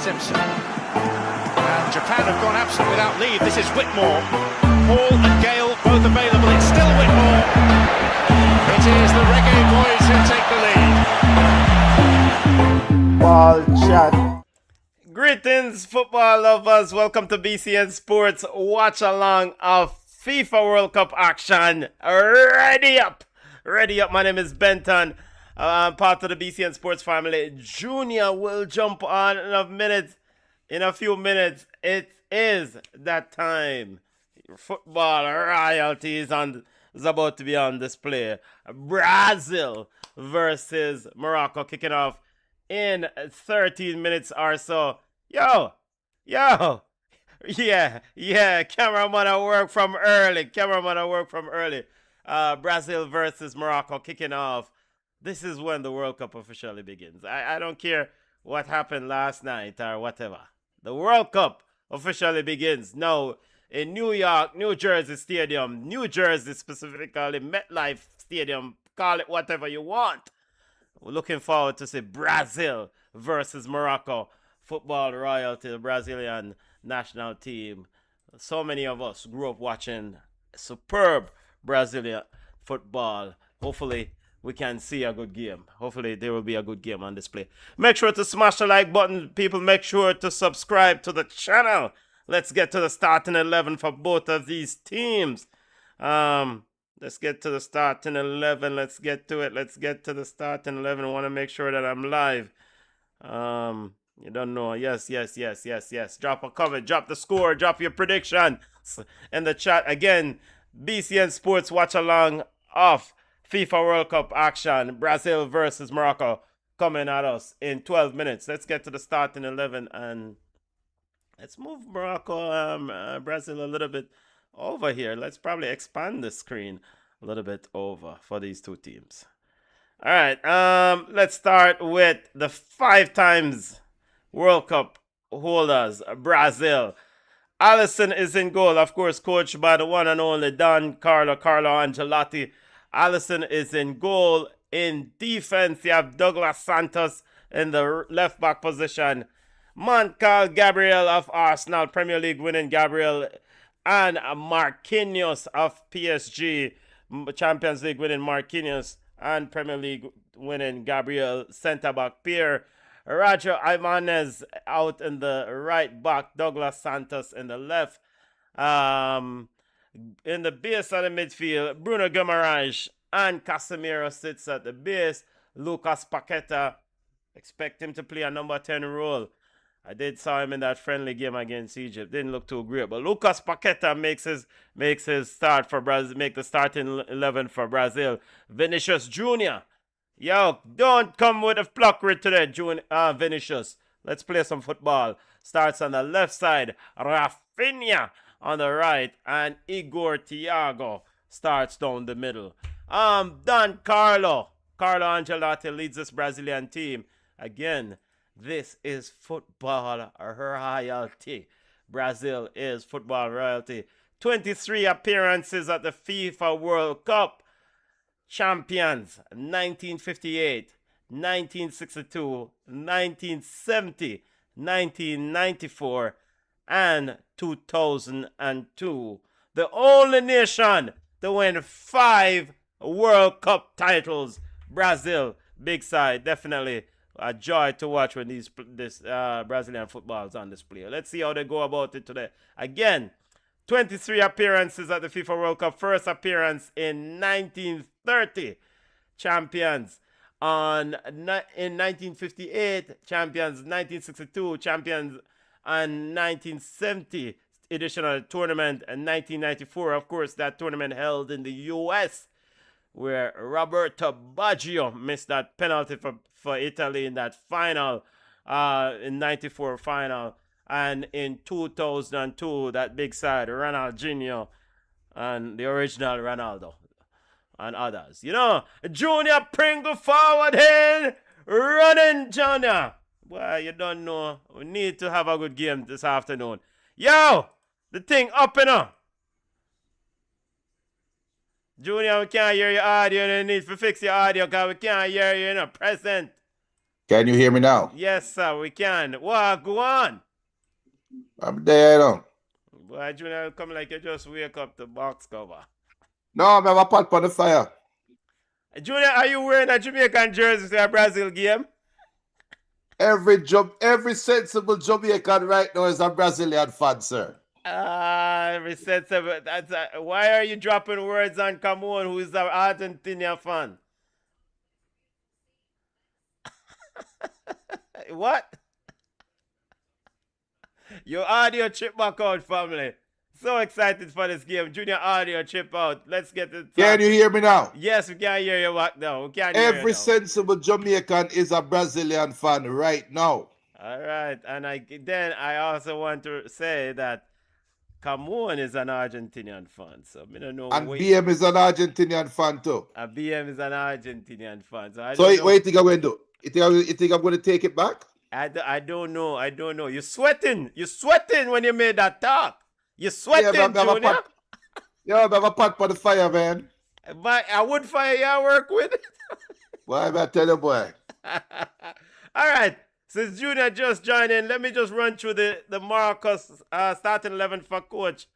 Simpson. And Japan have gone absent without leave. This is Whitmore. Hall and Gale both available. It's still Whitmore. It is the Reggae Boys who take the lead. Ball chat. Greetings, football lovers. Welcome to BCN Sports watch along of FIFA World Cup action. Ready up. Ready up. My name is Benton. I'm part of the BCN Sports family. Junior will jump on in a few minutes. It is that time. Football royalty is about to be on display. Brazil versus Morocco kicking off in 13 minutes or so. Yo. Yeah. Cameraman at work from early. Brazil versus Morocco kicking off. This is when the World Cup officially begins. I don't care what happened last night or whatever. The World Cup officially begins now in New York, New Jersey Stadium. New Jersey specifically, MetLife Stadium. Call it whatever you want. We're looking forward to see Brazil versus Morocco. Football royalty, the Brazilian national team. So many of us grew up watching superb Brazilian football. Hopefully, we can see a good game. Hopefully, there will be a good game on display. Make sure to smash the like button. People, make sure to subscribe to the channel. Let's get to the starting 11 for both of these teams. Let's get to the starting 11. Let's get to it. Let's get to the starting 11. I want to make sure that I'm live. You don't know. Yes. Drop a comment. Drop the score. Drop your prediction in the chat. Again, BCN Sports watch along of FIFA World Cup action. Brazil versus Morocco coming at us in 12 minutes. Let's get to the starting 11 and let's move Brazil a little bit over here. Let's probably expand the screen a little bit over for these two teams. All right. Let's start with the 5 times World Cup holders, Brazil. Alisson is in goal, of course, coached by the one and only Carlo Ancelotti. Alisson is in goal. In defense, you have Douglas Santos in the left back position. Montcal Gabriel of Arsenal, Premier League winning Gabriel, and Marquinhos of PSG, Champions League winning Marquinhos, and Premier League winning Gabriel, centre back pair. Roger Ibanez out in the right back, Douglas Santos in the left. In the base of the midfield, Bruno Guimaraes and Casemiro sits at the base. Lucas Paqueta, expect him to play a number 10 role. I did saw him in that friendly game against Egypt. Didn't look too great, but Lucas Paqueta makes his start for Brazil. Make the starting 11 for Brazil. Vinicius Junior. Yo, don't come with a pluckery today, Vinicius. Let's play some football. Starts on the left side. Rafinha on the right. And Igor Thiago starts down the middle. Carlo Ancelotti leads this Brazilian team. Again, this is football royalty. Brazil is football royalty. 23 appearances at the FIFA World Cup. Champions 1958, 1962, 1970, 1994, and 2002. The only nation to win 5 World Cup titles. Brazil, big side, definitely a joy to watch when this Brazilian football is on display. Let's see how they go about it today. Again, 23 appearances at the FIFA World Cup. First appearance in 1930. Champions in 1958. Champions 1962. Champions and 1970 edition of the tournament. And 1994, of course, that tournament held in the U.S. where Roberto Baggio missed that penalty for Italy in that final, in 94 final. And in 2002, that big side, Ronaldinho and the original Ronaldo and others. You know, Junior Pringle forward in, running Junior. Well, you don't know. We need to have a good game this afternoon. Yo, the thing up and up. Junior, we can't hear your audio. You need to fix your audio because we can't hear you in a present. Can you hear me now? Yes, sir, we can. Wow, go on. I'm there now. Boy, Junior, come like you just wake up the box cover. No, I have a pot on the fire. Junior, are you wearing a Jamaican jersey for a Brazil game? Every sensible Jamaican right now is a Brazilian fan, sir. Every sense of it. Why are you dropping words on Camon, who is an Argentinian fan? What? Your audio chip back out, family. So excited for this game. Junior audio chip out. Let's get it. Can you hear me now? Yes, we can hear you back now. We can hear you Every now. sensible Jamaican is a Brazilian fan right now. All right. And I also want to say that Camon is an Argentinian fan. So I don't know. And BM is an Argentinian fan too. BM is an Argentinian fan. So what do you think I'm going to do? You think I'm going to take it back? I don't know. I don't know. You're sweating. You're sweating when you made that talk. You're sweating, Junior. Yeah, I have a pot for the fire, man. But I would fire you work with. Why am I tell you, boy? All right. Since Junior just joined in, let me just run through the Morocco starting 11 for coach.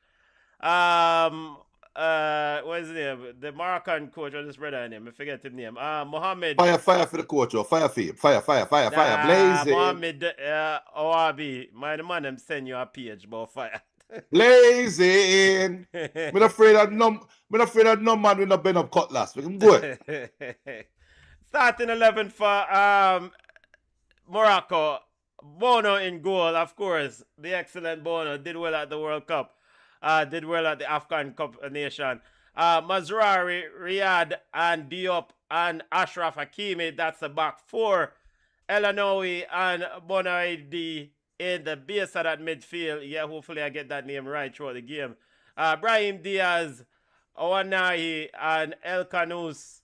What's his name? The Moroccan coach. I just read her name. I forget his name. Mohammed. Fire for the coach. Or fire for him. Fire. Blazing. Mohammed Oabi. The man them send you a page about fire. Blazing. I'm not afraid of no man with no bend up cutlass. We can go it. Starting 11 for Morocco. Bono in goal, of course. The excellent Bono did well at the World Cup. Did well at the Afghan Cup Nation. Mazrari, Riyad, and Diop, and Ashraf Hakimi. That's the back four. Elanoui and Bonaidi in the base of that midfield. Yeah, hopefully I get that name right throughout the game. Brahim Diaz, Owanahi, and El Kanous,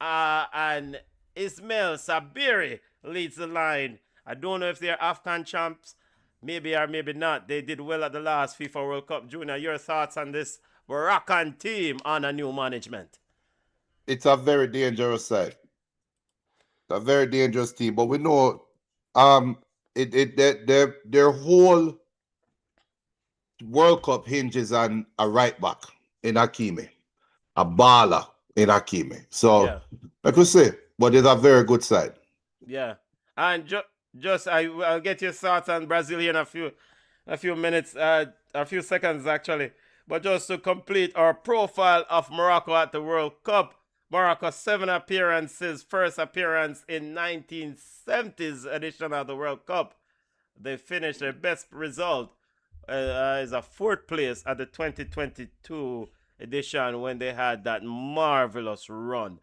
and Ismail Sabiri leads the line. I don't know if they're Afghan champs. Maybe or maybe not. They did well at the last FIFA World Cup. Junior, your thoughts on this Moroccan team under new management? It's a very dangerous side. A very dangerous team. But we know their whole World Cup hinges on a right back in Hakimi. A baller in Hakimi. So, like we say, but it's a very good side. Yeah. And I'll get your thoughts on Brazil in a few minutes, a few seconds actually. But just to complete our profile of Morocco at the World Cup, Morocco 7 appearances, first appearance in 1970s edition of the World Cup. They finished their best result as a 4th place at the 2022 edition when they had that marvelous run,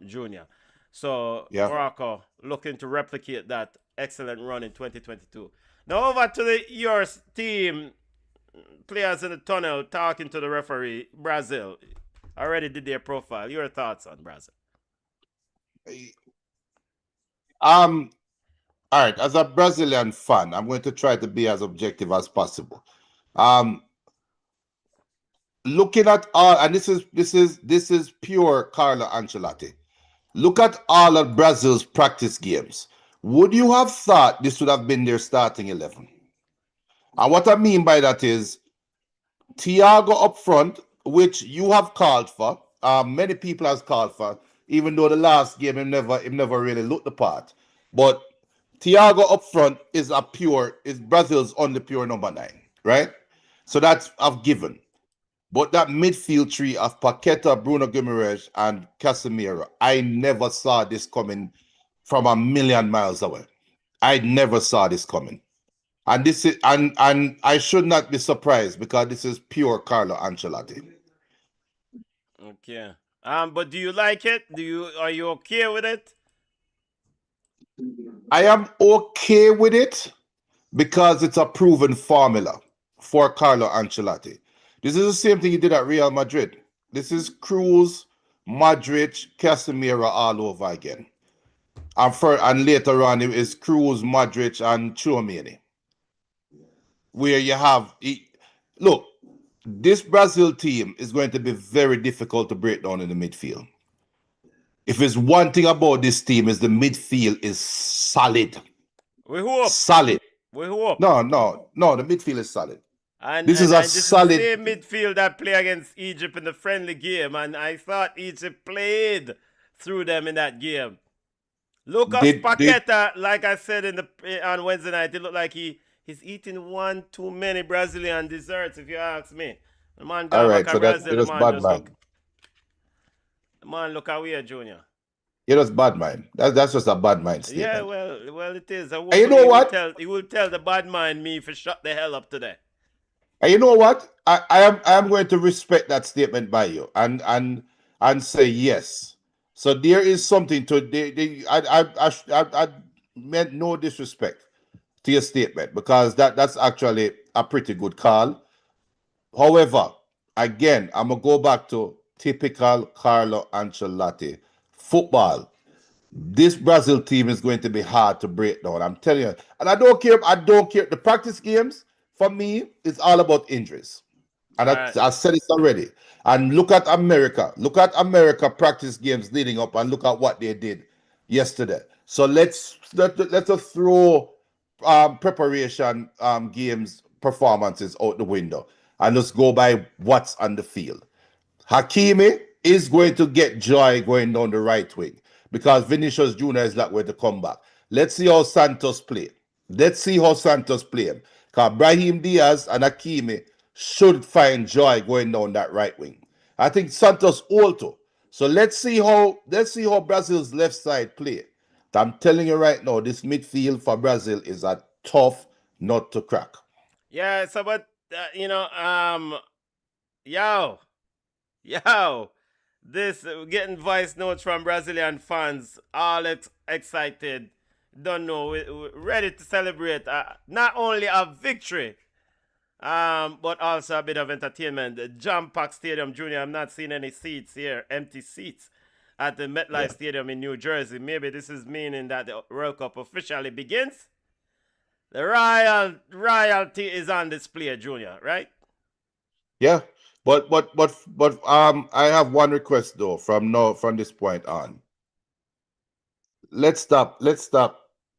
Junior. So Morocco looking to replicate that excellent run in 2022. Now over to your team, players in the tunnel talking to the referee. Brazil already did their profile. Your thoughts on Brazil? All right. As a Brazilian fan, I'm going to try to be as objective as possible. Looking at all, and this is pure Carlo Ancelotti. Look at all of Brazil's practice games. Would you have thought this would have been their starting 11? And what I mean by that is Thiago up front, which you have called for. Many people have called for, even though the last game him never really looked the part. But Thiago up front is Brazil's only pure number 9, right? So that's I've given. But that midfield tree of Paqueta, Bruno Guimaraes, and Casemiro, I never saw this coming from a million miles away. I never saw this coming. And this is and I should not be surprised because this is pure Carlo Ancelotti. Okay. But do you like it? Are you okay with it? I am okay with it because it's a proven formula for Carlo Ancelotti. This is the same thing he did at Real Madrid. This is Cruz, Modric, Casemiro all over again. And later on, it is Cruz, Modric, and Tchouaméni. Where you have... Look, this Brazil team is going to be very difficult to break down in the midfield. If it's one thing about this team is the midfield is solid. We hope. Solid. We hope. No, the midfield is solid. And This is a this is the solid. same midfield that played against Egypt in the friendly game, and I thought Egypt played through them in that game. Lucas Paqueta, like I said on Wednesday night, it looked like he's eating one too many Brazilian desserts, if you ask me. The man All right, so Brazil, it was bad mind. The man look away, Junior. It was bad mind. That's just a bad mind statement. Yeah, well, it is. And you know what? He will tell the bad mind me for shut the hell up today. And you know what? I am going to respect that statement by you and say yes. So there is something to I meant no disrespect to your statement because that's actually a pretty good call. However, again, I'm gonna go back to typical Carlo Ancelotti football. This Brazil team is going to be hard to break down. I'm telling you. And I don't care. The practice games, for me, it's all about injuries. And I said it already. And look at America. Look at America practice games leading up and look at what they did yesterday. So let's throw preparation games performances out the window and let's go by what's on the field. Hakimi is going to get joy going down the right wing because Vinicius Jr. is not going to come back. Let's see how Santos play. Because Brahim Diaz and Hakimi should find joy going down that right wing. I think Santos also. So let's see how Brazil's left side play. I'm telling you right now, this midfield for Brazil is a tough nut to crack. Yeah, so but this getting voice notes from Brazilian fans, all excited, don't know, ready to celebrate not only a victory, but also a bit of entertainment. Jam-packed stadium, Junior. I'm not seeing any seats here, empty seats at the MetLife Stadium in New Jersey. Maybe this is meaning that the World Cup officially begins. The royalty is on display, Junior, right? Yeah. But I have one request though from this point on. Let's stop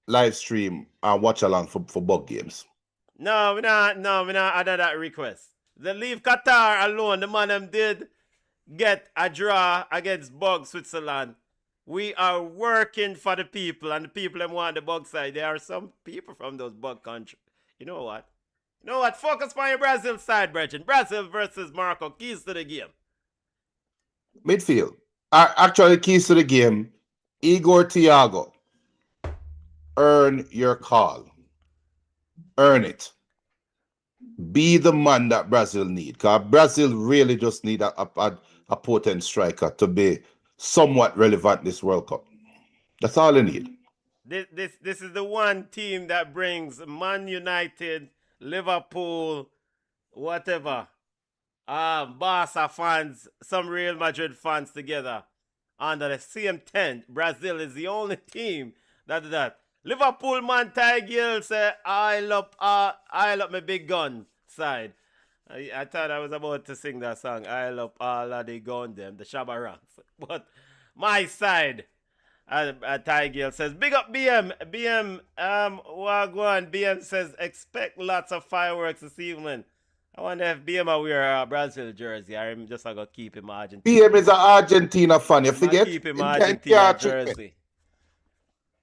live stream and watch along for bug games. No, we're not under that request. They leave Qatar alone. The man them did get a draw against Bug Switzerland. We are working for the people, and the people them want the bug side. There are some people from those bug countries. You know what? Focus on your Brazil side, Brethren. Brazil versus Morocco. Keys to the game. Midfield. Actually, keys to the game. Igor Thiago. Earn your call. Earn it. Be the man that Brazil need. Because Brazil really just need a potent striker to be somewhat relevant this World Cup. That's all they need. This is the one team that brings Man United, Liverpool, whatever, Barca fans, some Real Madrid fans together under the same tent. Brazil is the only team that did that. Liverpool man Ty Gill say, I love my big gun side. I thought I was about to sing that song. I love all of the gun them, the Shabba Ranks. But my side, Ty Gill says, big up BM. Wagwan. BM says, expect lots of fireworks this evening. I wonder if BM will wear a Brazil jersey. I'm just going to keep him Argentina. BM is an Argentina fan. You forget? Keep him Argentina jersey.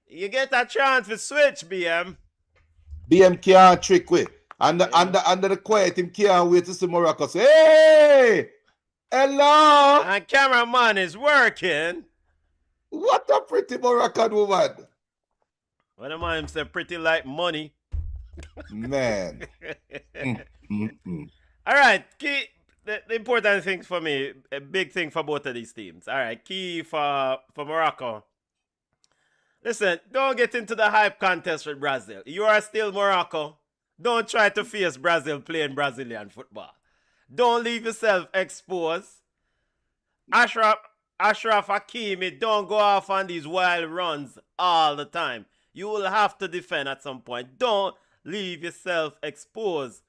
You get a chance to switch, BM. BM can't trick with. Under the quiet, him can't wait to see Morocco say, hey! Hello! And cameraman is working. What a pretty Moroccan woman. What am I say? Pretty like money. Man. All right. Key, the important thing for me, a big thing for both of these teams. All right. Key for Morocco. Listen, don't get into the hype contest with Brazil. You are still Morocco. Don't try to face Brazil playing Brazilian football. Don't leave yourself exposed. Ashraf Hakimi, don't go off on these wild runs all the time. You will have to defend at some point. Don't leave yourself exposed,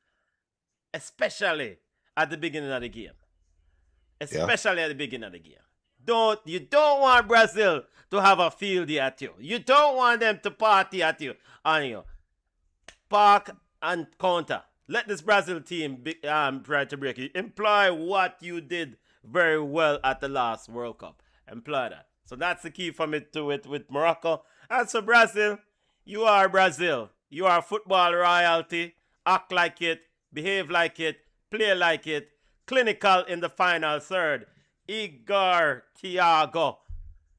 especially at the beginning of the game. You don't want Brazil to have a field day at you. You don't want them to party at you on you. Park and counter. Let this Brazil team try to break it. Employ what you did very well at the last World Cup. Employ that. So that's the key for me to it with Morocco. As for Brazil, you are Brazil. You are football royalty. Act like it. Behave like it. Play like it. Clinical in the final third. Igor Thiago.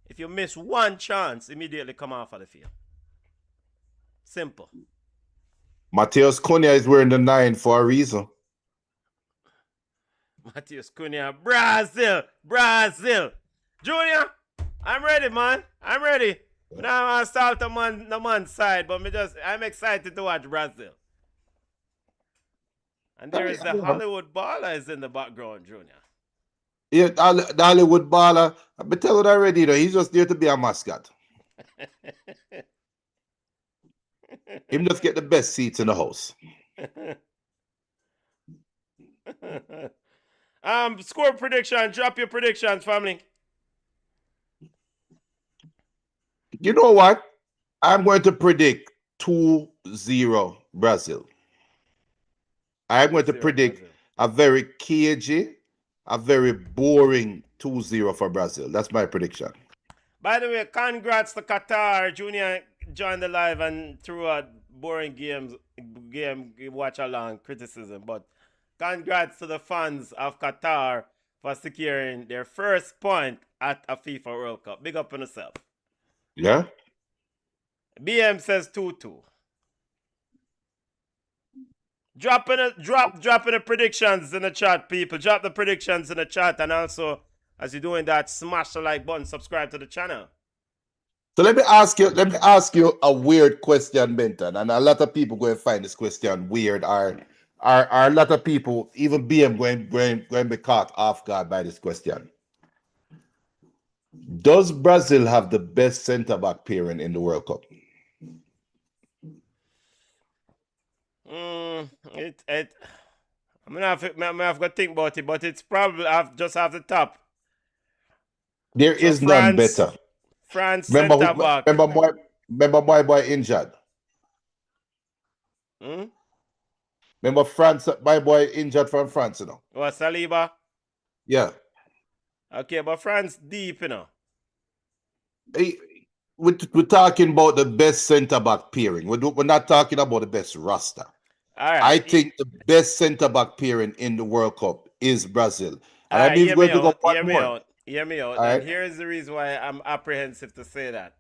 If you miss one chance, immediately come off of the field. Simple. Mateus Cunha is wearing the 9 for a reason. Mateus Cunha, Brazil. Junior, I'm ready, man. I'm ready. Now I'm start the man's side, but I'm excited to watch Brazil. And there is the Hollywood baller is in the background, Junior. Yeah, the Hollywood baller. I've been telling you already, though, he's just there to be a mascot. Him just get the best seats in the house. Score prediction. Drop your predictions, family. You know what? I'm going to predict 2-0 Brazil. I'm going to predict Brazil. a very cagey, a very boring 2-0 for Brazil. That's my prediction. By the way, congrats to Qatar. Junior joined the live and threw a boring game watch along criticism. But congrats to the fans of Qatar for securing their first point at a FIFA World Cup. Big up on yourself. Yeah? BM says 2-2. Dropping the predictions in the chat, people. Drop the predictions in the chat, and also, as you're doing that, smash the like button, subscribe to the channel. So let me ask you a weird question, Benton. And a lot of people going to find this question weird. Are a lot of people, even BM, going to be caught off guard by this question? Does Brazil have the best centre-back pairing in the World Cup? I'm gonna have to think about it, but it's probably just off the top. There is none better. France centre back. Remember my boy injured. Remember France, my boy injured from France, you know. What, Saliba? Yeah. Okay, but France deep, you know. We're talking about the best centre-back pairing. We're not talking about the best roster. All right. I think the best centre-back pairing in the World Cup is Brazil. And I mean, hear me out. Hear me out. And here is the reason why I'm apprehensive to say that.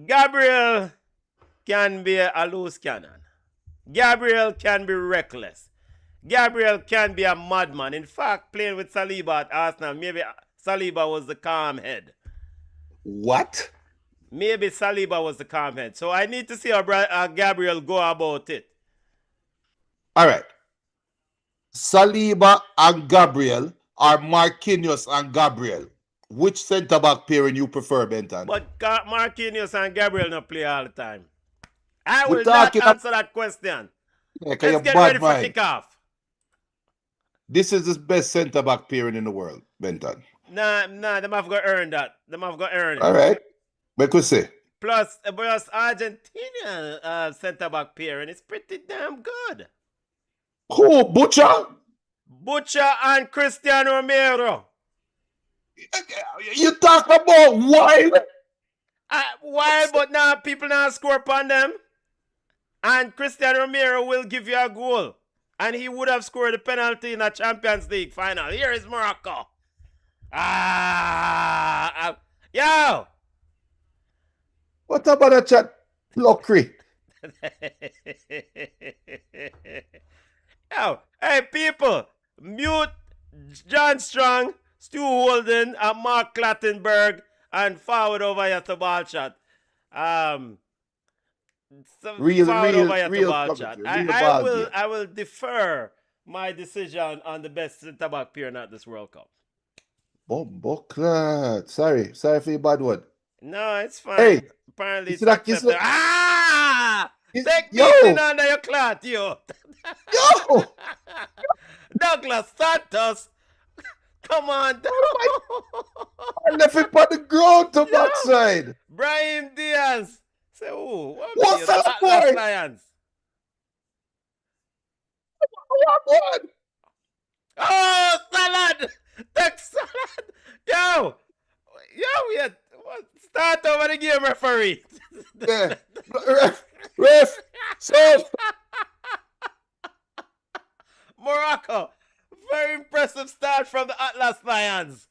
Gabriel can be a loose cannon. Gabriel can be reckless. Gabriel can be a madman. In fact, playing with Saliba at Arsenal, maybe Saliba was the calm head. What? Maybe Saliba was the calm head. So I need to see how Gabriel go about it. All right. Saliba and Gabriel or Marquinhos and Gabriel. Which centre-back pairing you prefer, Benton? But Marquinhos and Gabriel don't play all the time. I will not answer that question. Yeah, let's get ready for kickoff. This is the best centre-back pairing in the world, Benton. Nah, them have got to earn that. Them have got to earn it. All right. What could say? Plus Argentina centre-back pairing is pretty damn good. Who? Butcher? Butcher and Cristiano Romero. You talk about wild? Wild, but now people now score upon them. And Cristiano Romero will give you a goal. And he would have scored a penalty in the Champions League final. Here is Morocco. Yo! What about a chat? Lockery. Yo, hey people, mute John Strong, Stu Holden, and Mark Clattenburg, and forward over here to ball chat. Real chat. I will defer my decision on the best centre-back pair at this World Cup. Bomboclat. Sorry for your bad word. No, it's fine. Hey, apparently it's accepted. Take me in under your cloth, yo. Yo! Douglas Santos. Come on. I left it on the ground to Yeah. backside. Brahim Diaz. Say, oh, what What's the that, Atlas boy? Lions. What? Oh, salad! Duck salad! Yo! We had start over the game, referee. Yeah. Ref. So. Morocco. Very impressive start from the Atlas Lions.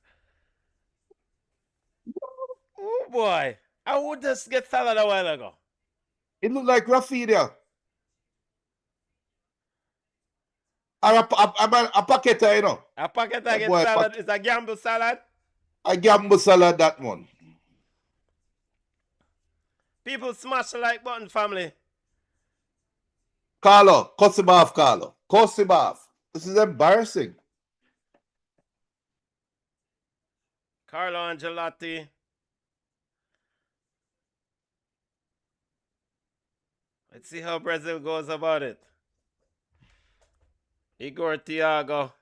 Oh boy. I would just get salad a while ago. It looked like Rafinha. Or a packet, you know. A packet That against boy, salad is a gamble salad. I gamble salad that one. People smash the like button, family. Carlo, cuss him off, Carlo. Cuss him off. This is embarrassing. Carlo Ancelotti. Let's see how Brazil goes about it. Igor Thiago.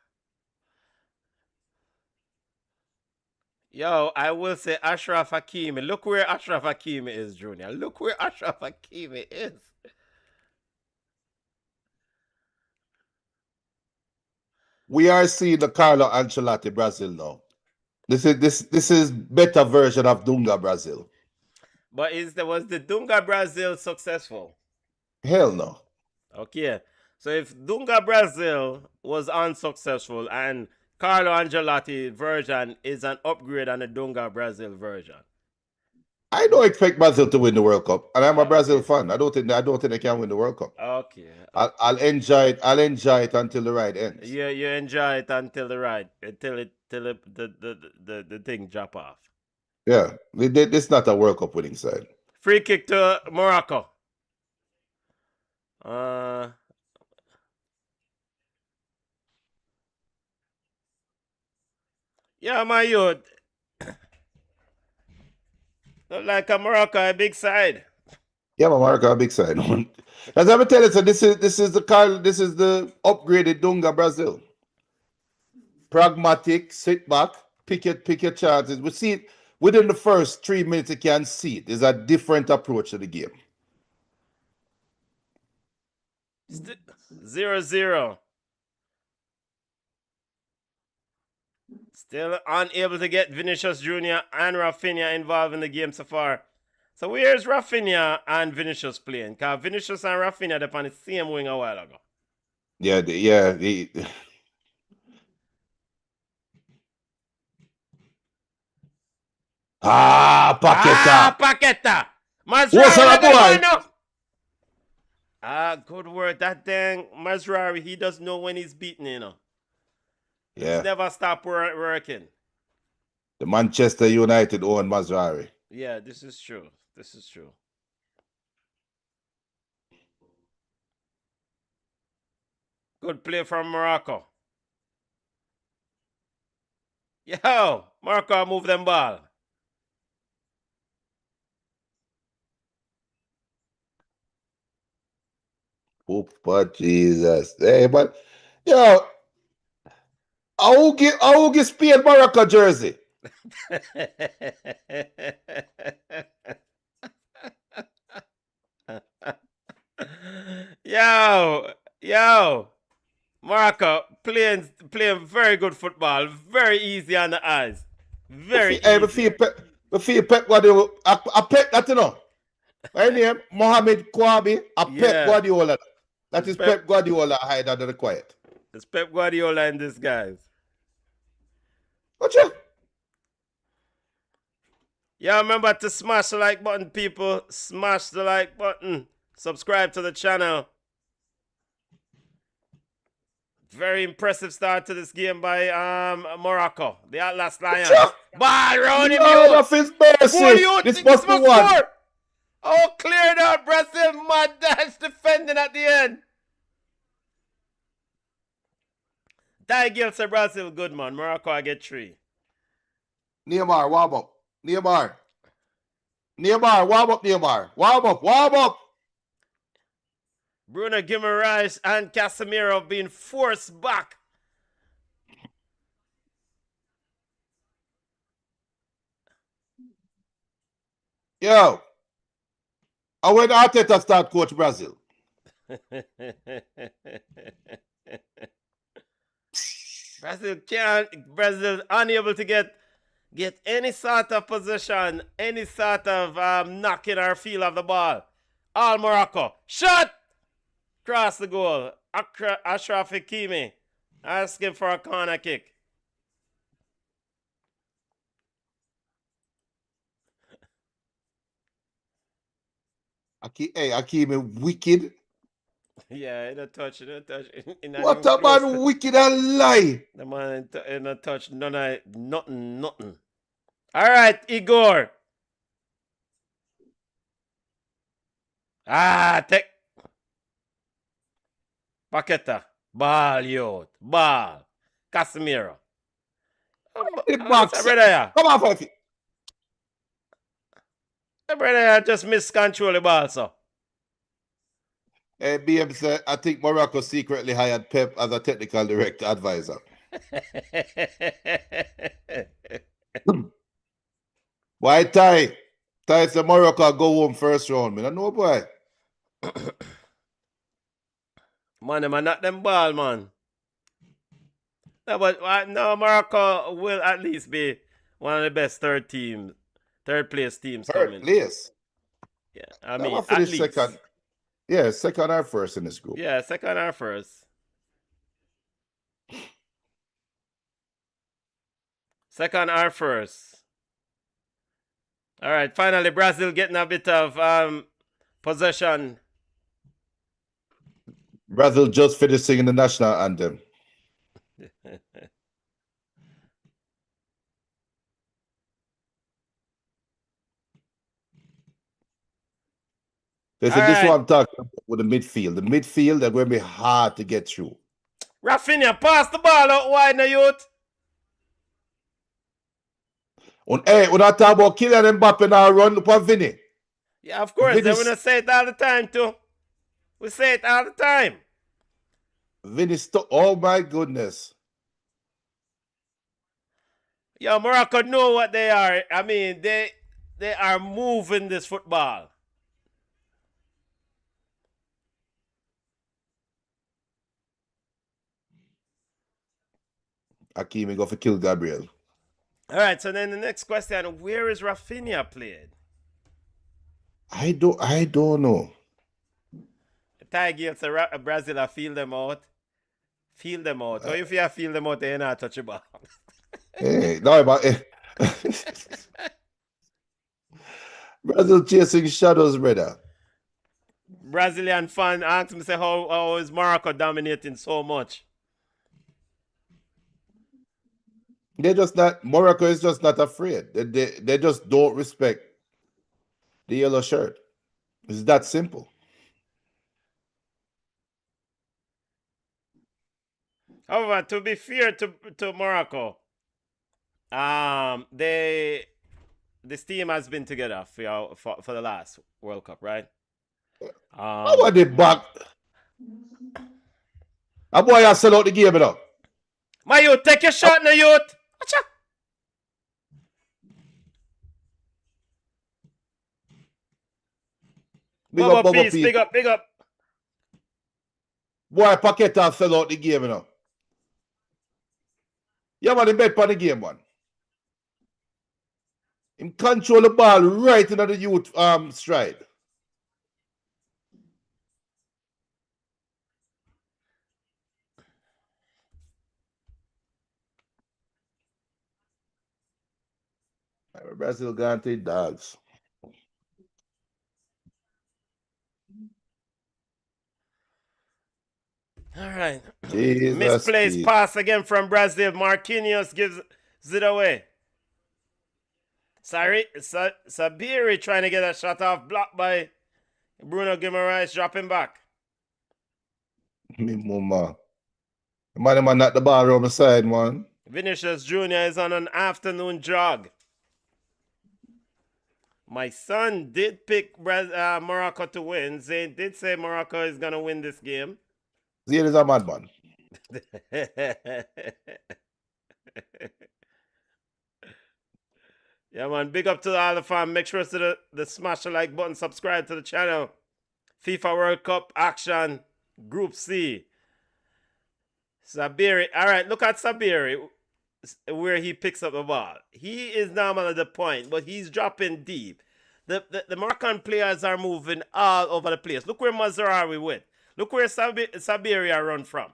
Yo, I will say Ashraf Hakimi. Look where Ashraf Hakimi is, Junior. Look where Ashraf Hakimi is. We are seeing the Carlo Ancelotti Brazil now. This is better version of Dunga Brazil. But was the Dunga Brazil successful? Hell no. Okay. So if Dunga Brazil was unsuccessful and Carlo Ancelotti version is an upgrade on the Dunga Brazil version. I don't expect Brazil to win the World Cup, and I'm a Brazil fan. I don't think they can win the World Cup. Okay. I'll enjoy it. I'll enjoy it until the ride ends. Yeah, you enjoy it until the thing drop off. Yeah, this is not a World Cup winning side. Free kick to Morocco. Yeah, my youth. Look like a Morocco, a big side. Yeah, but Morocco a big side. As I tell you, so this is the upgraded Dunga Brazil. Pragmatic, sit back, pick your chances. We see it within the first 3 minutes. You can see it. There's a different approach to the game. 0-0. Still unable to get Vinicius Jr. and Rafinha involved in the game so far. So where's Rafinha and Vinicius playing? Because Vinicius and Rafinha are on the same wing a while ago. Paqueta. Paqueta. What's up, boy? Good word. That dang Mazrari, he doesn't know when he's beaten, you know. Yeah. He's never stopped working. The Manchester United own Mazrari. Yeah, this is true. This is true. Good play from Morocco. Yo, Morocco move them ball. Oh, but Jesus. Hey, but yo, I will get Spain Morocco jersey. Yo, Morocco playing very good football, very easy on the eyes, very easy. I feel Pep Guardiola. I Pep that you know. My name Mohamed Kouabi. Pep Guardiola. That is Pep Guardiola hide under the quiet. It's Pep Guardiola in disguise. Whatcha? Yeah, remember to smash the like button, people. Smash the like button. Subscribe to the channel. Very impressive start to this game by Morocco. The Atlas Lions. Ball round him, you. Of his mercy. This must be one. Score. Oh, cleared out. Brazil mad dash defending at the end. Tigers to Brazil, good man. Morocco, I get 3. Neymar, warm up. Neymar, warm up, Neymar. Warm up. Bruno Guimaraes and Casemiro being forced back. Yo, I when Arteta start coach Brazil. Brazil unable to get any sort of possession, any sort of knocking or feel of the ball. All Morocco. Shot! Cross the goal. Ashraf Hakimi asking for a corner kick. Hakimi wicked. Yeah, in a touch. What a man wicked and lie. The man in a touch. Nothing. All right, Igor. Take. Paqueta. Ball, youth. Ball. Casemiro. Come on, Fifi. The brother just miscontrol the ball, so. BM said, I think Morocco secretly hired Pep as a technical director advisor. Why Ty? Ty said Morocco go home first round. I don't know, boy. Man, them are not them ball, man. No, but no, Morocco will at least be one of the best third place teams coming. Third place? Yeah, I mean, at least. Second. Yeah, second or first in this group. Yeah, second or first. Second or first. All right, finally, Brazil getting a bit of possession. Brazil just finished singing the national anthem. They said this one talking about with the midfield. The midfield, they're going to be hard to get through. Rafinha, pass the ball out wide now, youth. When I talk about Kylian Mbappe now run upon Vinny. Yeah, of course. They're going to say it all the time, too. We say it all the time. Vinny, oh my goodness. Yo, Morocco know what they are. I mean, they are moving this football. Hakimi go for kill Gabriel. All right, so then the next question, where is Rafinha played? I don't know. Tigers, Brazil, feel them out. Feel them out. Or if you feel them out, they're not touchable. Hey, no, but Brazil chasing shadows, brother. Brazilian fan asked me, say, how is Morocco dominating so much? Morocco is just not afraid. They just don't respect the yellow shirt. It's that simple. However, to be fair to Morocco, this team has been together for the last World Cup, right? How are they back? A boy has sell out the game, you know. My youth, take your shot now, youth. Watch out. Big up. Boy, Paqueta sell out the game, you know. Yeah, man, he bet for the game, man. Him control the ball right into the youth stride. Brazil gone to the dogs. All right. Jesus Misplaced pass again from Brazil. Marquinhos gives it away. Sabiri trying to get a shot off, blocked by Bruno Guimaraes, dropping back. Me mama. Man knock the ball around the side, man. Vinicius Jr. is on an afternoon jog. My son did pick Morocco to win. Zayn did say Morocco is going to win this game. Zayn is a madman. Yeah, man. Big up to all the fam. Make sure to the smash the like button, subscribe to the channel. FIFA World Cup action, Group C. Sabiri. All right, look at Sabiri, where he picks up the ball. He is normally at the point, but he's dropping deep. The Moroccan players are moving all over the place. Look where Mazarawi went. Look where Sabiria run from.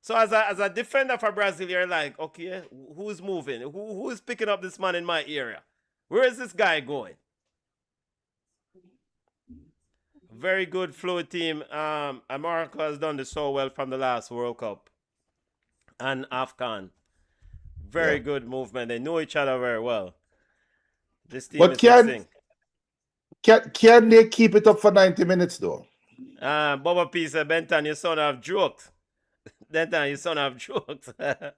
So as a defender for Brazil, you're like, okay, who's moving? Who's picking up this man in my area? Where is this guy going? Very good fluid team. Morocco has done this so well from the last World Cup. And Afghan. Very good movement. They know each other very well. This team is interesting. Can they keep it up for 90 minutes though? Bubba P said, Benton, your son have joked. Benton, your son have joked. Yeah,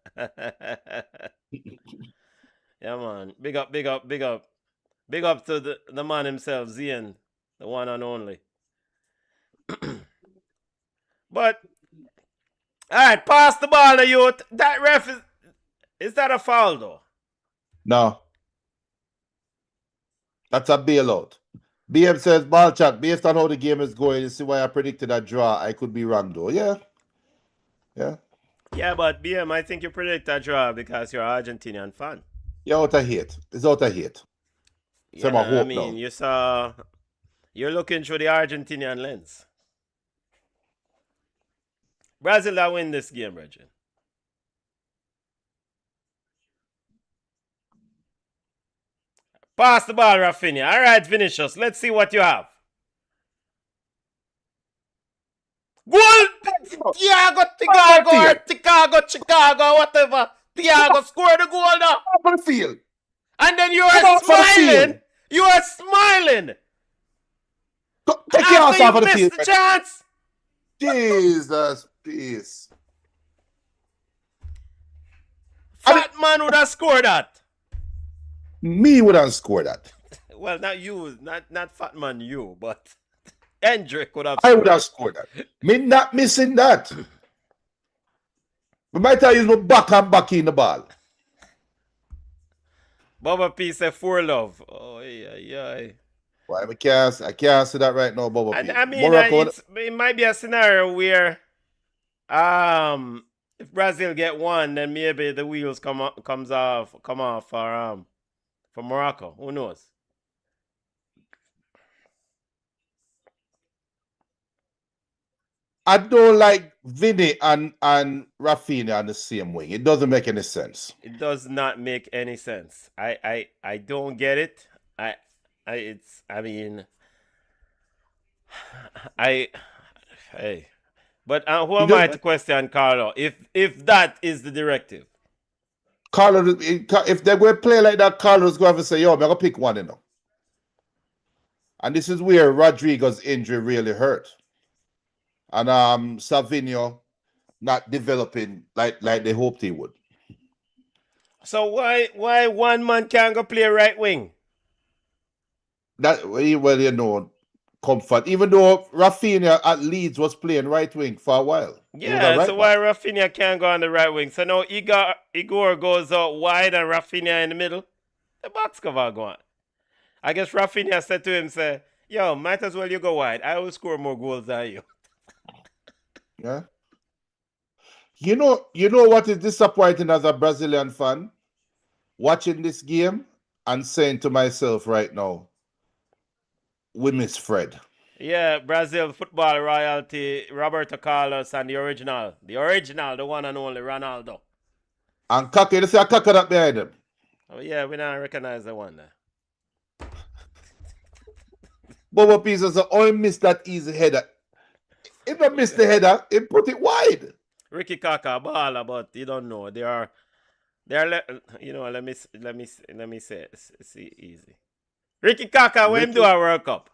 man. Big up, big up, big up. Big up to the man himself, Zian, the one and only. But, all right, pass the ball to youth. That ref is that a foul though? No. That's a bailout. BM says, ball chat, based on how the game is going, you see why I predicted a draw. I could be wrong though. Yeah. Yeah. Yeah, but BM, I think you predict a draw because you're an Argentinian fan. You're out of hate. It's out of hate. Yeah, I mean, you're looking through the Argentinian lens. Brazil will win this game, Reggie. Pass the ball, Rafinha. All right, Vinicius. Let's see what you have. Goal! Chicago, whatever. Thiago scored the goal now. Off on the field. And then you are smiling. You are smiling. Take your ass off of the field. The chance. Jesus, please. Fat man would have scored that. Me wouldn't score that. Well, not you, not Fat Man, you, but Hendrick would have. I would have scored that. Me not missing that. We might have used my back and back in the ball. Bubba P said for love. Oh yeah. Why I can't see that right now, Bubba P. I mean, it might be a scenario where, if Brazil get one, then maybe the wheels come off for Morocco. Who knows? I don't like Vinny and Rafinha on the same wing. It doesn't make any sense. It does not make any sense. I don't get it. But who am I to question Carlo if that is the directive? Carlo, if they're going to play like that, Carlo's going to say, yo, I'm going to pick one, you know. And this is where Rodrigo's injury really hurt. And Savinho not developing like they hoped he would. So why one man can't go play right wing? That well, you know, comfort. Even though Rafinha at Leeds was playing right wing for a while. Yeah, so why Rafinha can't go on the right wing? So now Igor goes out wide and Rafinha in the middle. The box cover going. I guess Rafinha said to him, say, yo, might as well you go wide. I will score more goals than you. Yeah. You know what is disappointing as a Brazilian fan? Watching this game and saying to myself right now, we miss Fred. Yeah, Brazil football royalty, Roberto Carlos and the original, the one and only Ronaldo. And Kaka, you see a Kaka that behind him. Oh yeah, we don't recognize the one there. Bobo Pieces only missed that easy header. If I missed the header, he put it wide. Ricky Kaka baller, but you don't know. They are you know, let me say it's easy. Ricky Kaka, when do a World Cup?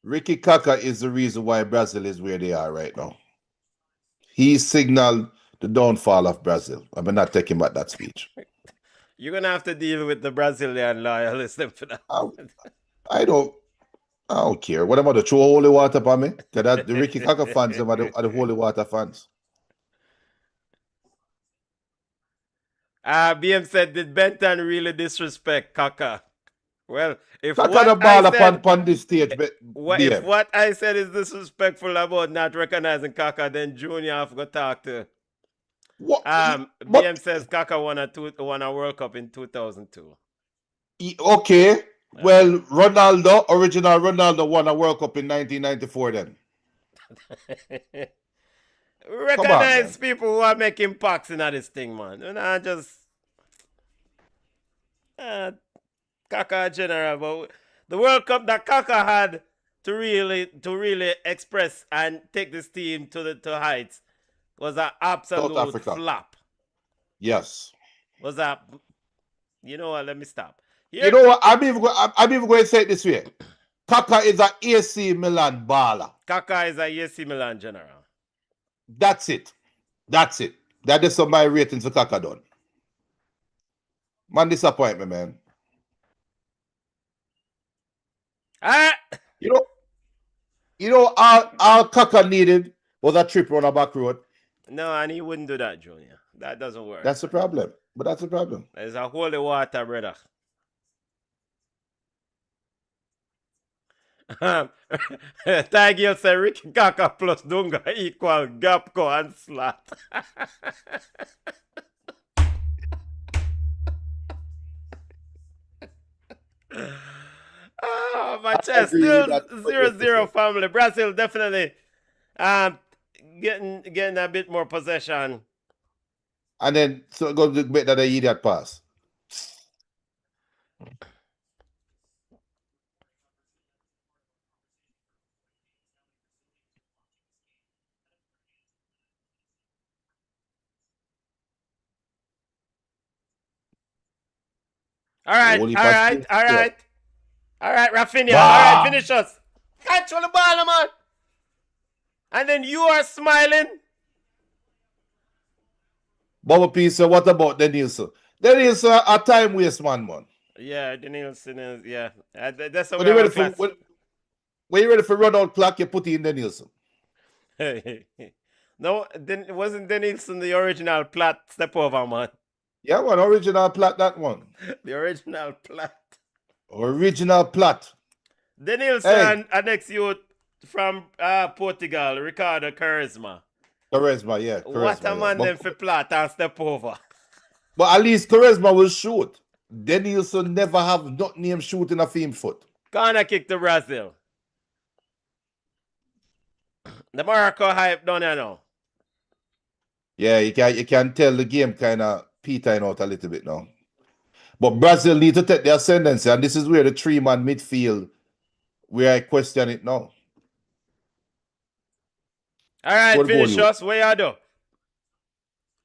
Ricky Kaka is the reason why Brazil is where they are right now. He signaled the downfall of Brazil. I'm not taking back that speech. You're gonna have to deal with the Brazilian loyalists for that. I don't care. What about the throw holy water upon me? Because the Ricky Kaka fans are the holy water fans. BM said, did Benton really disrespect Kaka? Well, if Kaka the what I ball said, upon this stage, if BM. what I said is disrespectful about not recognizing Kaka, then Junior have to talk to. What? BM says Kaka won a World Cup in 2002. Okay. Well, Ronaldo, original Ronaldo, won a World Cup in 1994 then. Come on, man. Recognize people who are making packs in this thing, man. You know, just Kaka general, but the World Cup that Kaka had to really express and take this team to heights was an South absolute Africa. flop. Yes. Was that? You know what? Let me stop. Here, You know what? I'm even going to say it this way. Kaka is an AC Milan baller. Kaka is a AC Milan general. That's it. That is some my ratings for Kaka done. Man, disappoint me, man. You know, all Kaka needed was a trip on a back road. No, and he wouldn't do that, Junior. That doesn't work. That's the problem. But that's the problem. There's a holy water, brother. Tiger said Ricky Kaka plus Dunga equal Gapco and Slot. Oh, my chest still 0-0 family. Brazil definitely getting a bit more possession. And then so go to bet that they idiot pass. All right, Rafinha. Bah. All right, finish us. Control the ball, man. And then you are smiling. Bubble piece, what about Denilson? Denilson a time waste man. Yeah, Denilson is, yeah. That's when you're ready for run out clock, you put in Denilson. No, then wasn't Denilson the original Platt step over, man? Yeah, one original Platt, that one. The original Platt. Original Platt. Denilson and next youth from Portugal, Ricardo Charisma. Charisma, yeah. What a man then for Platt and step over. But at least Charisma will shoot. Denilson never have not name shooting a film foot. Corner kick to Brazil. The Morocco hype done you know. Yeah, you can tell the game kind of petering out a little bit now. But Brazil need to take the ascendancy, and this is where the three-man midfield, where I question it now. All right, finish us. Where you do? All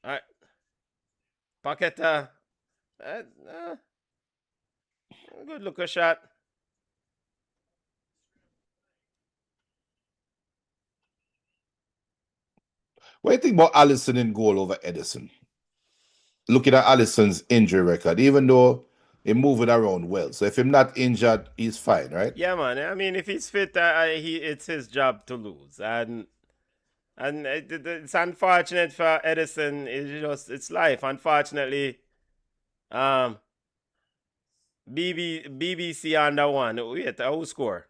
right. Paqueta. Good looker shot. What do you think about Alisson in goal over Edison? Looking at Alisson's injury record, even though he's moving around well. So if he's not injured, he's fine, right? Yeah, man. I mean, if he's fit, it's his job to lose. And it's unfortunate for Edison. It's life. Unfortunately, BBC under one. Wait, who score?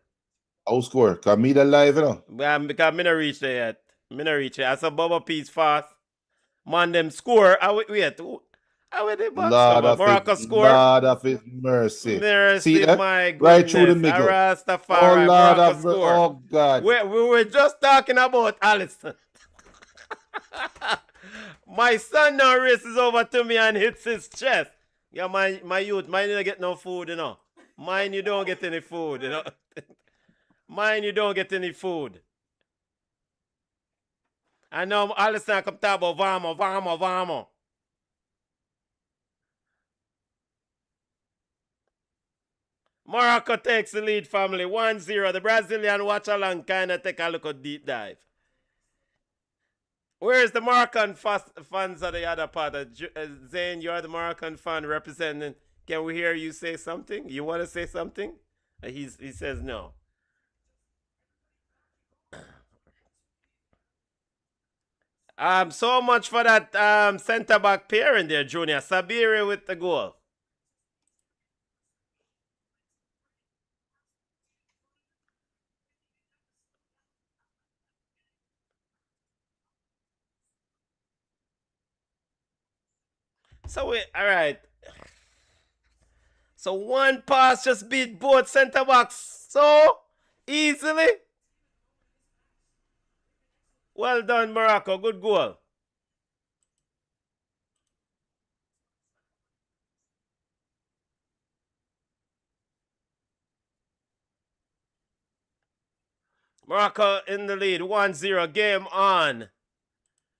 Who score? Because me the live, you know. Because me not reach there yet. Me not reach there. As a bubble piece fast. Man, them score. Wait. How the box? Morocco score. Lord of his mercy. See, my goodness. Right through the middle. Rastafari. Oh, Lord of score. Oh, God. We were just talking about Alisson. My son now races over to me and hits his chest. Yeah, my youth, mine you don't get no food, you know. Mine you don't get any food, you know. Mine you don't get any food. And now Alisson come talk about vamos. Morocco takes the lead, family. 1-0. The Brazilian watch along kind of take a look at deep dive. Where's the Moroccan fans of the other part? Zane, you're the Moroccan fan representing. Can we hear you say something? You want to say something? He says no. So much for that centre back pairing there, Junior. Sabiri with the goal. So all right. So one pass just beat both centre backs so easily. Well done, Morocco. Good goal. Morocco in the lead, 1-0. Game on.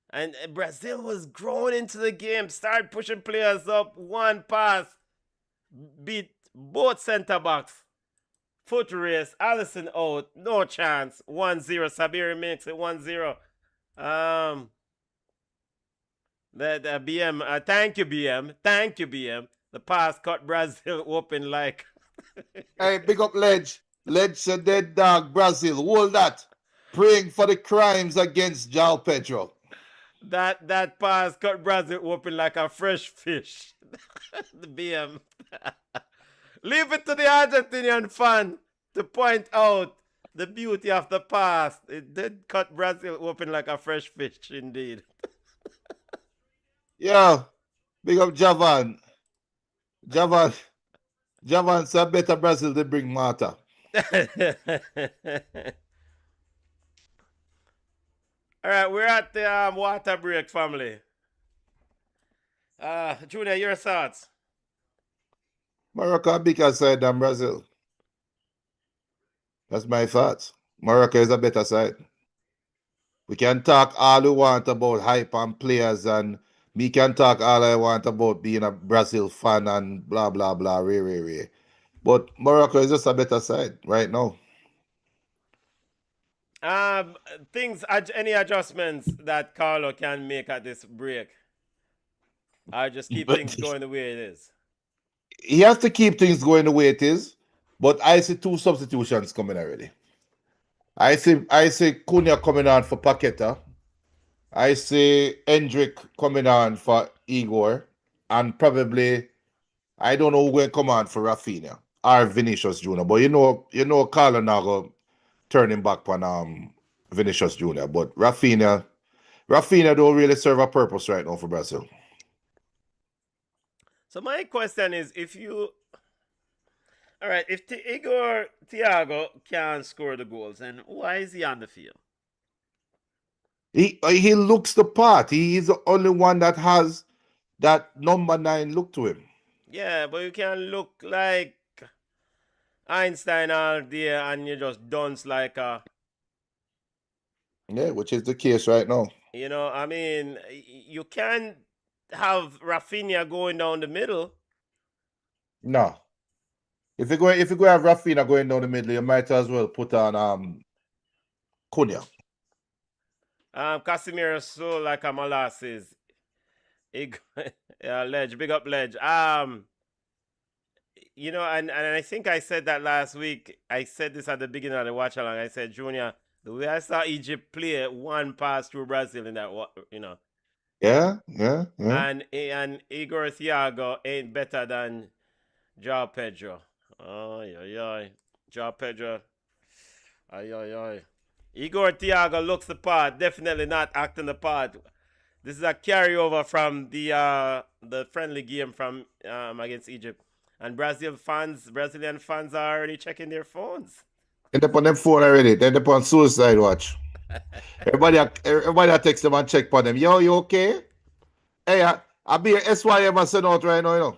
And Brazil was growing into the game, started pushing players up. One pass beat both centre backs. Foot race, Allison out, no chance. 1-0. Sabiri makes it 1-0. The BM, thank you, BM. Thank you, BM. The pass cut Brazil open like. Hey, big up Ledge. Ledge said dead dog Brazil. Hold that. Praying for the crimes against João Pedro. That pass cut Brazil open like a fresh fish. The BM. Leave it to the Argentinian fan to point out the beauty of the pass. It did cut Brazil open like a fresh fish, indeed. Yeah, big up Javan. Javan said better Brazil they bring Mata. All right, we're at the water break, family. Junior, your thoughts? Morocco a bigger side than Brazil. That's my thoughts. Morocco is a better side. We can talk all we want about hype and players, and me can talk all I want about being a Brazil fan and blah blah blah, re. But Morocco is just a better side right now. Any adjustments that Carlo can make at this break? I just keep things going the way it is. He has to keep things going the way it is, but I see two substitutions coming already. I see Cunha coming on for Paqueta. I see Hendrick coming on for Igor, and probably I don't know who will come on for Rafinha or Vinicius Junior. But Carlo now go turning back on Vinicius Junior. But Rafinha don't really serve a purpose right now for Brazil. So my question is, all right, if Igor Thiago can score the goals, then why is he on the field? He looks the part. He is the only one that has that number 9 look to him. Yeah, but you can look like Einstein all day and you just dunce like a. Yeah, which is the case right now. I mean, you can't have Rafinha going down the middle. No. If you go have Rafinha going down the middle, you might as well put on Cunha. Casemiro so like a molasses. Ledge, big up Ledge. And I think I said that last week. I said this at the beginning of the watch along. I said, Junior, the way I saw Egypt play one pass through Brazil in that, Yeah. And Igor Thiago ain't better than João Pedro. Ay. João Pedro. Ay. Igor Thiago looks the part. Definitely not acting the part. This is a carryover from the friendly game from against Egypt. And Brazilian fans are already checking their phones. End up on them phone already. They end up on suicide watch. everybody text them and check for them. Yo, you okay? Hey, I be a SYM and send out right now,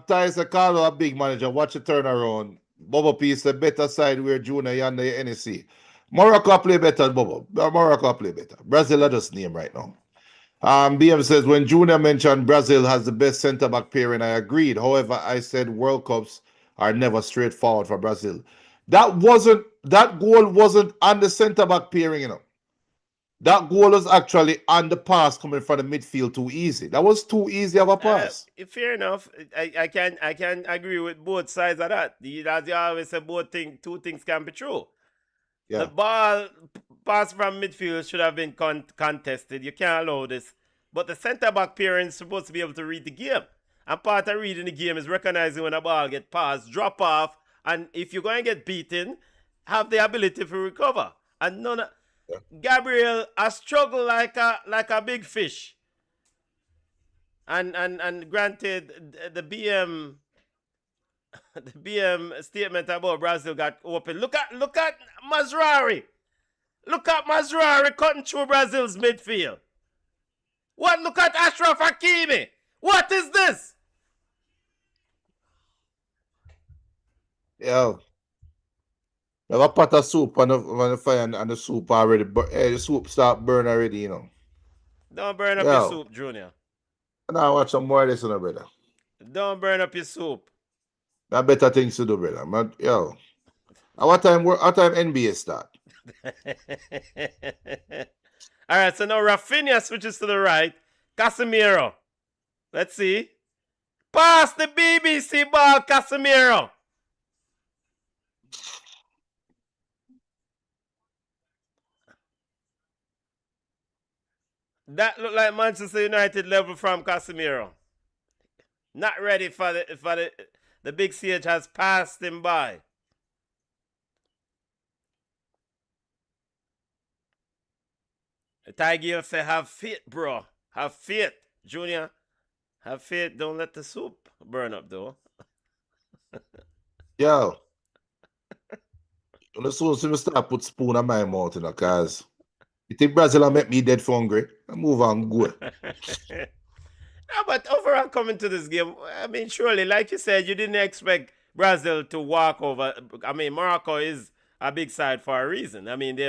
Tyson Carlo, a big manager. Watch the turnaround. Bubba Piece, a better side where Junior yonder NEC. Morocco play better, Bubba. Morocco play better. Brazil are just name right now. BM says, when Junior mentioned Brazil has the best centre-back pairing, I agreed. However, I said World Cups are never straightforward for Brazil. That goal wasn't on the centre-back pairing, That goal was actually on the pass coming from the midfield too easy. That was too easy of a pass. Fair enough. I can agree with both sides of that. As you always say, two things can be true. The ball pass from midfield should have been contested. You can't allow this. But the centre-back pairing is supposed to be able to read the game. And part of reading the game is recognizing when a ball get passed, drop off, and if you're going to get beaten, have the ability to recover. And Gabriel has struggled like a big fish. And granted, the BM statement about Brazil got open. Look at Mazrari. Look at Mazrari cutting through Brazil's midfield. What? Look at Ashraf Hakimi. What is this? Yo. Have a pot of soup on the fire and the soup already. The soup start burn already, you know. Don't burn up your soup, Junior. Now watch some more of this, brother. Don't burn up your soup. There are better things to do, brother. Man, yo. At what time NBA start? All right, so now Rafinha switches to the right. Casemiro. Let's see. Pass the BBC ball, Casemiro. That looked like Manchester United level from Casemiro. Not ready for the big CH has passed him by. Tiger say, have faith, bro. Have faith, Junior. Have faith. Don't let the soup burn up, though. Yo. As soon as I start put spoon on my mouth, you know, because you think Brazil will make me dead for hungry? I move on, go. No, but overall, coming to this game, I mean, surely, like you said, you didn't expect Brazil to walk over. I mean, Morocco is a big side for a reason. I mean,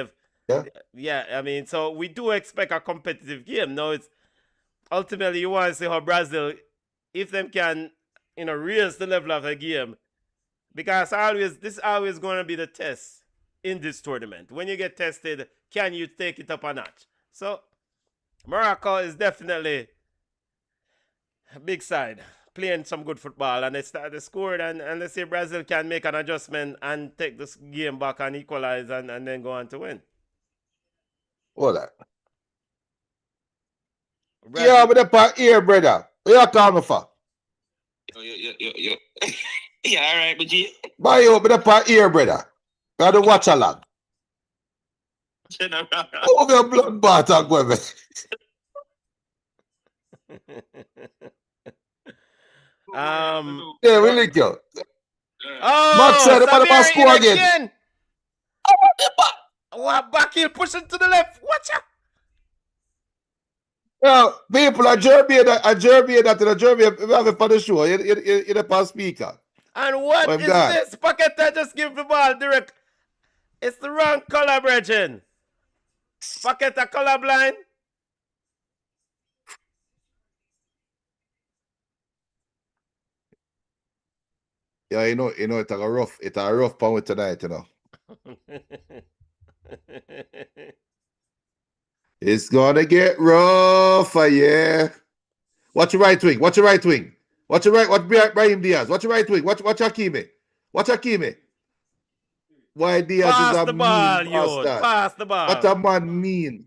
I mean, so we do expect a competitive game. Now, it's ultimately you want to see how Brazil, if them can, raise the level of the game, because this is always going to be the test in this tournament. When you get tested, can you take it up a notch? So, Morocco is definitely a big side, playing some good football, and they scored, and let's see Brazil can make an adjustment and take this game back and equalize and then go on to win. What that? Yeah, but the part here, brother. What you call me for? Yo. Yeah, all right, but you. Buy you up with the part here, brother. Gotta watch a lot. Oh, your blood bath and go away. Yeah, we link you. Oh, Max said about the score again. What back heel pushing to the left? Watch out. Yeah, people are Jeremy that we have it for the show. In the past speaker. And what is this? Paqueta just give the ball direct. It's the wrong color, Brethren. Paqueta colorblind. Yeah, you know, it's a rough pound with tonight, you know. It's gonna get rougher, yeah. Watch your right wing. Watch Brahim Diaz. Watch your right wing. Watch Hakimi. Why Diaz Pass is a the ball, mean yo. bastard. Pass the ball. What a man mean.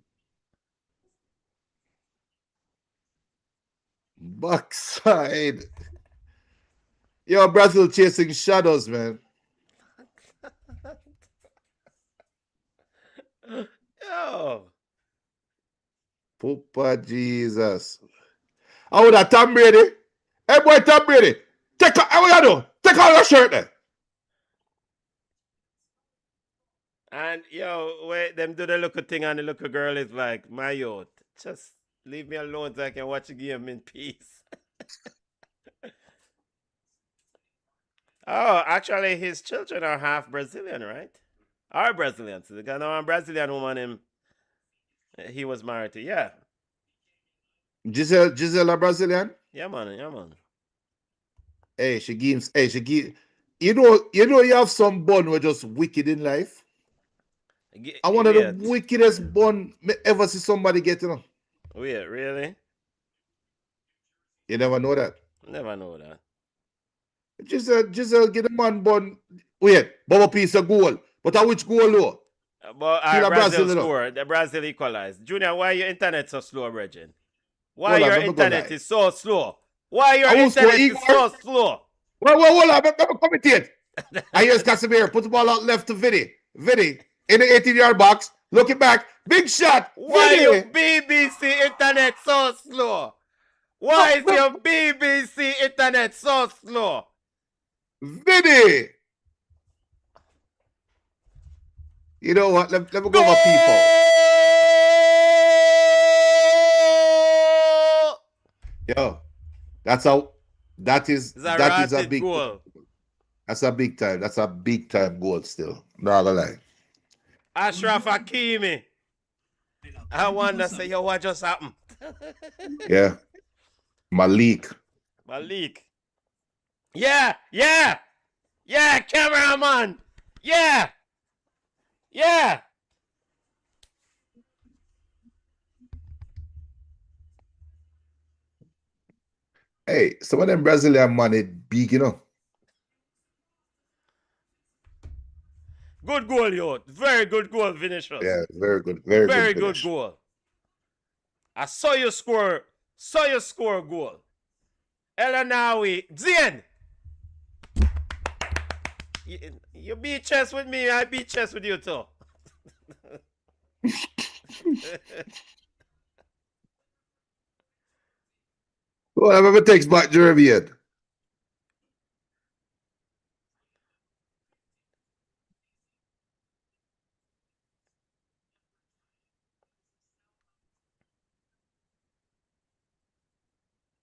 Backside. Yo, Brazil chasing shadows, man. Yo. Papa Jesus. Oh, that Tom Brady. Hey, boy, Tom Brady. Take out your shirt there. And, yo, wait, them do the little thing and the little girl is like, my youth, just leave me alone so I can watch the game in peace. Oh, actually, his children are half Brazilian, right? Are Brazilian. So they got a Brazilian woman he was married to. Yeah. Gisela Brazilian? Yeah, man. Hey, she gives. You know, you have some bun who are just wicked in life. I one of the wickedest bun me ever see somebody get, you know. Weird, really? You never know that. Never know that. Giselle get a man bun. Wait, Baba piece of goal. But which goal though? But Kill a Brazil Brazil, you know. scored. The Brazil equalized. Junior, why your internet so slow, Bridget? Why Hold on, your let me go internet live. is so slow? Why your I will score internet is Igor. so slow? Well, hold on, let me commentate. I here's Casemiro. Put the ball out left to Vinny. Vinny in the 18-yard box. Looking back. Big shot. Why your Vinny. BBC internet so slow? Why is your BBC internet so slow? Vinny. You know what? Let me go Goal! over people. Yo, that is a big goal. That's a big time. That's a big time goal still. Not gonna lie. Ashraf Hakimi. I wonder, say, yo, what just happened? Yeah. Malik. Yeah, cameraman. Yeah. Hey, some of them Brazilian money big, you know. Good goal, yo. Very good goal, Vinicius. Yeah, very good. Very good goal. I saw you score a goal. Elanawi. Zien! You beat chess with me, I beat chess with you too. Whatever it takes back Jeremy.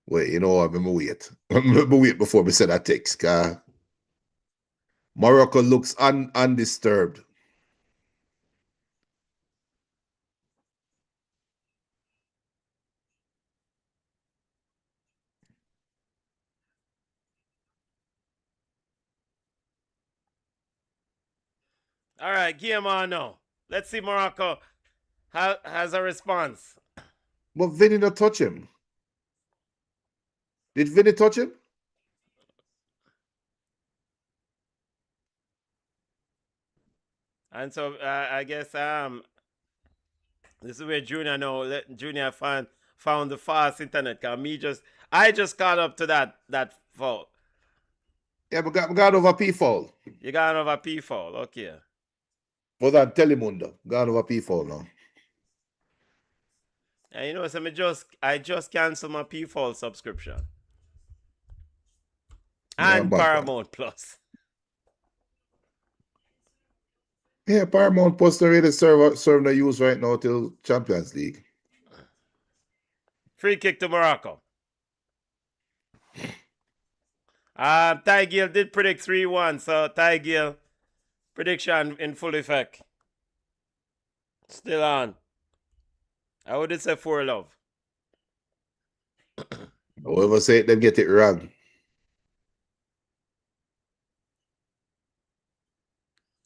Wait, you know what? Remember wait. Remember wait before we said that text. Morocco looks undisturbed. All right, game on now. Let's see Morocco has a response. But Vinny not touch him. Did Vinny touch him? And so I guess this is where Junior Junior found the fast internet. Cause I just caught up to that fault. Yeah, but got over P foul. You got over P foul, okay. For that Telemundo. Got over P foul now. And you know, so I just canceled my P foul subscription. And Paramount Plus. Yeah, Paramount Plus already serving the use right now till Champions League. Free kick to Morocco. Ty Gill did predict 3-1, so Ty Gill prediction in full effect. Still on. I would say 4-love. Whoever say it, them get it wrong.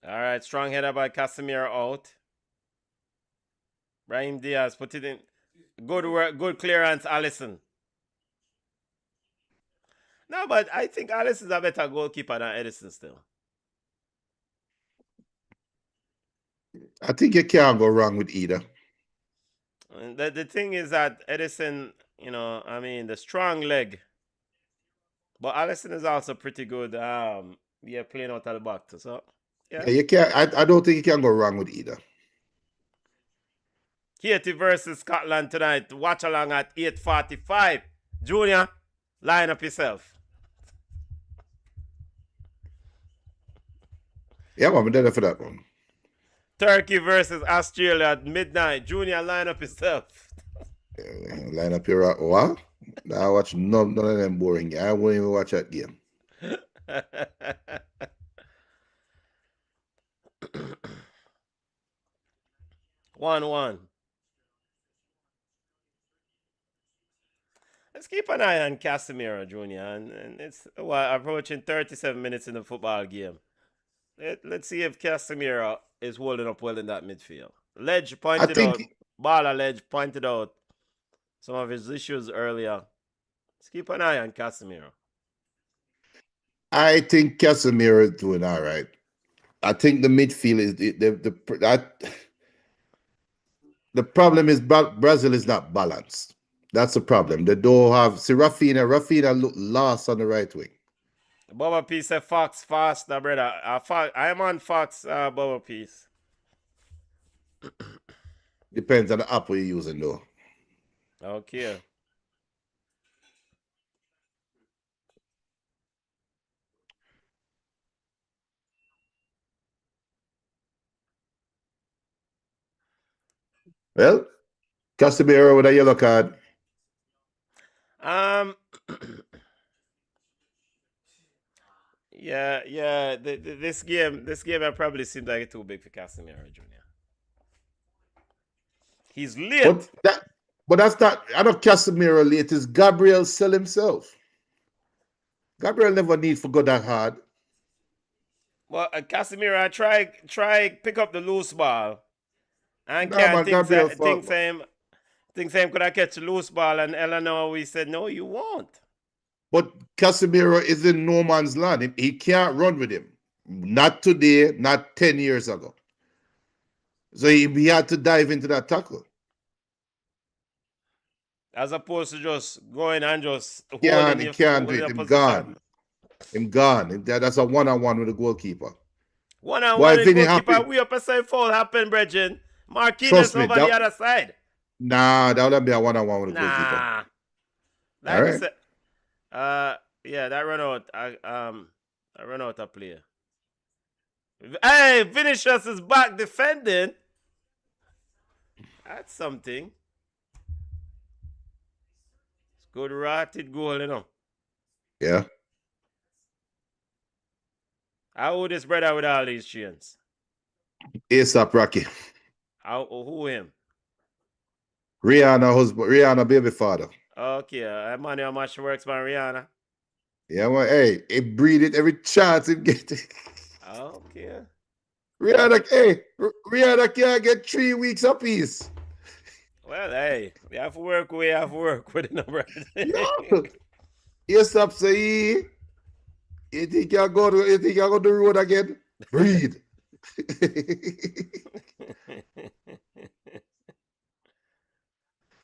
All right, strong header by Casemiro out. Brahim Diaz put it in. Good work, good clearance, Alisson. No, but I think Alisson's a better goalkeeper than Edison still. I think you can't go wrong with either. The thing is that Edison, you know, I mean, the strong leg. But Alisson is also pretty good. Playing out of the back too. So yeah, you can't. I don't think you can go wrong with either. Haiti versus Scotland tonight. Watch along at 8:45. Junior, line up yourself. Yeah, I'm there for that one. Turkey versus Australia at midnight. Junior, line up yourself. Line up your what? I watch none of them boring. I won't even watch that game. 1-1. Let's keep an eye on Casemiro, Junior, and it's approaching 37 minutes in the football game. Let's see if Casemiro is holding up well in that midfield. Ledge pointed out some of his issues earlier. Let's keep an eye on Casemiro. I think Casemiro is doing all right. I think the midfield is the problem is Brazil is not balanced. That's the problem. They don't have. See, Rafinha look lost on the right wing. Bubba Peace said Fox faster, brother. I am on Fox, Bubba Peace. Depends on the app you're using, though. Okay. Well, Casemiro with a yellow card. Yeah. This game, probably seems like it's too big for Casemiro Jr. He's late. But that's not. I don't Casemiro late. It's Gabriel sell himself. Gabriel never need to go that hard. Well, Casemiro try pick up the loose ball, and No, can't man, Gabriel think same could I catch a loose ball, and Eleanor we said no, you won't. But Casemiro is in no man's land. He can't run with him. Not today, not 10 years ago. So he had to dive into that tackle. As opposed to just going and just He can't do it. Him gone. That's a one-on-one with the goalkeeper. One-on-one with the goalkeeper. We up a side foul happen, Bridget. Marquinhos over the other side. Nah, that would be a one-on-one with the goalkeeper. Like I said, that run out. I run out of player. Hey, Vinicius is back defending. That's something. It's good rotted goal, you know. Yeah. How old is brother with all these chains? ASAP Rocky. Who him? Rihanna husband, Rihanna baby father. Okay, money how much works by Rihanna? Yeah, well, hey, he breed it every chance he get it. Okay. Rihanna can't get 3 weeks apiece. Well, hey, we have to work with the number. ASAP say you think you're going to the road again? Breathe.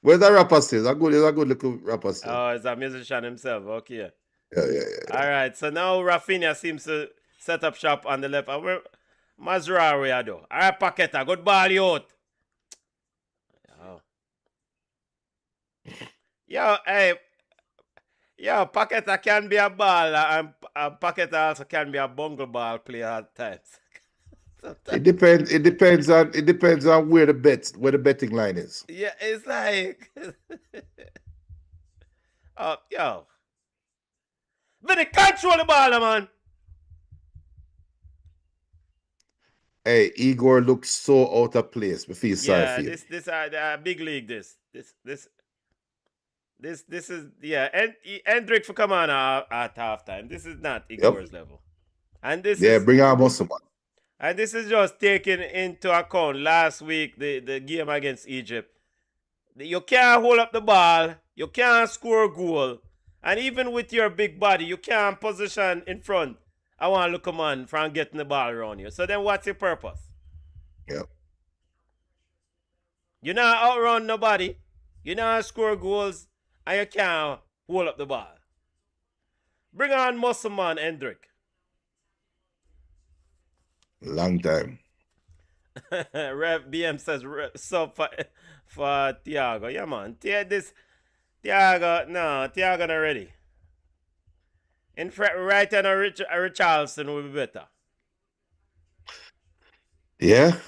Where's that rapper still? A good little rapper still. Oh, it's a musician himself. Okay. Yeah. All right. So now Rafinha seems to set up shop on the left. Mazraoui do. All right, Paqueta. Good ball, youth. Yo, Paqueta can be a baller, and Paqueta also can be a bungle ball player at times. It depends on where the betting line is. Yeah, it's like Vinny, control the ball, man. Hey, Igor looks so out of place. I feel sorry for you. This big league. This is and Hendrick for come on at halftime. This is not Igor's level, and this bring on Musselman. And this is just taking into account last week the game against Egypt. You can't hold up the ball, you can't score a goal, and even with your big body, you can't position in front. I want to look a man from getting the ball around you. So then what's your purpose? Yep. You're not outrun nobody. You not score goals, and you can't hold up the ball. Bring on Musselman, Hendrick. Long time. Rev BM says sub for Thiago. Yeah, man. Thiago not ready. In fact, right hand Richarlison will be better. Yeah.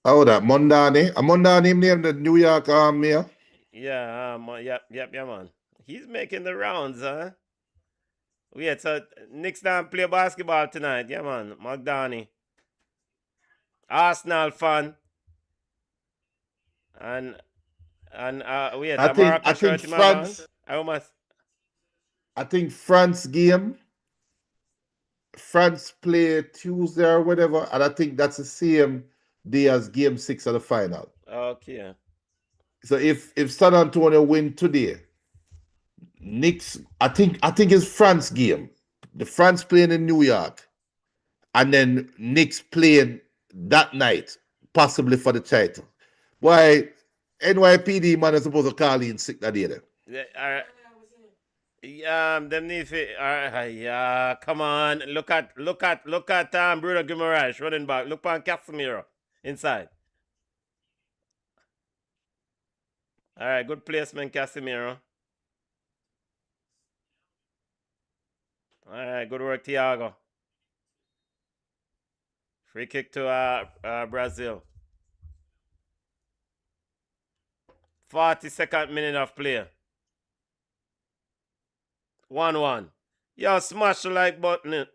How that? Mondani? Mondani named the New York mayor? Yeah, yep, man. He's making the rounds, huh? Wait, so Knicks don't play basketball tonight. Yeah, man. McDonnie. Arsenal fan. And wait, I think France. I think France game. France play Tuesday or whatever, and I think that's the same day as Game 6 of the final. Okay. So if San Antonio win today, Knicks, I think it's France game. The France playing in New York. and then Knicks playing that night, possibly for the title. Why NYPD man is supposed to call in sick that day. Then. Them need to. Yeah, come on. Look at Bruno Guimaraes running back. Look on Casemiro inside. All right, good placement, Casemiro. All right, good work, Thiago. Free kick to Brazil. 42nd minute of play. 1-1. Yo, smash the like button.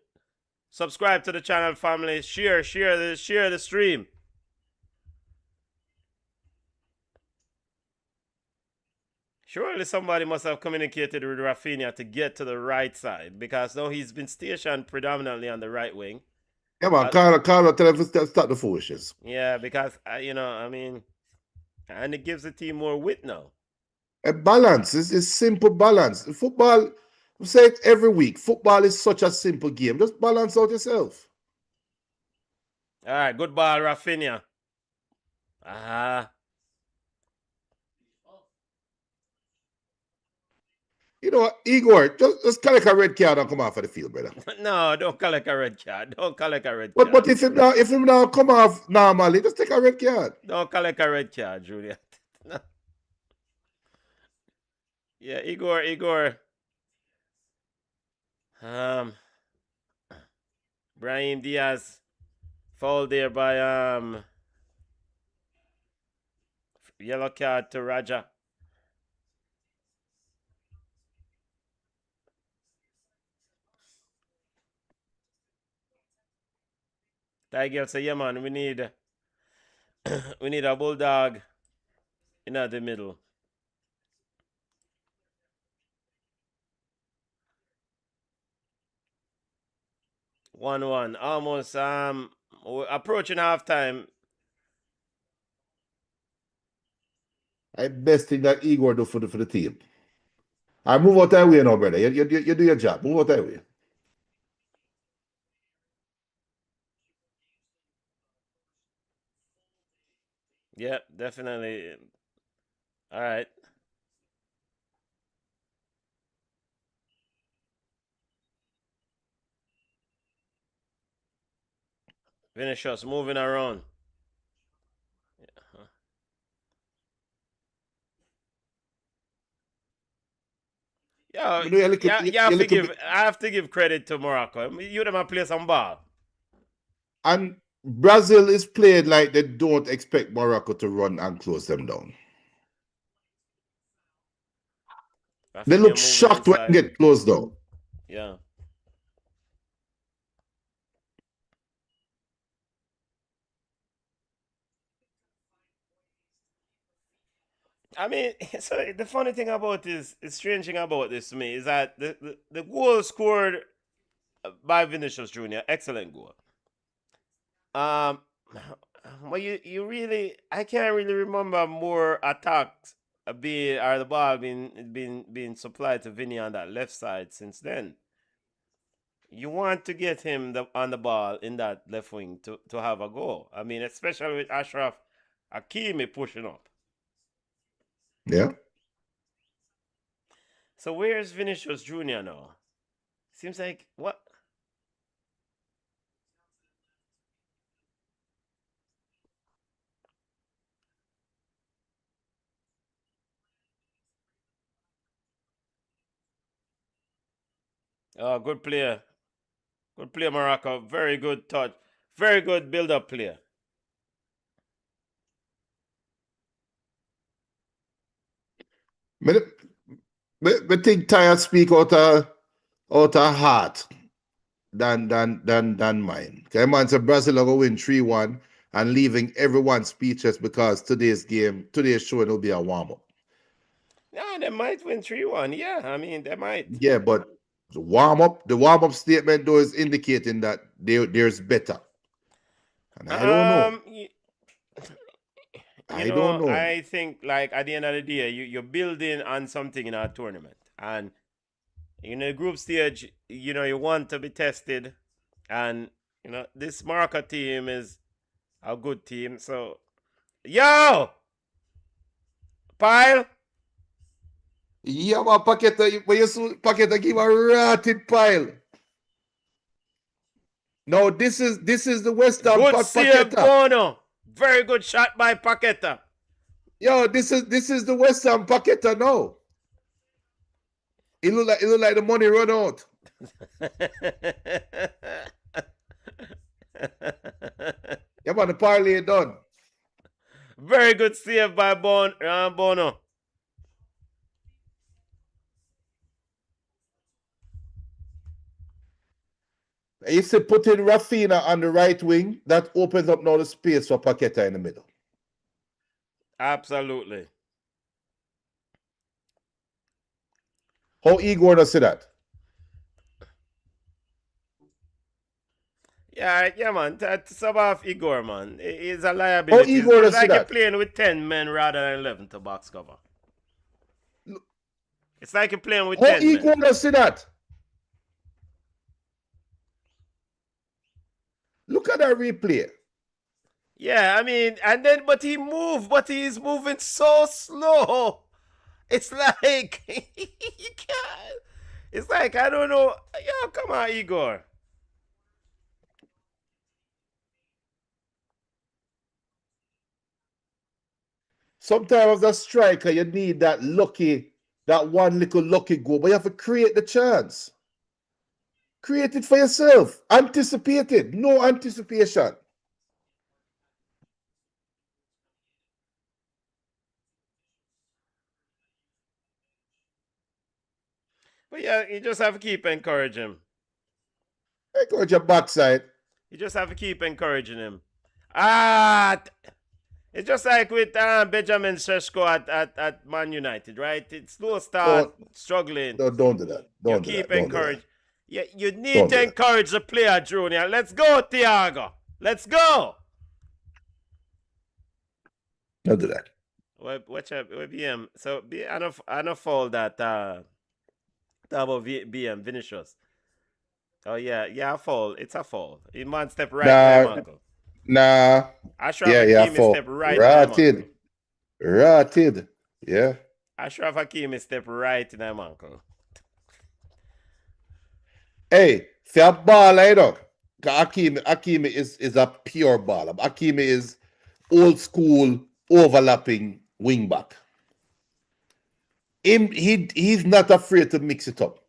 Subscribe to the channel, family. Share the stream. Surely somebody must have communicated with Rafinha to get to the right side, because now he's been stationed predominantly on the right wing. Yeah, man, Carlo tell him to start the foolishness. Yeah, because, and it gives the team more width now. A balance. It's simple balance. Football, I say it every week. Football is such a simple game. Just balance out yourself. All right, good ball, Rafinha. You know what, Igor, just collect a red card and come off of the field, brother. No, don't collect a red card. Don't collect a red But card. if him now come off normally, just take a red card. Don't collect a red card, Julia. No. Yeah, Igor. Brahim Diaz fouled there by yellow card to Raja. Tiger say, yeah man, we need a bulldog in the middle. One. Almost approaching halftime. I best thing that Igor do for the team. I move out that way now, brother. You do your job. Move out that way. Yeah, definitely. All right. Vinicius moving around. Yeah, I have to give credit to Morocco. You them play some ball. And Brazil is played like they don't expect Morocco to run and close them down. They look shocked when they get closed down. Yeah. I mean, so the funny thing about this, the strange thing about this to me is that the goal scored by Vinicius Jr., excellent goal. Well, you really, I can't really remember more attacks the ball being supplied to Vinny on that left side since then. You want to get him on the ball in that left wing to have a goal. I mean, especially with Ashraf Hakimi pushing up. Yeah. So where's Vinicius Jr. now? Seems like what? Oh, good player. Good player, Morocco. Very good touch. Very good build-up player. But think Tyre speak out of heart than mine. Okay, man, so Brazil are going to win 3-1 and leaving everyone speechless because today's show will be a warm-up. Yeah, they might win 3-1. Yeah, I mean, they might. Yeah, but the warm-up statement though is indicating that there's better. And I don't know. I don't know. I think like at the end of the day, you're building on something in our tournament. And in the group stage, you want to be tested. And You know, this Morocco team is a good team. So, yo, Pile. Yeah, man, Paqueta, when you see Paqueta give a rotted pile. No, this is the West Ham Good save, Paqueta. Bono. Very good shot by Paqueta. Yo, this is the West Ham Paqueta now. It look like the money run out. Yeah, man, the parlay done. Very good save by Bono. You see, putting Rafinha on the right wing, that opens up now the space for Paqueta in the middle. Absolutely. How Igor does see that? Yeah, man. To sub off Igor, man. He's a How liability. Igor It's does see like you're that? playing with 10 men rather than 11 to box cover. It's like you're playing with How 10 Igor men. does see that? Look at that replay. Yeah, I mean, and then, but he's moving so slow. It's like, you can't. It's like, I don't know. Yo, come on, Igor. Sometimes as a striker, you need that one little lucky goal, but you have to create the chance. Create it for yourself. Anticipate it. No anticipation. But yeah, you just have to keep encouraging him. Encourage your backside. You just have to keep encouraging him. It's just like with Benjamin Sesko at Man United, right? It's slow start, struggling. Don't do that. You Don't do keep that. Don't do encouraging. that. You need Don't to do that. encourage the player, Junior. Let's go, Thiago. Let's go. Don't do that. Watch out, BM. So I don't fall that talk about BM Vinicius. Oh yeah, I fall. It's a fall. He man step right in my ankle. Nah. Ashraf Yeah, Hakimi step right in my ankle. Rotted. Yeah. Ashraf Hakimi step right in my ankle. Hey, for a baller, you know, Hakimi is a pure baller. Hakimi is old school overlapping wing back. He's not afraid to mix it up.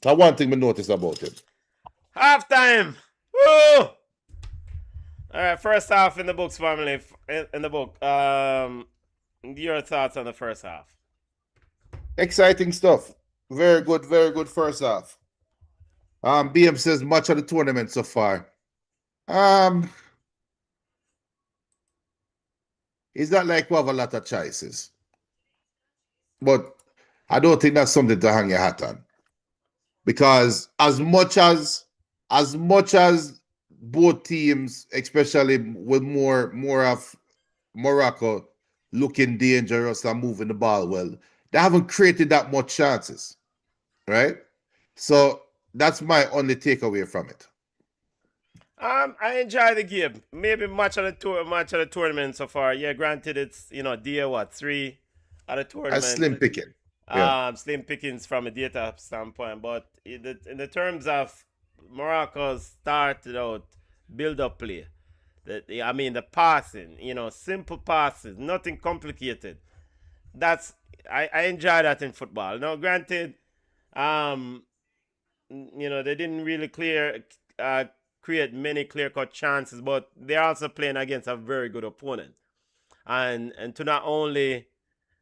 That's one thing we notice about him. Halftime. Woo! All right, first half in the books, family. In the book. Your thoughts on the first half? Exciting stuff. Very good first half. BM says much of the tournament so far. It's not like we have a lot of choices. But I don't think that's something to hang your hat on. Because as much as both teams, especially with more of Morocco looking dangerous and moving the ball well, they haven't created that much chances, right? So that's my only takeaway from it. I enjoy the game. Maybe match of the tournament so far. Yeah, granted it's day 3 of the tournament. A slim picking. Yeah. Slim pickings from a data standpoint, but in the terms of Morocco's started out build-up play, the passing, simple passes, nothing complicated. I enjoy that in football. Now, granted, they didn't really create many clear-cut chances, but they're also playing against a very good opponent, and to not only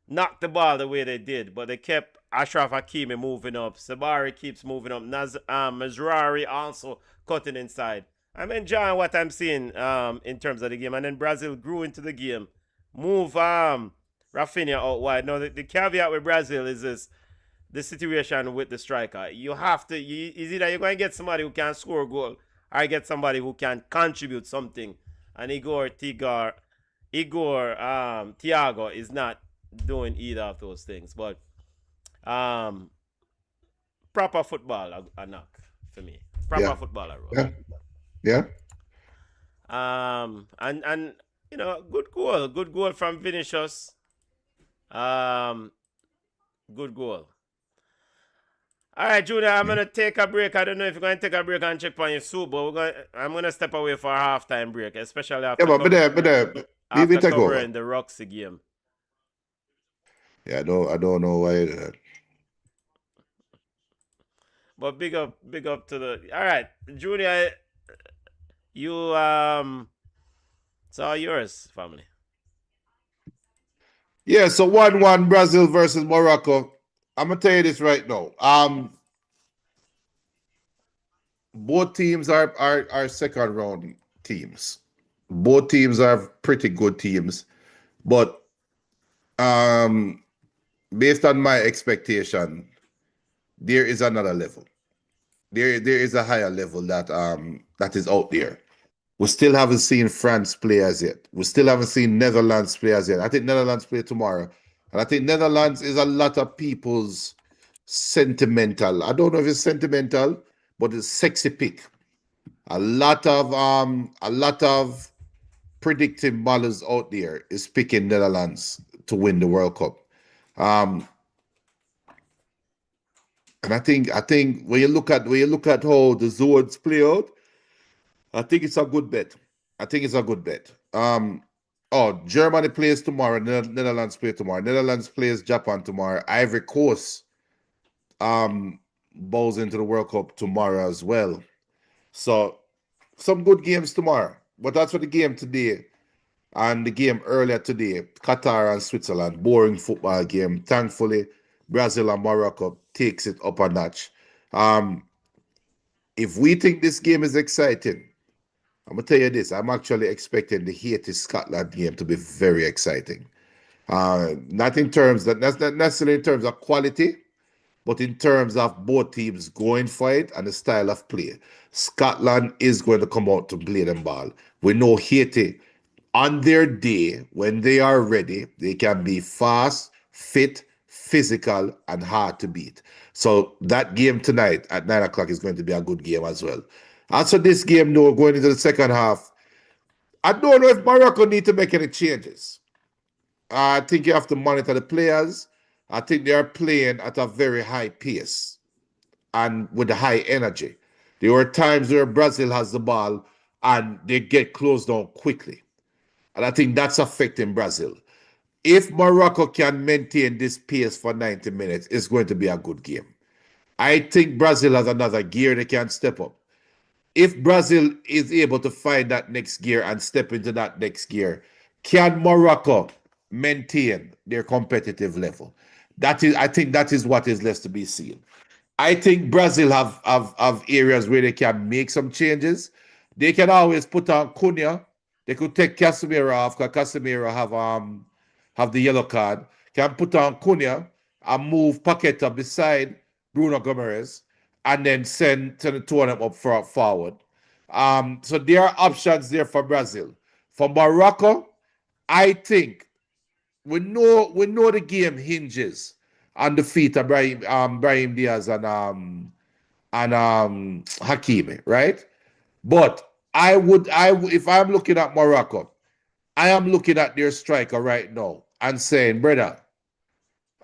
knock the ball the way they did, but they kept Ashraf Hakimi moving up. Sabari keeps moving up. Mazrari also cutting inside. I'm enjoying what I'm seeing in terms of the game. And then Brazil grew into the game. Move Rafinha out wide. Now, the caveat with Brazil is the situation with the striker. You have to, is either you're going to get somebody who can score a goal or get somebody who can contribute something. And Thiago is not doing either of those things, but proper football a knock for me. Proper footballer role. Yeah. Yeah. And you know, good goal from Vinicius. Good goal. All right, Junior, I'm gonna take a break. I don't know if you're gonna take a break and check on your soup, but I'm gonna step away for a halftime break, especially Yeah, but after take over. covering the Roxy game. Yeah, I don't know why. But big up to the. All right, Junior, you it's all yours, family. Yeah, so 1-1 Brazil versus Morocco. I'm gonna tell you this right now. Both teams are second round teams. Both teams are pretty good teams, but based on my expectation, there is another level. There is a higher level that is out there. We still haven't seen France play as yet. We still haven't seen Netherlands play as yet. I think Netherlands play tomorrow. And I think Netherlands is a lot of people's sentimental. I don't know if it's sentimental, but it's sexy pick. A lot of predictive models out there is picking Netherlands to win the World Cup. And I think when you look at how the Zords play out, I think it's a good bet. I think it's a good bet. Germany plays tomorrow. Netherlands play tomorrow. Netherlands plays Japan tomorrow. Ivory Coast bows into the World Cup tomorrow as well. So some good games tomorrow. But that's for the game today and the game earlier today. Qatar and Switzerland. Boring football game. Thankfully, Brazil and Morocco takes it up a notch. If we think this game is exciting, I'm gonna tell you this. I'm actually expecting the Haiti-Scotland game to be very exciting. Not in terms that that's not necessarily in terms of quality, but in terms of both teams going for it and the style of play. Scotland is going to come out to play them ball. We know Haiti, on their day, when they are ready, they can be fast, fit, physical, and hard to beat. So that game tonight at 9 o'clock is going to be a good game as well. As for this game, though, going into the second half, I don't know if Morocco need to make any changes. I think you have to monitor the players. I think they are playing at a very high pace and with a high energy. There were times where Brazil has the ball and they get closed down quickly. And I think that's affecting Brazil. If Morocco can maintain this pace for 90 minutes, it's going to be a good game. I think Brazil has another gear they can step up. If Brazil is able to find that next gear and step into that next gear, can Morocco maintain their competitive level? I think that is what is left to be seen. I think Brazil have areas where they can make some changes. They can always put on Cunha. They could take Casemiro off because Casemiro have the yellow card. Can put on Cunha and move Paqueta beside Bruno Gomes and then send the two of them up forward. So there are options there for Brazil. For Morocco, I think we know the game hinges on the feet of Brahim Diaz and Hakimi, right? But if I'm looking at Morocco, I am looking at their striker right now and saying, brother,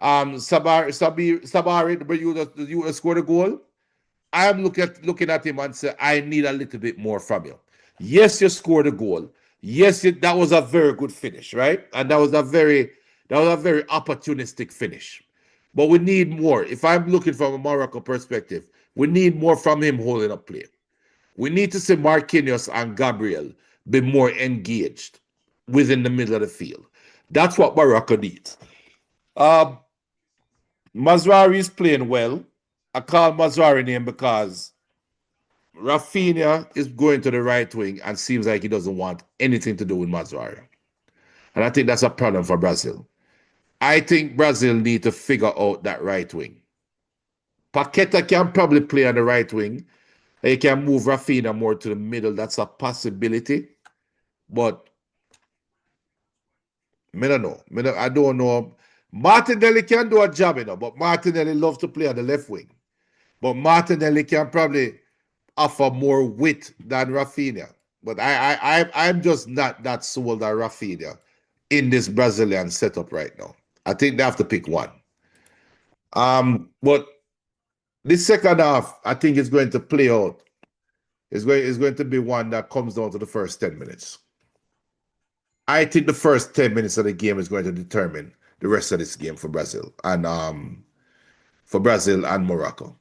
Sabari, you scored a goal. I am looking at him and say, I need a little bit more from you. Yes, you scored a goal. Yes, that was a very good finish, right? And that was a very opportunistic finish. But we need more. If I'm looking from a Morocco perspective, we need more from him holding up play. We need to see Marquinhos and Gabriel be more engaged within the middle of the field. That's what Morocco needs. Mazraoui is playing well. I call Mazraoui name because Rafinha is going to the right wing and seems like he doesn't want anything to do with Mazraoui. And I think that's a problem for Brazil. I think Brazil need to figure out that right wing. Paqueta can probably play on the right wing. He can move Rafinha more to the middle. That's a possibility. But I don't know. I don't know. Martinelli can do a job, but Martinelli loves to play on the left wing. But Martinelli can probably offer more width than Rafinha. But I'm just not that sold on Rafinha in this Brazilian setup right now. I think they have to pick one. But this second half, I think is going to play out. It's going to be one that comes down to the first 10 minutes. I think the first 10 minutes of the game is going to determine the rest of this game for Brazil and Morocco.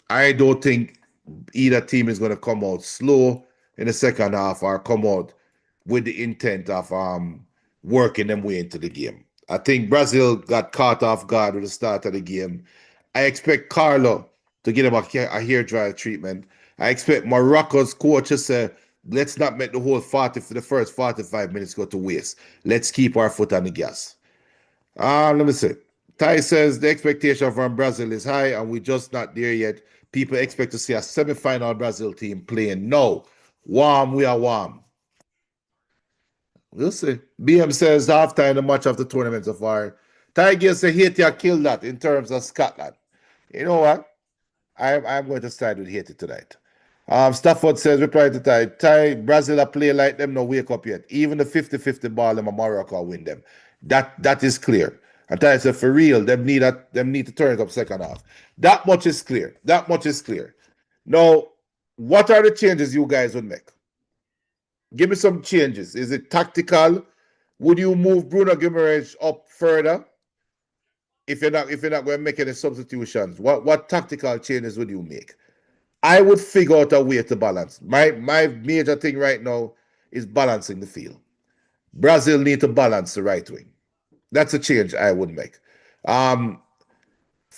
I don't think either team is going to come out slow in the second half or come out with the intent of working them way into the game. I think Brazil got caught off guard with the start of the game. I expect Carlo to get him a hair dryer treatment. I expect Morocco's coach to say, let's not make the whole 40 for the first 45 minutes go to waste. Let's keep our foot on the gas. Let me see. Ty says the expectation from Brazil is high and we're just not there yet. People expect to see a semi-final Brazil team playing. No. Warm, we are warm. We'll see. BM says halftime the match of the tournament so far. Ty gives a Haiti killed that in terms of Scotland. You know what? I'm going to side with Haiti tonight. Stafford says, reply to Ty, Brazil are play like them no wake up yet. Even the 50-50 ball, them Morocco win them. That is clear. And Ty said, for real, them need to turn it up second half. That much is clear. That much is clear. Now, what are the changes you guys would make? Give me some changes. Is it tactical? Would you move Bruno Guimaraes up further? If you're not going to make any substitutions, what tactical changes would you make? I would figure out a way to balance. My major thing right now is balancing the field. Brazil need to balance the right wing. That's a change I would make. For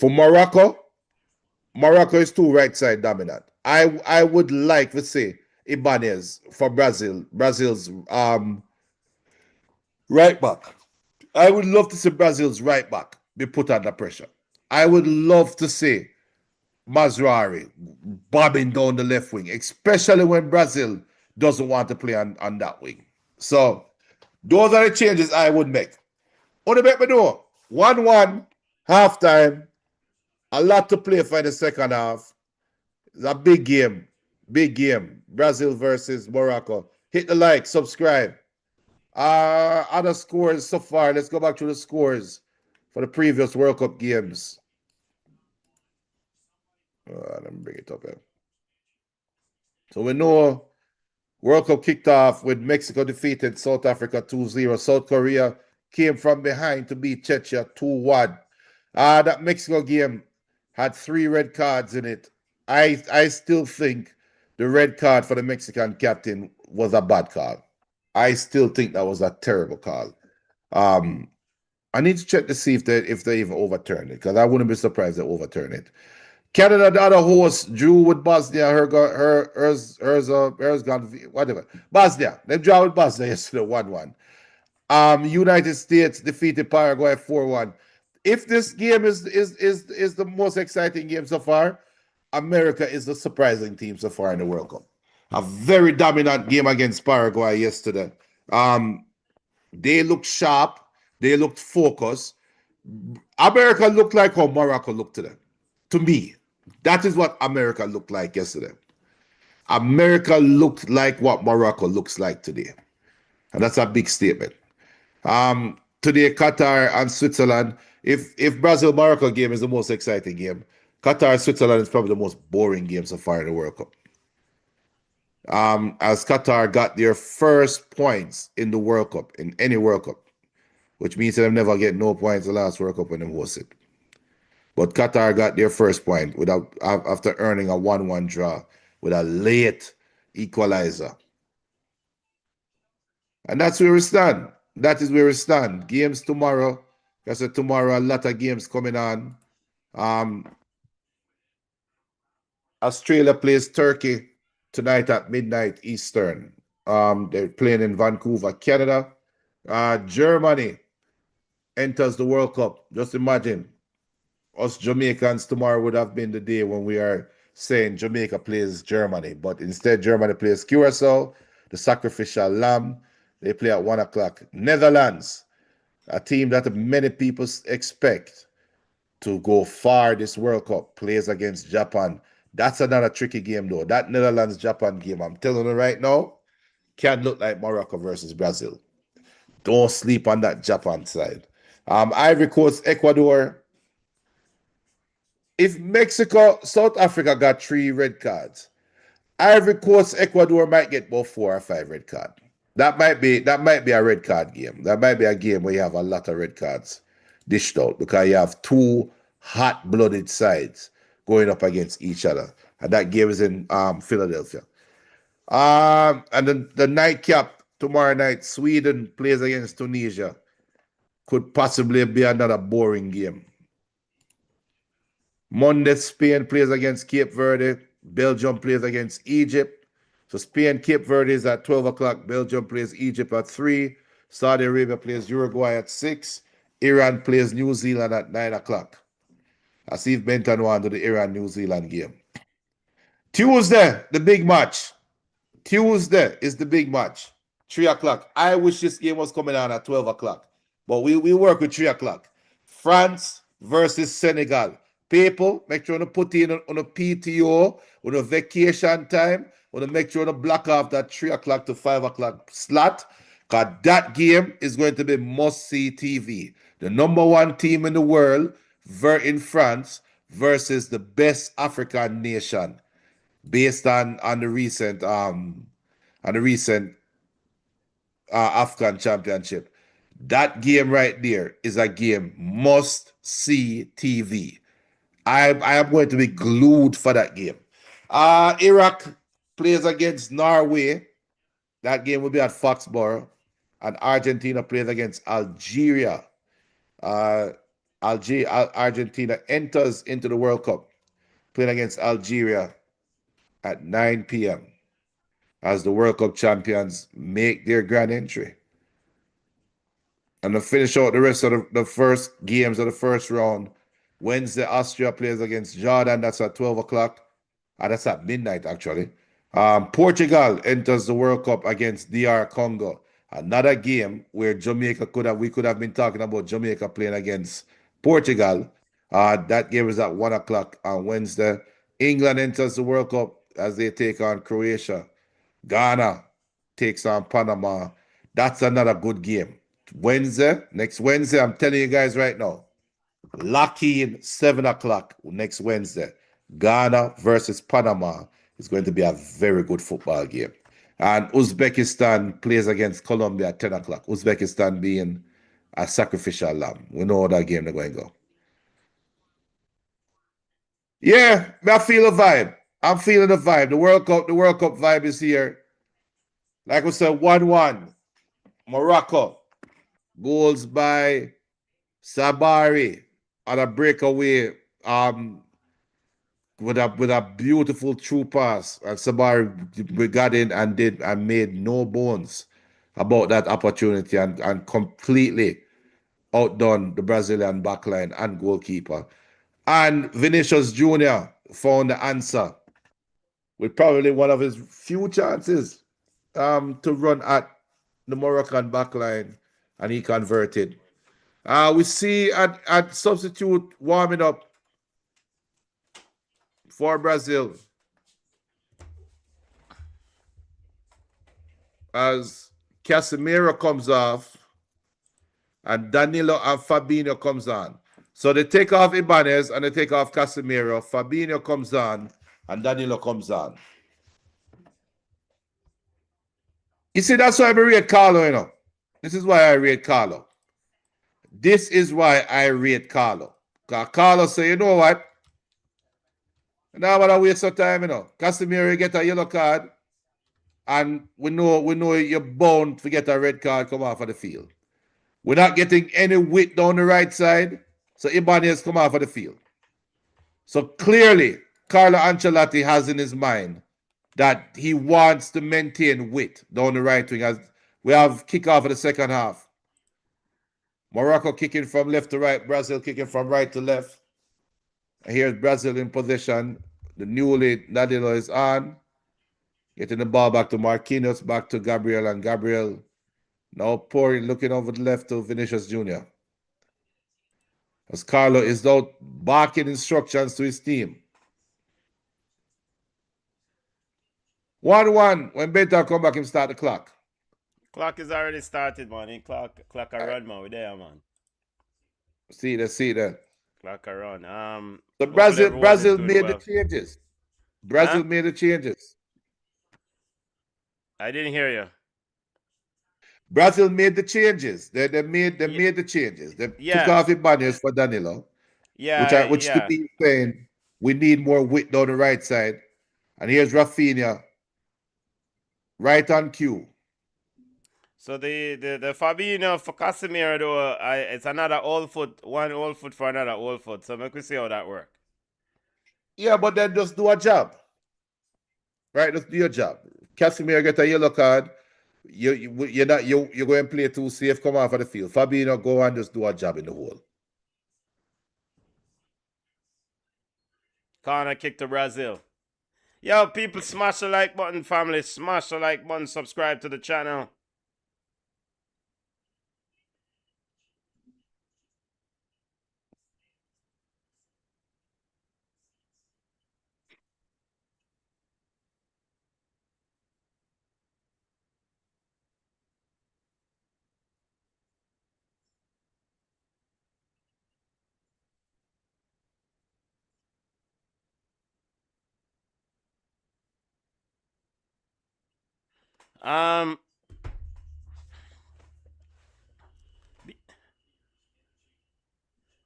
Morocco is too right side dominant. I would like to say Ibanez for Brazil's right back. I would love to see Brazil's right back be put under pressure. I would love to see Mazrari bobbing down the left wing, especially when Brazil doesn't want to play on that wing. So those are the changes I would make. On the bet me know, 1-1, halftime, a lot to play for in the second half. It's a big game. Big game. Brazil versus Morocco. Hit the like, subscribe. Other scores so far. Let's go back to the scores for the previous World Cup games. Let me bring it up here. So we know World Cup kicked off with Mexico defeated South Africa 2-0. South Korea came from behind to beat Czechia 2-1. That Mexico game had 3 red cards in it. I still think the red card for the Mexican captain was a bad call. I still think that was a terrible call. I need to check to see if they even overturn it, because I wouldn't be surprised they overturn it. Canada, the other host, drew with Bosnia. Hers gone, whatever. Bosnia, they drew with Bosnia yesterday, 1-1. United States defeated Paraguay 4-1. If this game is the most exciting game so far, America is the surprising team so far in the World Cup. A very dominant game against Paraguay yesterday. They looked sharp. They looked focused. America looked like how Morocco looked today. To me, that is what America looked like yesterday. America looked like what Morocco looks like today. And that's a big statement. Today, Qatar and Switzerland. If Brazil-Morocco game is the most exciting game, Qatar-Switzerland is probably the most boring game so far in the World Cup. As Qatar got their first points in the World Cup, in any World Cup, which means they'll never get no points the last World Cup when they host it. But Qatar got their first point after earning a 1-1 draw with a late equalizer. And that's where we stand. That is where we stand. Games tomorrow. I said tomorrow, a lot of games coming on. Australia plays Turkey tonight at midnight Eastern. They're playing in Vancouver, Canada. Germany enters the World Cup. Just imagine, us Jamaicans tomorrow would have been the day when we are saying Jamaica plays Germany. But instead, Germany plays Curacao, the sacrificial lamb. They play at 1 o'clock. Netherlands, a team that many people expect to go far this World Cup, plays against Japan. That's another tricky game, though. That Netherlands-Japan game, I'm telling you right now, can look like Morocco versus Brazil. Don't sleep on that Japan side. Ivory Coast, Ecuador. If Mexico, South Africa got 3 red cards, Ivory Coast, Ecuador might get about 4 or 5 red cards. That might be a red card game. That might be a game where you have a lot of red cards dished out because you have 2 hot-blooded sides going up against each other. And that game is in Philadelphia. And then the nightcap tomorrow night, Sweden plays against Tunisia. Could possibly be another boring game. Monday, Spain plays against Cape Verde. Belgium plays against Egypt. So Spain, Cape Verde is at 12 o'clock. Belgium plays Egypt at 3. Saudi Arabia plays Uruguay at 6. Iran plays New Zealand at 9 o'clock. I see if Benton won to the Iran-New Zealand game. Tuesday, the big match. Tuesday is the big match. 3 o'clock. I wish this game was coming on at 12 o'clock. But we work with 3 o'clock. France versus Senegal. People, make sure you put in on a PTO, on a vacation time, on a make sure you block off that 3 o'clock to 5 o'clock slot. Because that game is going to be must-see TV. The number 1 team in the world in France versus the best African nation based on the recent Afghan championship. That game right there is a game must see TV. I am going to be glued for that game. Iraq plays against Norway. That game will be at Foxborough. And Argentina plays against Algeria. Argentina enters into the World Cup playing against Algeria at 9 p.m. as the World Cup champions make their grand entry. And to finish out the rest of the first games of the first round, Wednesday, Austria plays against Jordan. That's at 12 o'clock. That's at midnight, actually. Portugal enters the World Cup against DR Congo. Another game where we could have been talking about Jamaica playing against Portugal. That game is at 1 o'clock on Wednesday. England enters the World Cup as they take on Croatia. Ghana takes on Panama. That's another good game. Next Wednesday, I'm telling you guys right now, lock in 7 o'clock next Wednesday. Ghana versus Panama is going to be a very good football game. And Uzbekistan plays against Colombia at 10 o'clock. Uzbekistan being a sacrificial lamb. We know how that game they're going to go. Yeah, I feel the vibe. I'm feeling the vibe. The World Cup vibe is here. Like we said, 1-1. Morocco. Goals by Sabari on a breakaway with a beautiful true pass. And Sabari got in and made no bones about that opportunity and completely outdone the Brazilian backline and goalkeeper. And Vinicius Jr. found the answer with probably one of his few chances to run at the Moroccan backline, and he converted. We see at substitute warming up for Brazil as Casemiro comes off and Danilo and Fabinho comes on. So they take off Ibanez and they take off Casemiro. Fabinho comes on and Danilo comes on. You see, that's why I rate Carlo, you know. This is why I rate Carlo. This is why I rate Carlo. Because Carlo say, you know what? Now I'm gonna waste some time, you know. Casemiro get a yellow card, and we know you're bound to get a red card come off of the field. We're not getting any width down the right side, so Ibanez come off of the field. So clearly, Carlo Ancelotti has in his mind that he wants to maintain width down the right wing as we have kickoff of the second half. Morocco kicking from left to right, Brazil kicking from right to left. And here's Brazil in position. The newly Nadilo is on. Getting the ball back to Marquinhos, back to Gabriel, and Gabriel now pouring, looking over the left to Vinicius Jr. As Carlo is out barking instructions to his team. 1-1. When Beta come back, him start the clock. Clock is already started, man. Clock a run, man. We there, man. See that. Clock a run. So Hopefully everyone is Brazil doing made the well. changes. Huh? Brazil made the changes. I didn't hear you. Brazil made the changes. They made Yeah, the changes. They took yeah, off Ibanez for Danilo, yeah, which to yeah. me is saying we need more width down the right side. And here's Rafinha right on cue. So the Fabinho for Casemiro though, it's another old foot, one old foot for another old foot. So make we see how that work. Yeah, but then just do a job. Right? Just do your job. Casemiro get a yellow card. You're not you're going to play too safe, come off of the field. Fabinho go and just do a job in the hole. Corner kick to Brazil. Yo, people, smash the like button, family. Smash the like button. Subscribe to the channel. Um,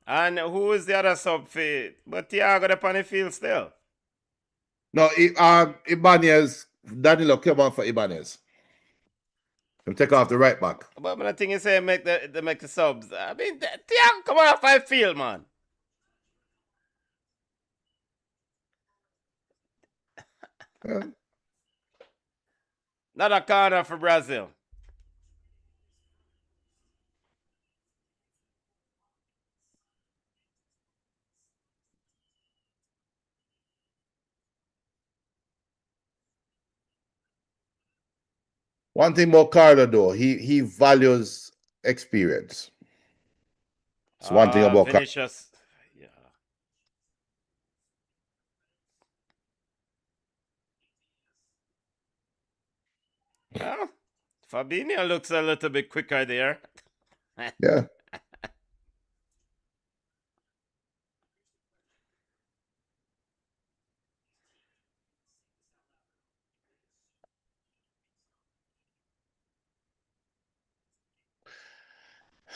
and who is the other sub for? But Thiago up on the field still. No, Ibanez, Danilo come on for Ibanez. Him take off the right back. But the thing is, say make the subs. I mean, Thiago come on off my field, man. Yeah. Not a corner for Brazil. One thing about Carlo though, he values experience. It's one thing about Carlo. Vinicius. Yeah. Well, Fabinho looks a little bit quicker there. Yeah.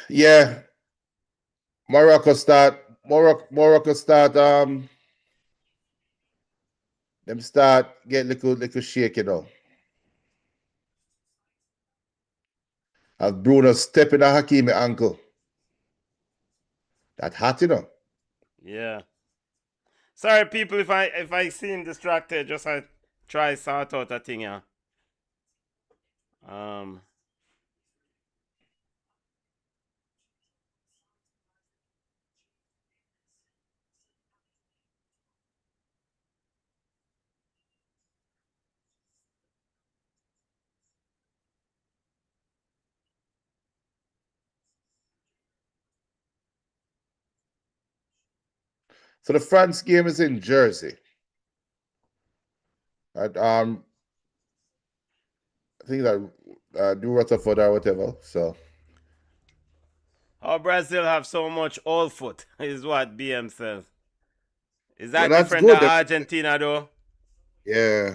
Yeah. Morocco start them start get little shaky now. As Bruno stepping on Hakimi ankle. That hot, you know. Yeah. Sorry, people, if I seem distracted, just I try sort out a thing, yeah. Um. So the France game is in Jersey. At, I think that do Rutherford or whatever. So How Brazil have so much old foot is what BM says. Is yeah, that that's different than good. Argentina though? Yeah.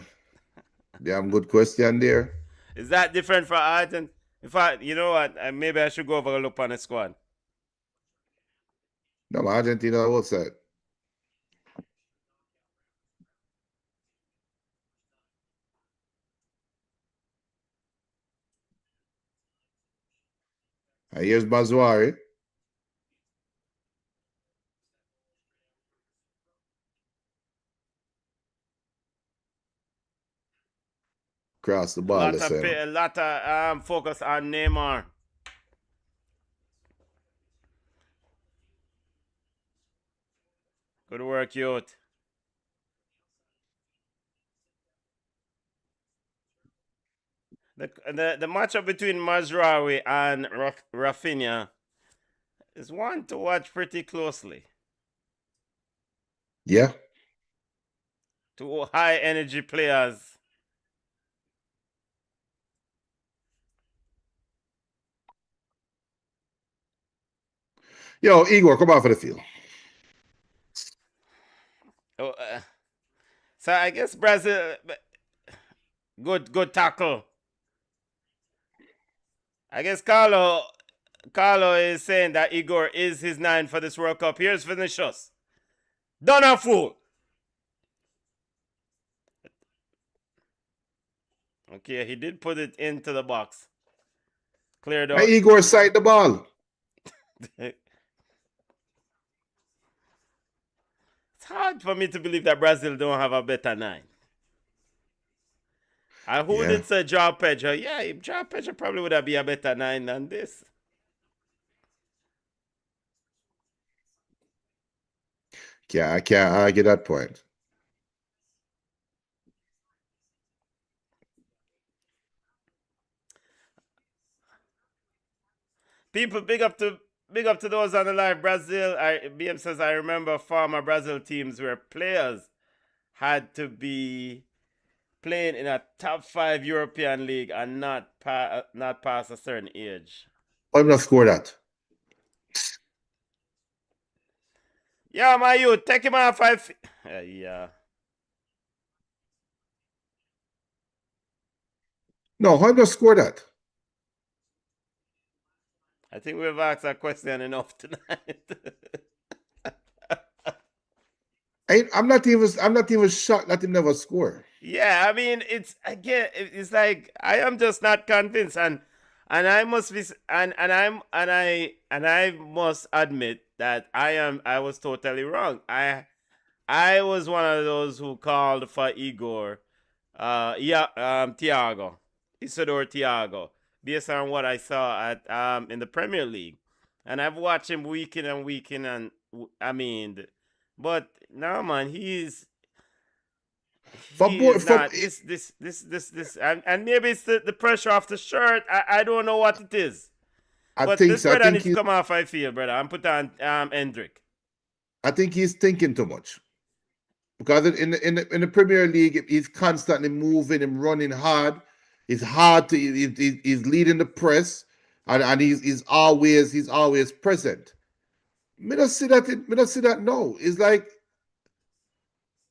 Damn good question there. Is that different for Argentina? In fact, you know what? Maybe I should go over and look on the squad. No, Argentina outside. And here's Bazuari. Cross the ball the same. A lot of focus on Neymar. Good work, youth. The matchup between Mazraoui and Rafinha is one to watch pretty closely. Yeah. Two high energy players. Yo, Igor, come off of the field. Oh, so I guess Brazil, good tackle. I guess Carlo is saying that Igor is his 9 for this World Cup. Here's Vinicius. Done a fool. Okay, he did put it into the box. Cleared out. And Igor signed the ball. It's hard for me to believe that Brazil don't have a better 9. And who did say João Pedro? Yeah, João Pedro probably would have been a better 9 than this. Yeah, I can't argue that point. People, big up to those on the live. Brazil, BM says, I remember former Brazil teams where players had to be playing in a top 5 European league and not past a certain age. I'm not score that. Yeah, my youth, take him off 5. Yeah. No, I'm not score that. I think we've asked that question enough tonight. I'm not even shocked that he never score. Yeah, I mean, it's like I am just not convinced, and I must be, and I must admit that I was totally wrong. I was one of those who called for Igor, Thiago, Isidore Thiago, based on what I saw at in the Premier League, and I've watched him week in and week in, and I mean, but no man, he's not this, and maybe it's the pressure off the shirt. I don't know what it is. But this brother needs to come off, I feel, brother, and put on Hendrick. I think he's thinking too much. Because in the Premier League, he's constantly moving and running hard. He's he's leading the press, and he's always present. Me not see that. No, it's like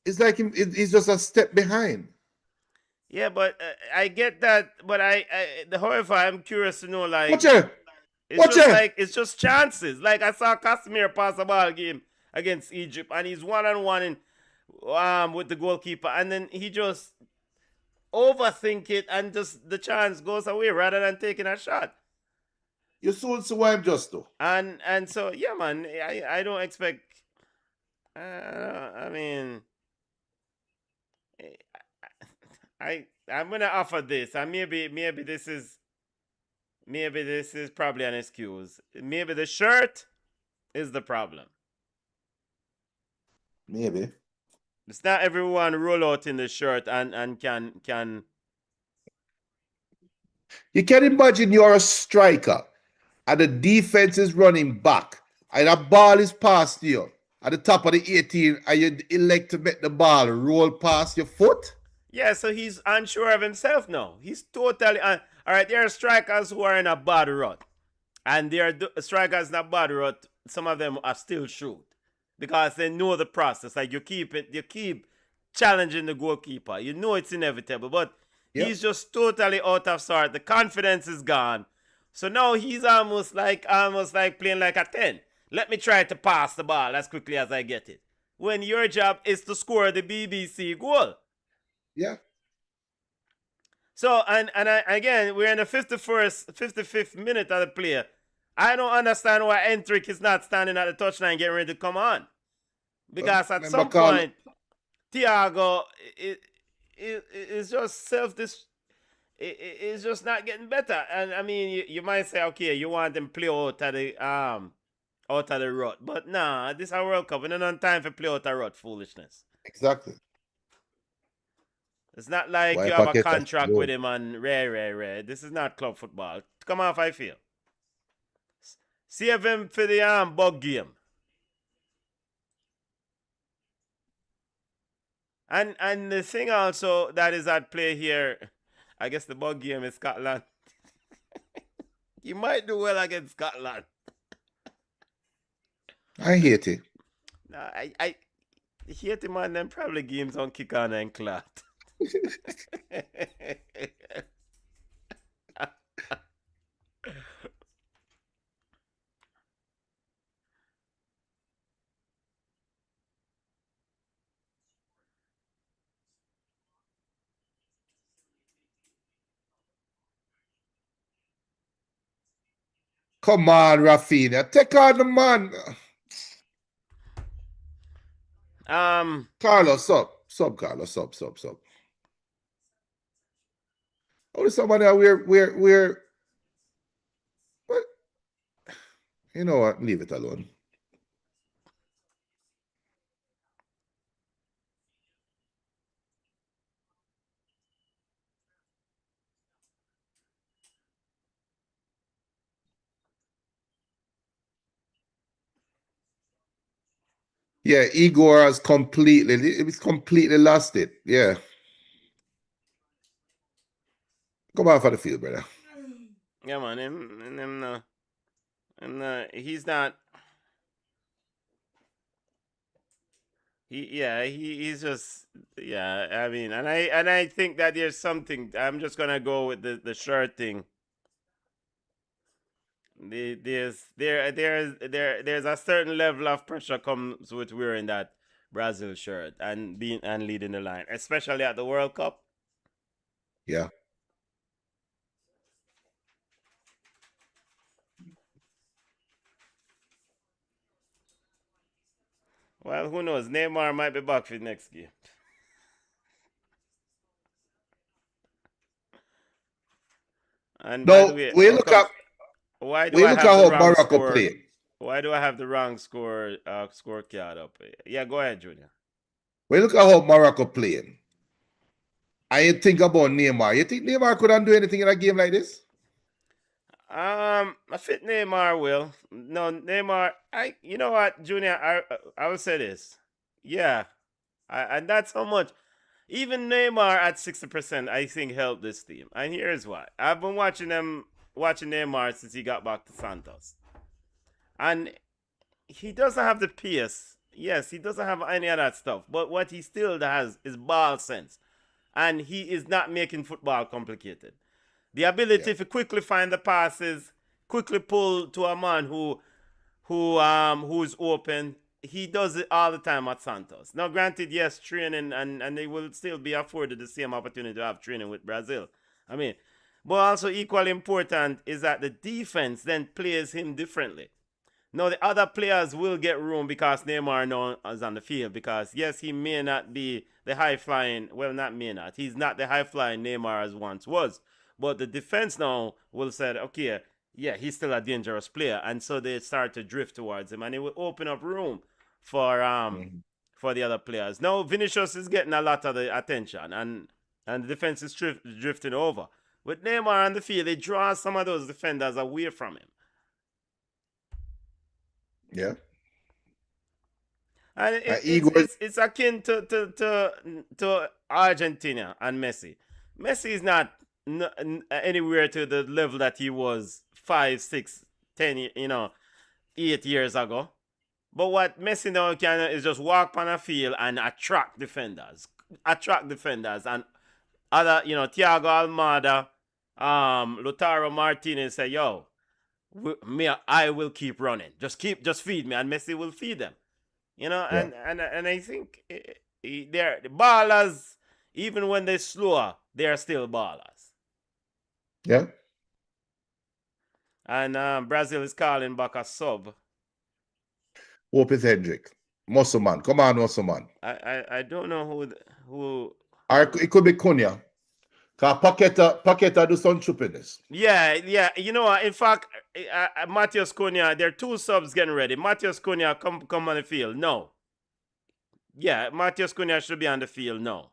he's just a step behind. Yeah, but I get that. But however, I'm curious to know, like, it's just chances. Like I saw Casemiro pass a ball game against Egypt, and he's 1-on-1 with the goalkeeper, and then he just overthink it, and just the chance goes away rather than taking a shot. You saw why I'm just though. And so yeah, man, I don't expect. I mean, I'm gonna offer this, and maybe this is probably an excuse. Maybe the shirt is the problem. Maybe. It's not everyone roll out in the shirt and can. You can imagine you're a striker and the defense is running back and a ball is passed you at the top of the 18 and you elect to make the ball roll past your foot? Yeah, so he's unsure of himself now. He's totally all right, there are strikers who are in a bad rut. And there are strikers in a bad rut. Some of them are still shoot because they know the process. Like you keep challenging the goalkeeper. You know it's inevitable, but he's just totally out of sort. The confidence is gone. So now he's almost like playing like a 10. Let me try to pass the ball as quickly as I get it. When your job is to score the BBC goal. Yeah. So again, we're in the 55th minute of the play. I don't understand why Hendrick is not standing at the touchline getting ready to come on. Because at some point, Thiago is just it's just not getting better. And I mean, you might say, okay, you want them play out of the rut. But nah, this is a World Cup. We don't have time for play out of rut foolishness. Exactly. It's not like you have a contract with him and rare. This is not club football. Come off, I feel. Save him for the bug game. And the thing also that is at play here, I guess the bug game is Scotland. You might do well against Scotland. I hate it. No, I hate him and then probably games on kick on and clot. Come on, Rafinha. Take on the man. Carlos, sub, Carlos, sub. Oh, somebody we're what? You know what? Leave it alone. Yeah, Igor has completely lost it. Yeah. Come on for the field, brother. Yeah, man, he's not. He's just, yeah. I mean, and I think that there's something. I'm just gonna go with the shirt thing. There's a certain level of pressure comes with wearing that Brazil shirt and leading the line, especially at the World Cup. Yeah. Well, who knows? Neymar might be back for the next game. And by the No, way, we look at why do we I look at have the how wrong Morocco score? played. Why do I have the wrong score card up? Yeah, go ahead, Junior. We look at how Morocco playing. And you think about Neymar. You think Neymar couldn't do anything in a game like this? I fit Neymar will. No, Neymar. You know what, Junior? I will say this. Yeah, and that's how much. Even Neymar at 60%, I think helped this team. And here's why. I've been watching Neymar since he got back to Santos, and he doesn't have the pace. Yes, he doesn't have any of that stuff. But what he still has is ball sense, and he is not making football complicated. The ability to quickly find the passes, quickly pull to a man who's open. He does it all the time at Santos. Now, granted, yes, training and they will still be afforded the same opportunity to have training with Brazil. I mean, but also equally important is that the defense then plays him differently. Now, the other players will get room because Neymar now is on the field. Because, yes, he may not be the high flying, well, not may not. He's not the high flying Neymar as once was. But the defense now will say, okay, yeah, he's still a dangerous player. And so they start to drift towards him. And it will open up room for the other players. Now, Vinicius is getting a lot of the attention. And the defense is drifting over. With Neymar on the field, they draw some of those defenders away from him. Yeah. And it's akin to Argentina and Messi. Messi is not anywhere to the level that he was 5, 6, 10, 8 years ago. But what Messi now can is just walk on a field and attract defenders. And other, Thiago Almada, Lautaro Martinez say, yo, I will keep running. Just feed me, and Messi will feed them. And I think they're the ballers, even when they're slower, they're still ballers. Yeah. And Brazil is calling back a sub. Hope it's Hendrick. Muscle man. Come on, muscle man. I don't know who. Or it could be Cunha. Because Paqueta do some stupidness. Yeah. You know what? In fact, Matheus Cunha, there are 2 subs getting ready. Matheus Cunha, come on the field. No. Yeah, Matheus Cunha should be on the field. No.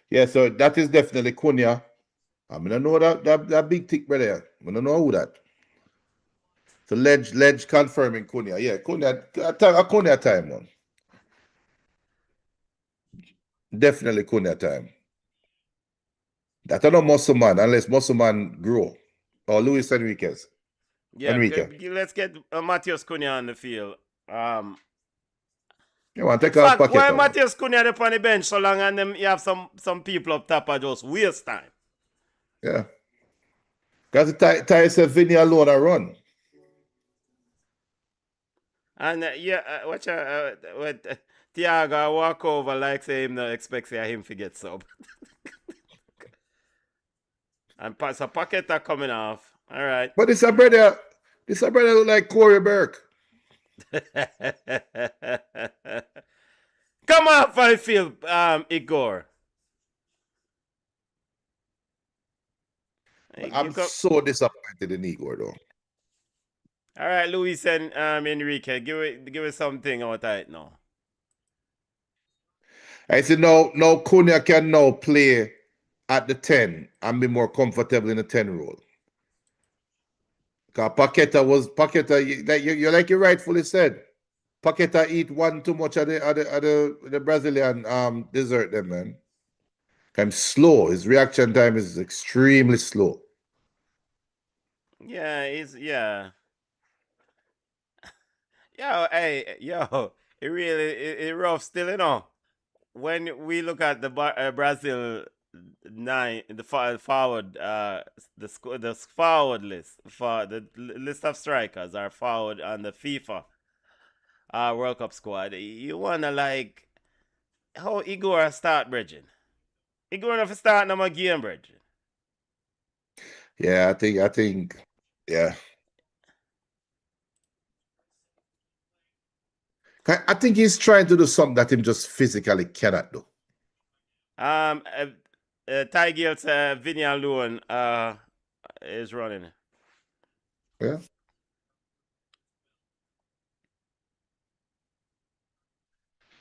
Yeah, so that is definitely Cunha. I mean, I know that big tick right there. I don't know who that. So Ledge confirming Cunha. Yeah, Cunha time one. Definitely Cunha time. That are not muscle man unless muscle man grow. or Luis Enriquez. Yeah, Enrique. let's get Matheus Cunha on the field. You want to In take off fact, why Paqueta, man. Matheus Cunha up on the bench so long and them you have some people up top are just waste time. Yeah. Because Tyson Vinny alone a run. And watch what Thiago walk over like say him no expect say him to get sub. And so Paqueta coming off. All right. But this a brother look like Corey Burke. Come off I feel Igor. I'm so disappointed in Igor though. All right, Luis and Enrique, give it something out of it now. I said no Cunha can now play at the 10 and be more comfortable in the 10 role. Because you like you rightfully said, Paqueta eat one too much of the Brazilian dessert then, man. I'm slow. His reaction time is extremely slow. Yeah, yeah. Yo, hey, yo, it rough still, you know. When we look at the Brazil nine, the forward, the forward list for the list of strikers are forward on the FIFA World Cup squad. You wanna like how Igor start bridging? Igor never start no game bridging. Yeah, I think, yeah. I think he's trying to do something that him just physically cannot do. Ty Gilt's Vinny alone is running. Yeah.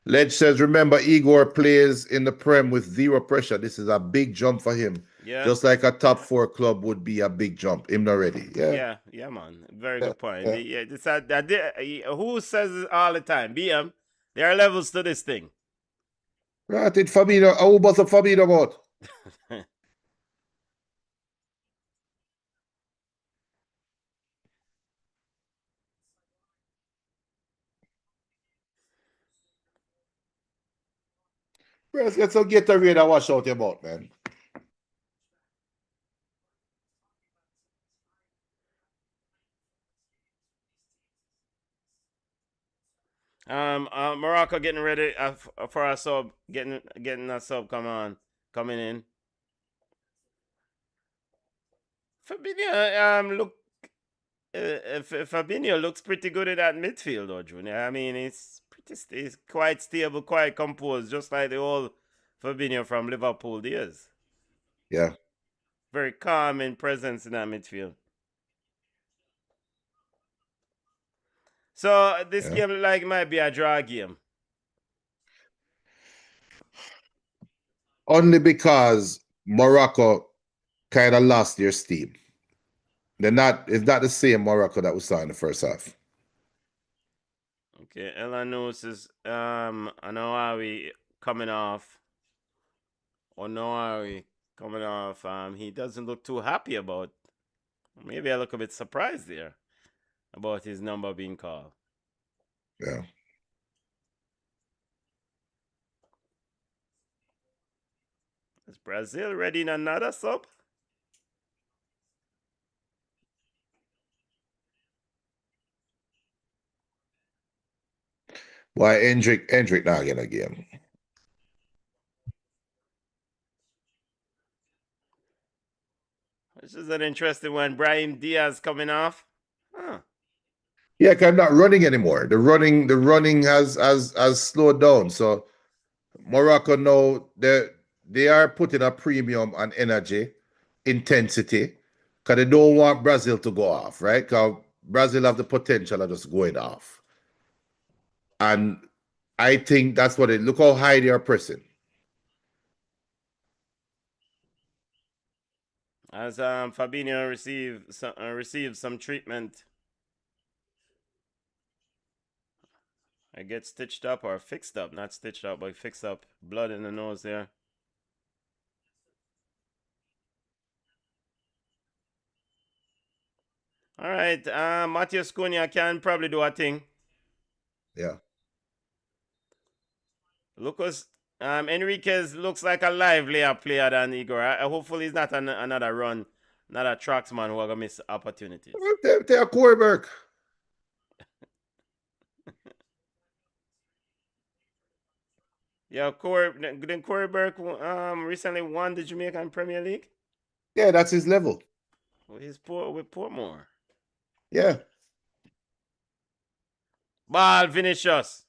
Ledge says, remember, Igor plays in the Prem with zero pressure. This is a big jump for him. Yeah. Just like a top 4 club would be a big jump. Him not ready. Yeah. Yeah, man. Very good point. Who says it all the time? BM, there are levels to this thing. Right, it Fabinho. How about the Fabinho about? Let's get some Gatorade and wash out your mouth, man. Morocco getting ready for a sub, getting a sub. Coming in. Fabinho Fabinho looks pretty good at that midfield, though, Junior. I mean, he's quite stable, quite composed, just like the old Fabinho from Liverpool days. Yeah. Very calm in presence in that midfield. So this game might be a draw game. Only because Morocco kind of lost their steam. It's not the same Morocco that we saw in the first half. Okay, Elanus is Onoawi coming off. Onoawi coming off. He doesn't look too happy about. Maybe I look a bit surprised there about his number being called. Yeah. Is Brazil ready in another sub? Why Hendrick not getting a game? This is an interesting one. Brahim Diaz coming off. Huh. Yeah, because I'm not running anymore. The running has slowed down. So Morocco now they are putting a premium on energy, intensity, because they don't want Brazil to go off, right? Because Brazil have the potential of just going off. And I think that's what look how high they are pressing. As Fabinho received some treatment. I get stitched up or fixed up, not stitched up, but fixed up. Blood in the nose there. All right. Matheus Cunha can probably do a thing. Yeah. Lucas Enriquez looks like a livelier player than Igor. Hopefully he's not another run, not a tracksman who are gonna miss opportunities. Well, they are Corey Burke. Yeah, then Corey Burke recently won the Jamaican Premier League. Yeah, that's his level. Well, he's with Portmore. Yeah. Ball Vinicius.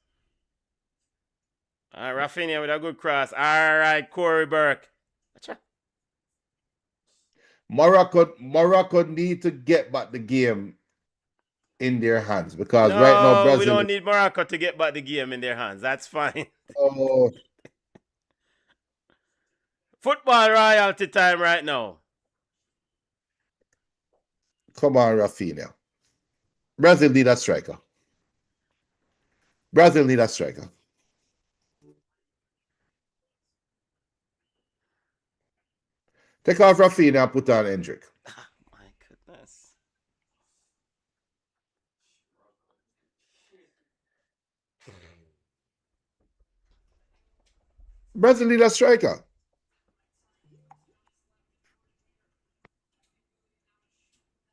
All right, Rafinha with a good cross. All right, Corey Burke. Morocco need to get back the game in their hands because right now No, we Brazil. don't need Morocco to get back the game in their hands. That's fine. Oh, Football royalty time right now. come on, Rafinha. Brazil need a striker. Brazil need a striker. Take off Rafinha and put on Hendrick. My goodness. Brazil need a striker.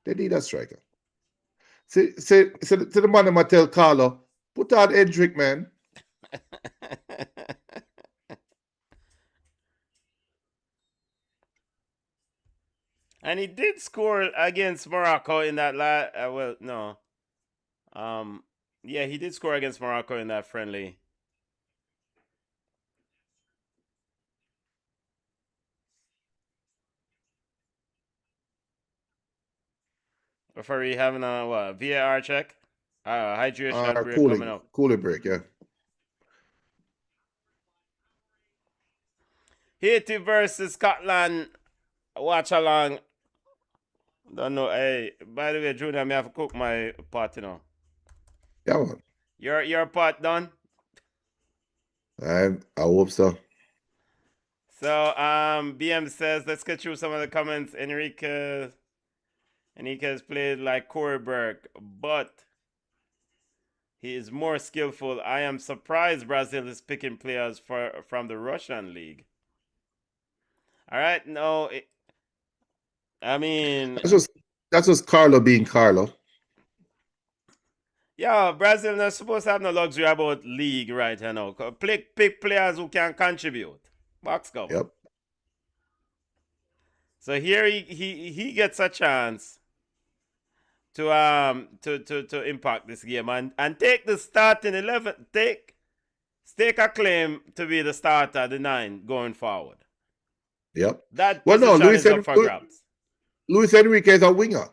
They need a striker. See to the man I tell Carlo, put on Hendrick, man. And he did score against Morocco in that well, no. Yeah, he did score against Morocco in that friendly. Referee having a what, VAR check? Hydration break coming up. Cooling break, yeah. Haiti versus Scotland. Watch along. Don't know. Hey, by the way, Junior, I have to cook my pot, you know. Yeah, man. Your pot done? I hope so. So, BM says, let's get through some of the comments. Enrique has played like Corey Burke, but he is more skillful. I am surprised Brazil is picking players from the Russian league. All right, no, I mean, that's just Carlo being Carlo. yeah, Brazil not supposed to have no luxury about league right now. Pick players who can contribute. Box cover. Yep. So here he gets a chance to impact this game and take the starting 11, stake a claim to be the starter, the 9 going forward. Yep. That position is up for grabs. Luis Enrique is a winger.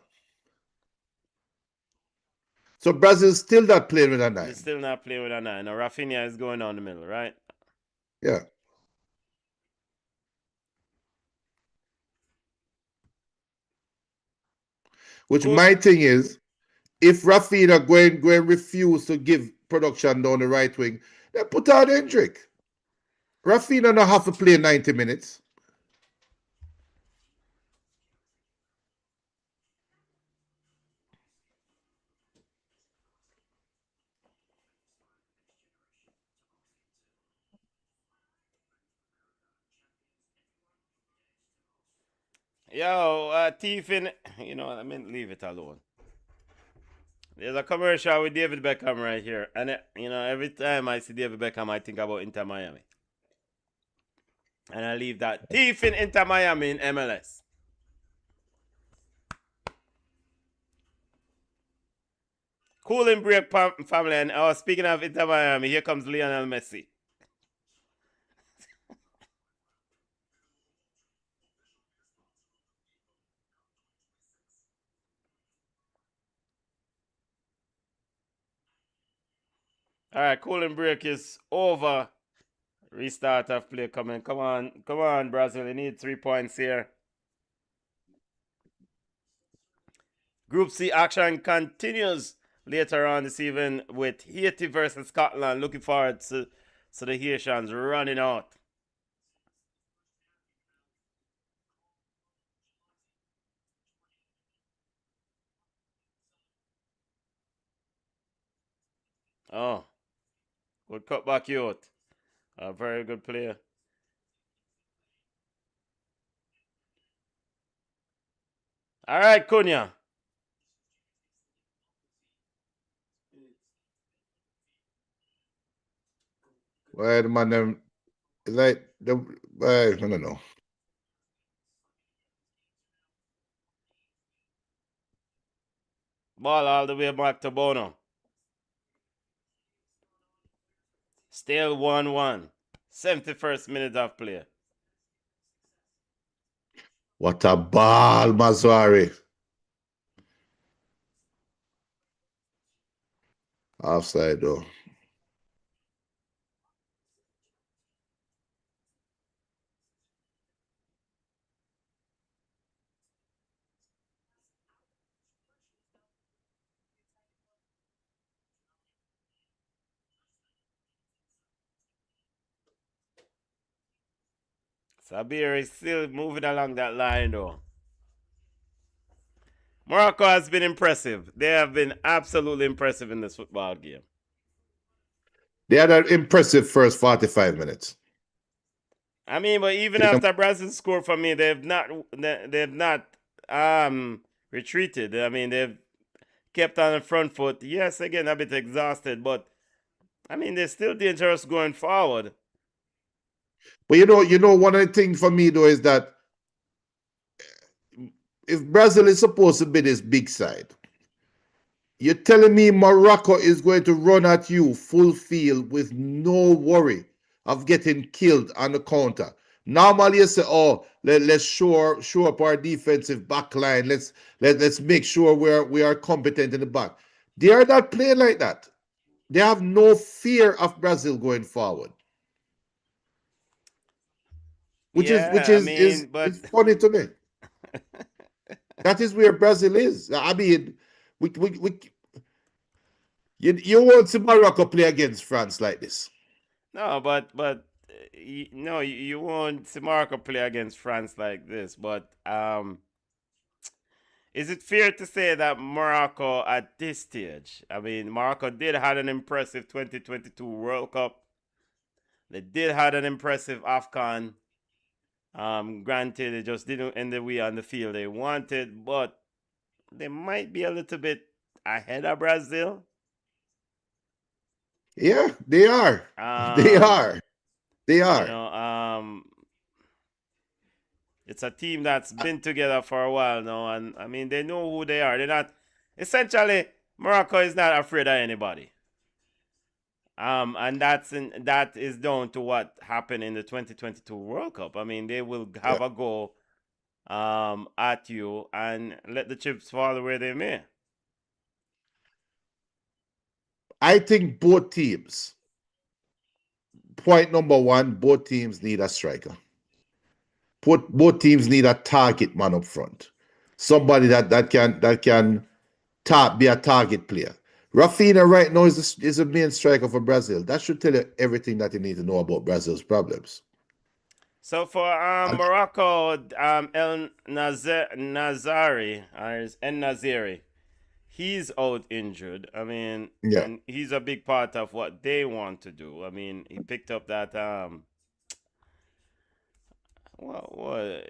So Brazil's still not playing with a 9. He's still not playing with a 9. Now Rafinha is going on the middle, right? Yeah. Which Cool. my thing is, if Rafinha going refuse to give production down the right wing, then put out Hendrick. Rafinha not have to play 90 minutes. Yo, Tiffin, you know what, I mean, leave it alone. There's a commercial with David Beckham right here. And, you know, every time I see David Beckham, I think about Inter Miami. And I leave that thief in Inter Miami in MLS. Cooling break, family. And speaking of Inter Miami, here comes Lionel Messi. All right, cooling break is over. Restart of play coming. Come on, Brazil. You need 3 points here. Group C action continues later on this evening with Haiti versus Scotland. Looking forward to the Haitians running out. Oh, good cutback youth. A very good player. All right, Cunha. Well, the man them like the I don't know. Ball all the way back to Bono. Still 1-1. 71st minute of play. What a ball, Mazwari. Offside though. Sabir is still moving along that line though. Morocco has been impressive. They have been absolutely impressive in this football game. They had an impressive first 45 minutes. I mean, but even after Brazil scored for me, they've not retreated. I mean, they've kept on the front foot. Yes, again a bit exhausted, but I mean they're still dangerous going forward. But one of the things for me though is that if Brazil is supposed to be this big side, you're telling me Morocco is going to run at you full field with no worry of getting killed on the counter. Normally you say, oh, let's show up our defensive back line. Let's make sure we are competent in the back. They are not playing like that. They have no fear of Brazil going forward. Which Yeah, I mean, but is funny to me. That is where Brazil is. I mean, we you won't see Morocco play against France like this. no, but no, you won't see Morocco play against France like this. But is it fair to say that Morocco at this stage? I mean, Morocco did had an impressive 2022 World Cup. They did had an impressive AFCON. Granted, they just didn't end the way on the field they wanted, but they might be a little bit ahead of Brazil. Yeah, they are. They Um, are. They you are. know, it's a team that's been together for a while now, and I mean they know who they are. They're not essentially Morocco is not afraid of anybody. And that is down to what happened in the 2022 World Cup. I mean, they will Yeah. have a go at you and let the chips fall where they may. I think both teams, point number one, both teams need a striker. Both teams need a target man up front. Somebody that can be a target player. Rafinha right now is a main striker for Brazil. That should tell you everything that you need to know about Brazil's problems. So for And Morocco, El Nazari, or El Naziri, he's out injured. I mean, yeah, and he's a big part of what they want to do. I mean, he picked up that well,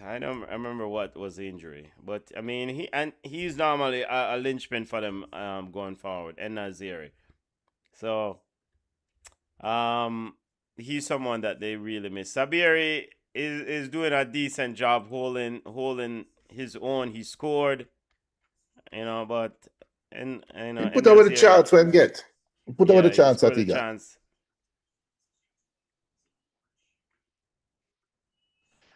I don't remember what was the injury, but I mean, he's normally a linchpin for them going forward. And Naziri, so um, he's someone that they really miss. Sabiri is doing a decent job holding his own. He scored, but he and put over the Naziri, chance when get. He put over the yeah, he chance that scored he a got. chance.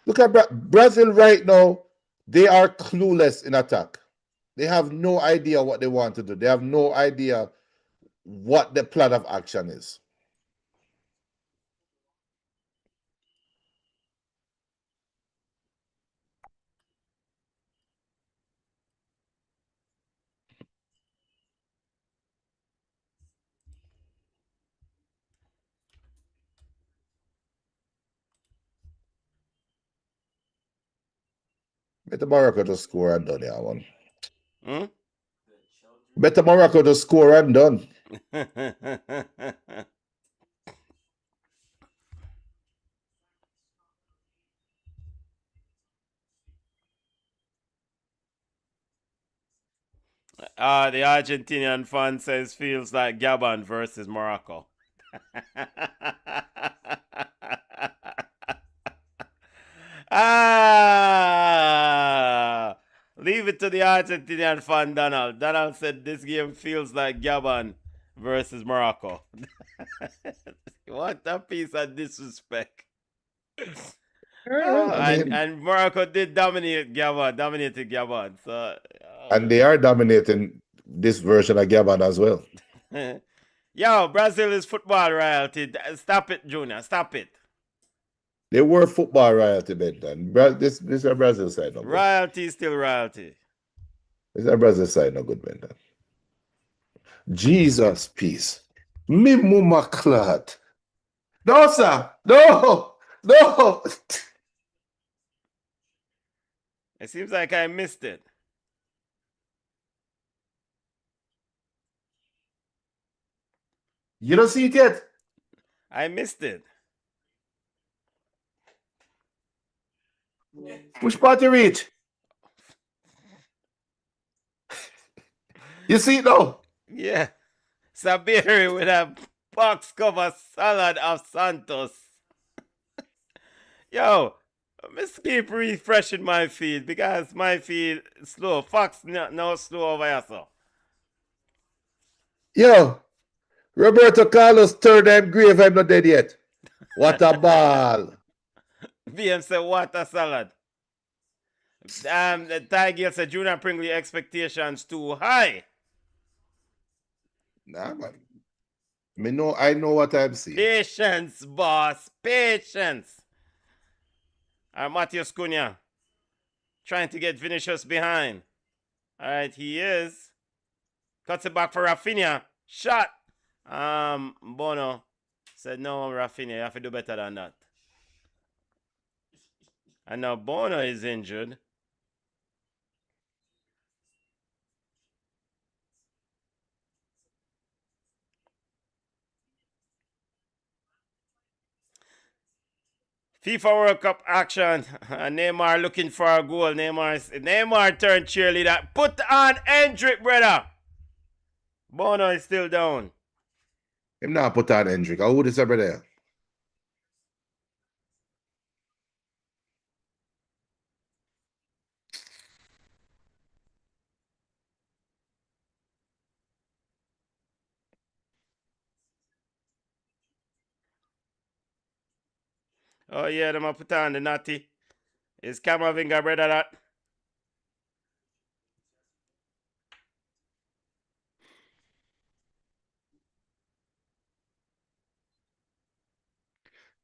Look at Brazil right now. They are clueless in attack. They have no idea what they want to do. They have no idea what the plan of action is. Better Morocco just score and done, yeah, one. Hmm? Better Morocco just score and done. The Argentinian fan says feels like Gabon versus Morocco. Leave it to the Argentinian fan, Donald. Donald said this game feels like Gabon versus Morocco. What a piece of disrespect. And Morocco did dominated Gabon. So, and they are dominating this version of Gabon as well. Yo, Brazil is football royalty. Stop it, Junior. Stop it. They were football royalty, Benton. This is a Brazil side, no good. Royalty is still royalty. This is a Brazil side, no good, Benton. Jesus, peace. Mimu Maklat. No, sir. No. No. It seems like I missed it. You don't see it yet? I missed it. Which part you reach? You see it now? Yeah. Sabiri with a box cover salad of Santos. Yo, let's keep refreshing my feed because my feed is slow. Fox no slow over here, so. Yo, Roberto Carlos third time grave, I'm not dead yet. What a ball. VM said, what a salad. The Tiger said, Junior Pringley expectations too high. Nah, man. I know what I'm seeing. Patience, boss. Patience. All right, Matheus Cunha. Trying to get Vinicius behind. All right, he is. Cuts it back for Rafinha. Shot. Bono said, no, Rafinha, you have to do better than that. And now Bono is injured. FIFA World Cup action. Neymar looking for a goal. Neymar turned cheerleader. Put on Hendrick, brother. Bono is still down. Him not put on Hendrick. How old is that brother? Oh yeah, them a put on the natty. Is Camavinga brother that?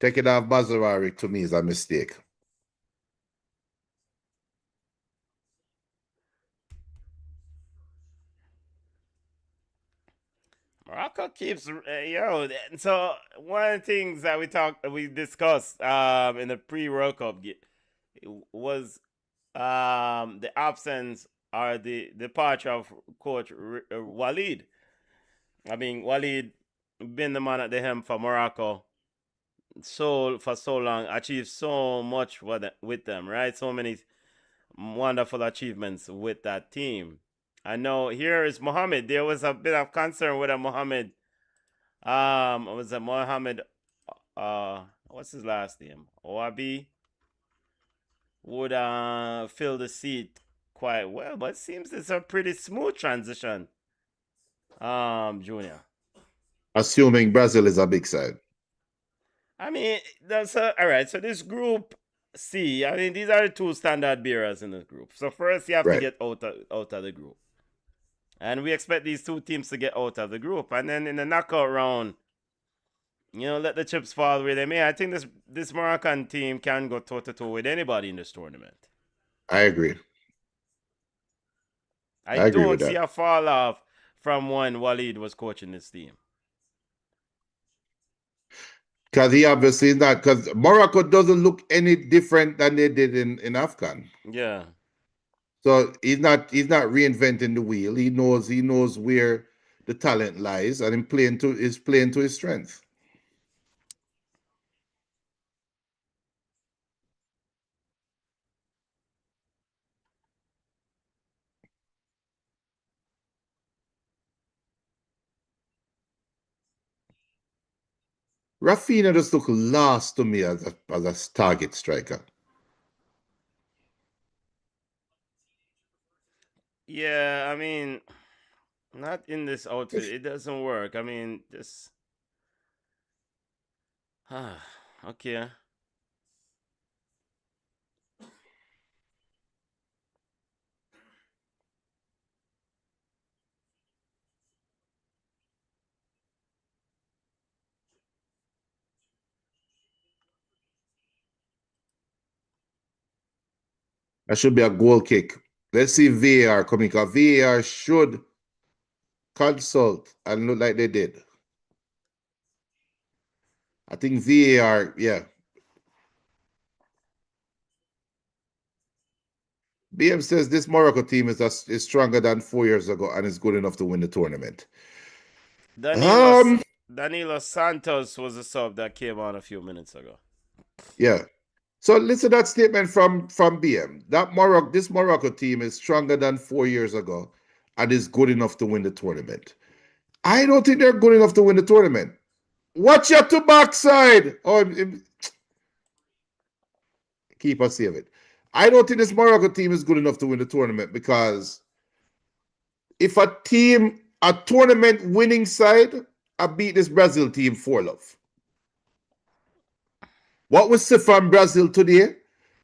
Taking off Bazarari to me is a mistake. Morocco keeps So one of the things that we discussed in the pre-World Cup was the absence or the departure of coach Walid. I mean, Walid been the man at the helm for Morocco for so long, achieved so much with them, right? So many wonderful achievements with that team. I know here is Mohammed. There was a bit of concern with a Mohammed. Was a Mohammed? What's his last name? Oabi would fill the seat quite well, but it seems it's a pretty smooth transition. Junior. Assuming Brazil is a big side. I mean, all right. So this group C, I mean, these are the two standard bearers in this group. So first, you have to get out of the group. And we expect these two teams to get out of the group. And then in the knockout round, let the chips fall where they may. I think this Moroccan team can go toe-to-toe with anybody in this tournament. I agree. I don't see a fall off from when Walid was coaching this team. Because he obviously is not. Because Morocco doesn't look any different than they did in Afghan. Yeah. So he's not reinventing the wheel. He knows where the talent lies, and is playing to his strength. Rafinha just look lost to me as a target striker. Yeah, I mean, not in this outfit. It doesn't work. I mean, just okay. That should be a goal kick. Let's see VAR coming, because VAR should consult and look like they did. I think VAR, yeah. BM says this Morocco team is stronger than 4 years ago and is good enough to win the tournament. Danilo Santos was a sub that came on a few minutes ago. Yeah. So listen to that statement from BM. This Morocco team is stronger than 4 years ago and is good enough to win the tournament. I don't think they're good enough to win the tournament. Watch your to backside. Keep us save it. I don't think this Morocco team is good enough to win the tournament, because if a tournament winning side, I beat this Brazil team 4-love. What we see from Brazil today,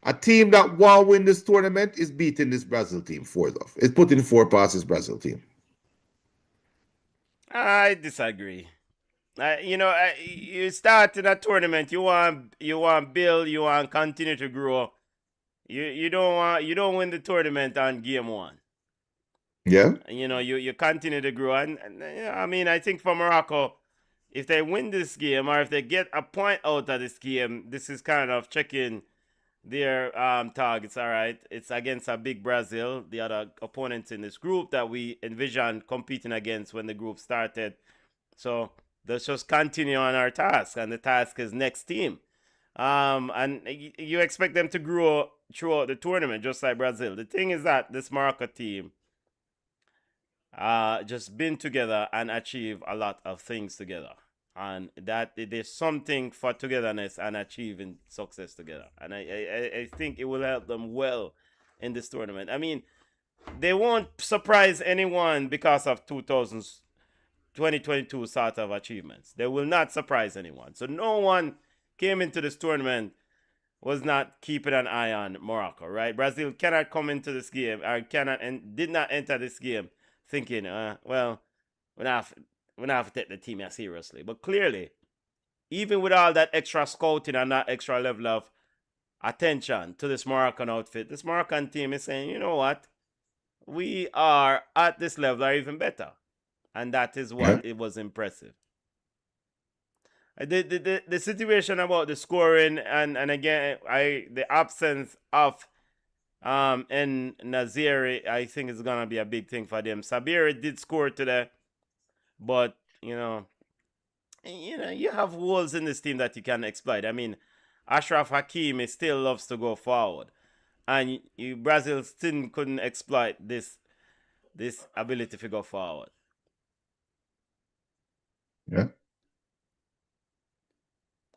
a team that want to win this tournament is beating this Brazil team 4-love. It's putting 4 past this Brazil team. I disagree. You start in a tournament, you want build, you want continue to grow. You don't win the tournament on game 1. Yeah. You continue to grow, and I mean, I think for Morocco, if they win this game or if they get a point out of this game, this is kind of checking their targets. All right, it's against a big Brazil, the other opponents in this group that we envisioned competing against when the group started. So let's just continue on our task, and the task is next team. And you expect them to grow throughout the tournament, just like Brazil. The thing is that this Morocco team just been together and achieve a lot of things together, and that there's something for togetherness and achieving success together, and I think it will help them well in this tournament. I mean, they won't surprise anyone because of 2022 sort of achievements. They will not surprise anyone. So no one came into this tournament was not keeping an eye on Morocco, right? Brazil cannot come into this game, or did not enter this game thinking, well, we're not have to take the team as seriously. But clearly, even with all that extra scouting and that extra level of attention to this Moroccan outfit, this Moroccan team is saying, you know what? We are at this level or even better. And that is what it was impressive. The situation about the scoring and again the absence of and Naziri, I think is gonna be a big thing for them. Sabiri did score today, but you have holes in this team that you can exploit. I mean, Ashraf Hakimi still loves to go forward, and Brazil still couldn't exploit this ability to go forward. Yeah.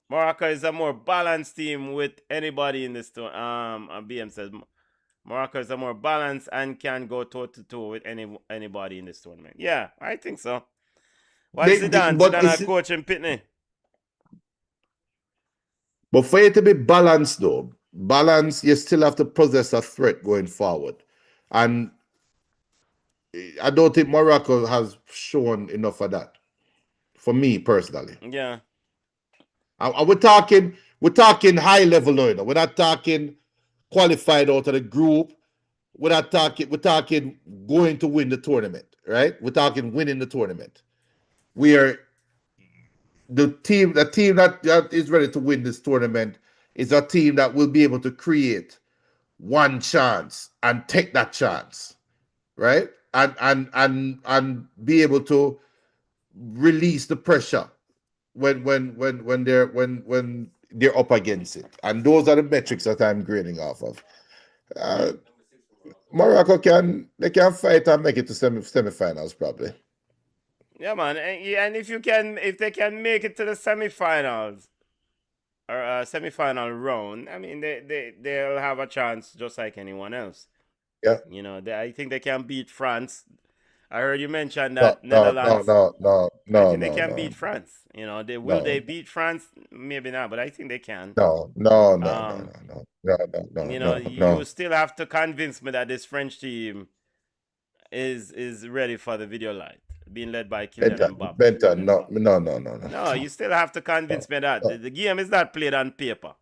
Morocco is a more balanced team with anybody in this tournament. BM says Morocco is a more balanced and can go toe-to-toe with anybody in this tournament. Yeah, I think so. Why is Zidane coaching Pitney? But for it to be balanced, though, you still have to possess a threat going forward. And I don't think Morocco has shown enough of that, for me personally. Yeah. We're talking high level now. We're not talking qualified out of the group. We're talking going to win the tournament, right? We're talking winning the tournament. We are the team that is ready to win this tournament is a team that will be able to create one chance and take that chance, right? And be able to release the pressure when they're up against it. And those are the metrics that I'm grading off of. Uh, Morocco can fight and make it to semifinals probably. Yeah, man. And if they can make it to the semifinals or semifinal round, I mean, they'll have a chance just like anyone else. Yeah. You know, I think they can beat France. I heard you mention No, that no, no, Netherlands. no, no, I no, think they no, can no, beat France. You know, will no, they beat France? Maybe not, but I think they can. no, no, no, no, Um, no, no, no, no, you know, no, you no. still have to convince me that this French team is ready for the video light, being led by Kylian Mbappe. Benton, no, no, no, no, no, No, you still have to convince me that no. the game is not played on paper,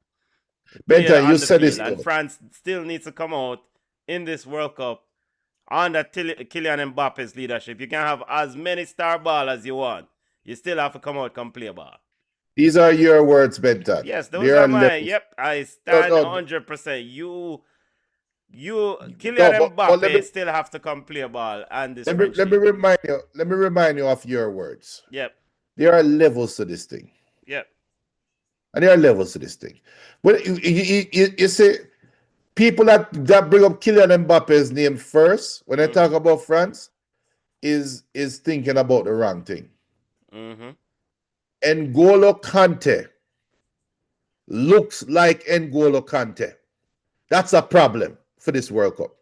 played Benton, you on the said this field, and though. France still needs to come out in this World Cup under Kylian Mbappe's leadership. You can have as many star ball as you want. You still have to come out and play ball. These are your words, Benton. Yes, those There are are my. levels. Yep, I No, stand no, 100%. You, no, Kylian but Mbappe still have to come play ball and this let me French let me team. remind you. Let me remind you of your words. Yep, There are levels to this thing, yep. and there are levels to this thing. But you see, people that bring up Kylian Mbappe's name first when they talk about France is thinking about the wrong thing. Mm-hmm. N'Golo Kante looks like N'Golo Kante. That's a problem for this World Cup.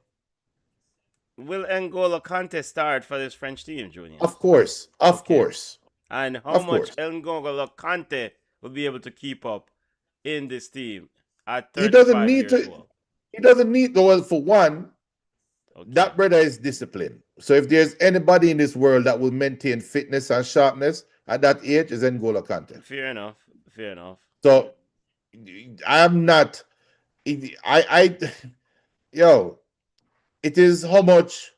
Will N'Golo Kante start for this French team, Junior? Of course, of Okay. course. And how Of much course. N'Golo Kante will be able to keep up in this team at He doesn't 35 need years to. old? He doesn't need. Well, for one, Okay. that brother is disciplined. So if there's anybody in this world that will maintain fitness and sharpness at that age, is N'Golo Kante. Fair enough. Fair enough. So I'm not. Yo, it is how much.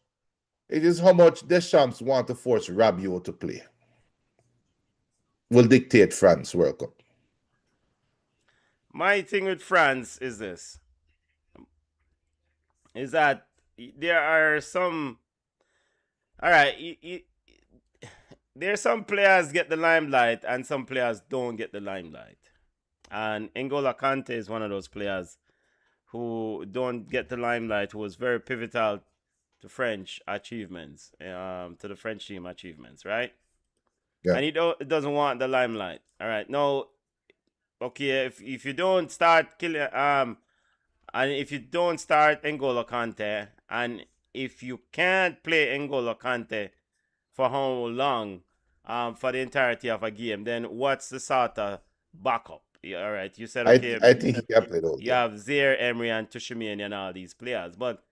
It is how much Deschamps want to force Rabiot to play. Will dictate France World Cup. My thing with France is this. Is that there are some. All right. There are some players get the limelight and some players don't get the limelight. And N'Golo Kante is one of those players who don't get the limelight, who was very pivotal to French achievements, to the French team achievements, right? Yeah. And he doesn't want the limelight. All right. Now, okay, if you don't start and if you don't start N'Golo Kante, and if you can't play N'Golo Kante for how long, for the entirety of a game, then what's the sort of backup? Yeah, all right, you said okay. I think he can play those. You have Zaire, Emery, and Tushimani and all these players, but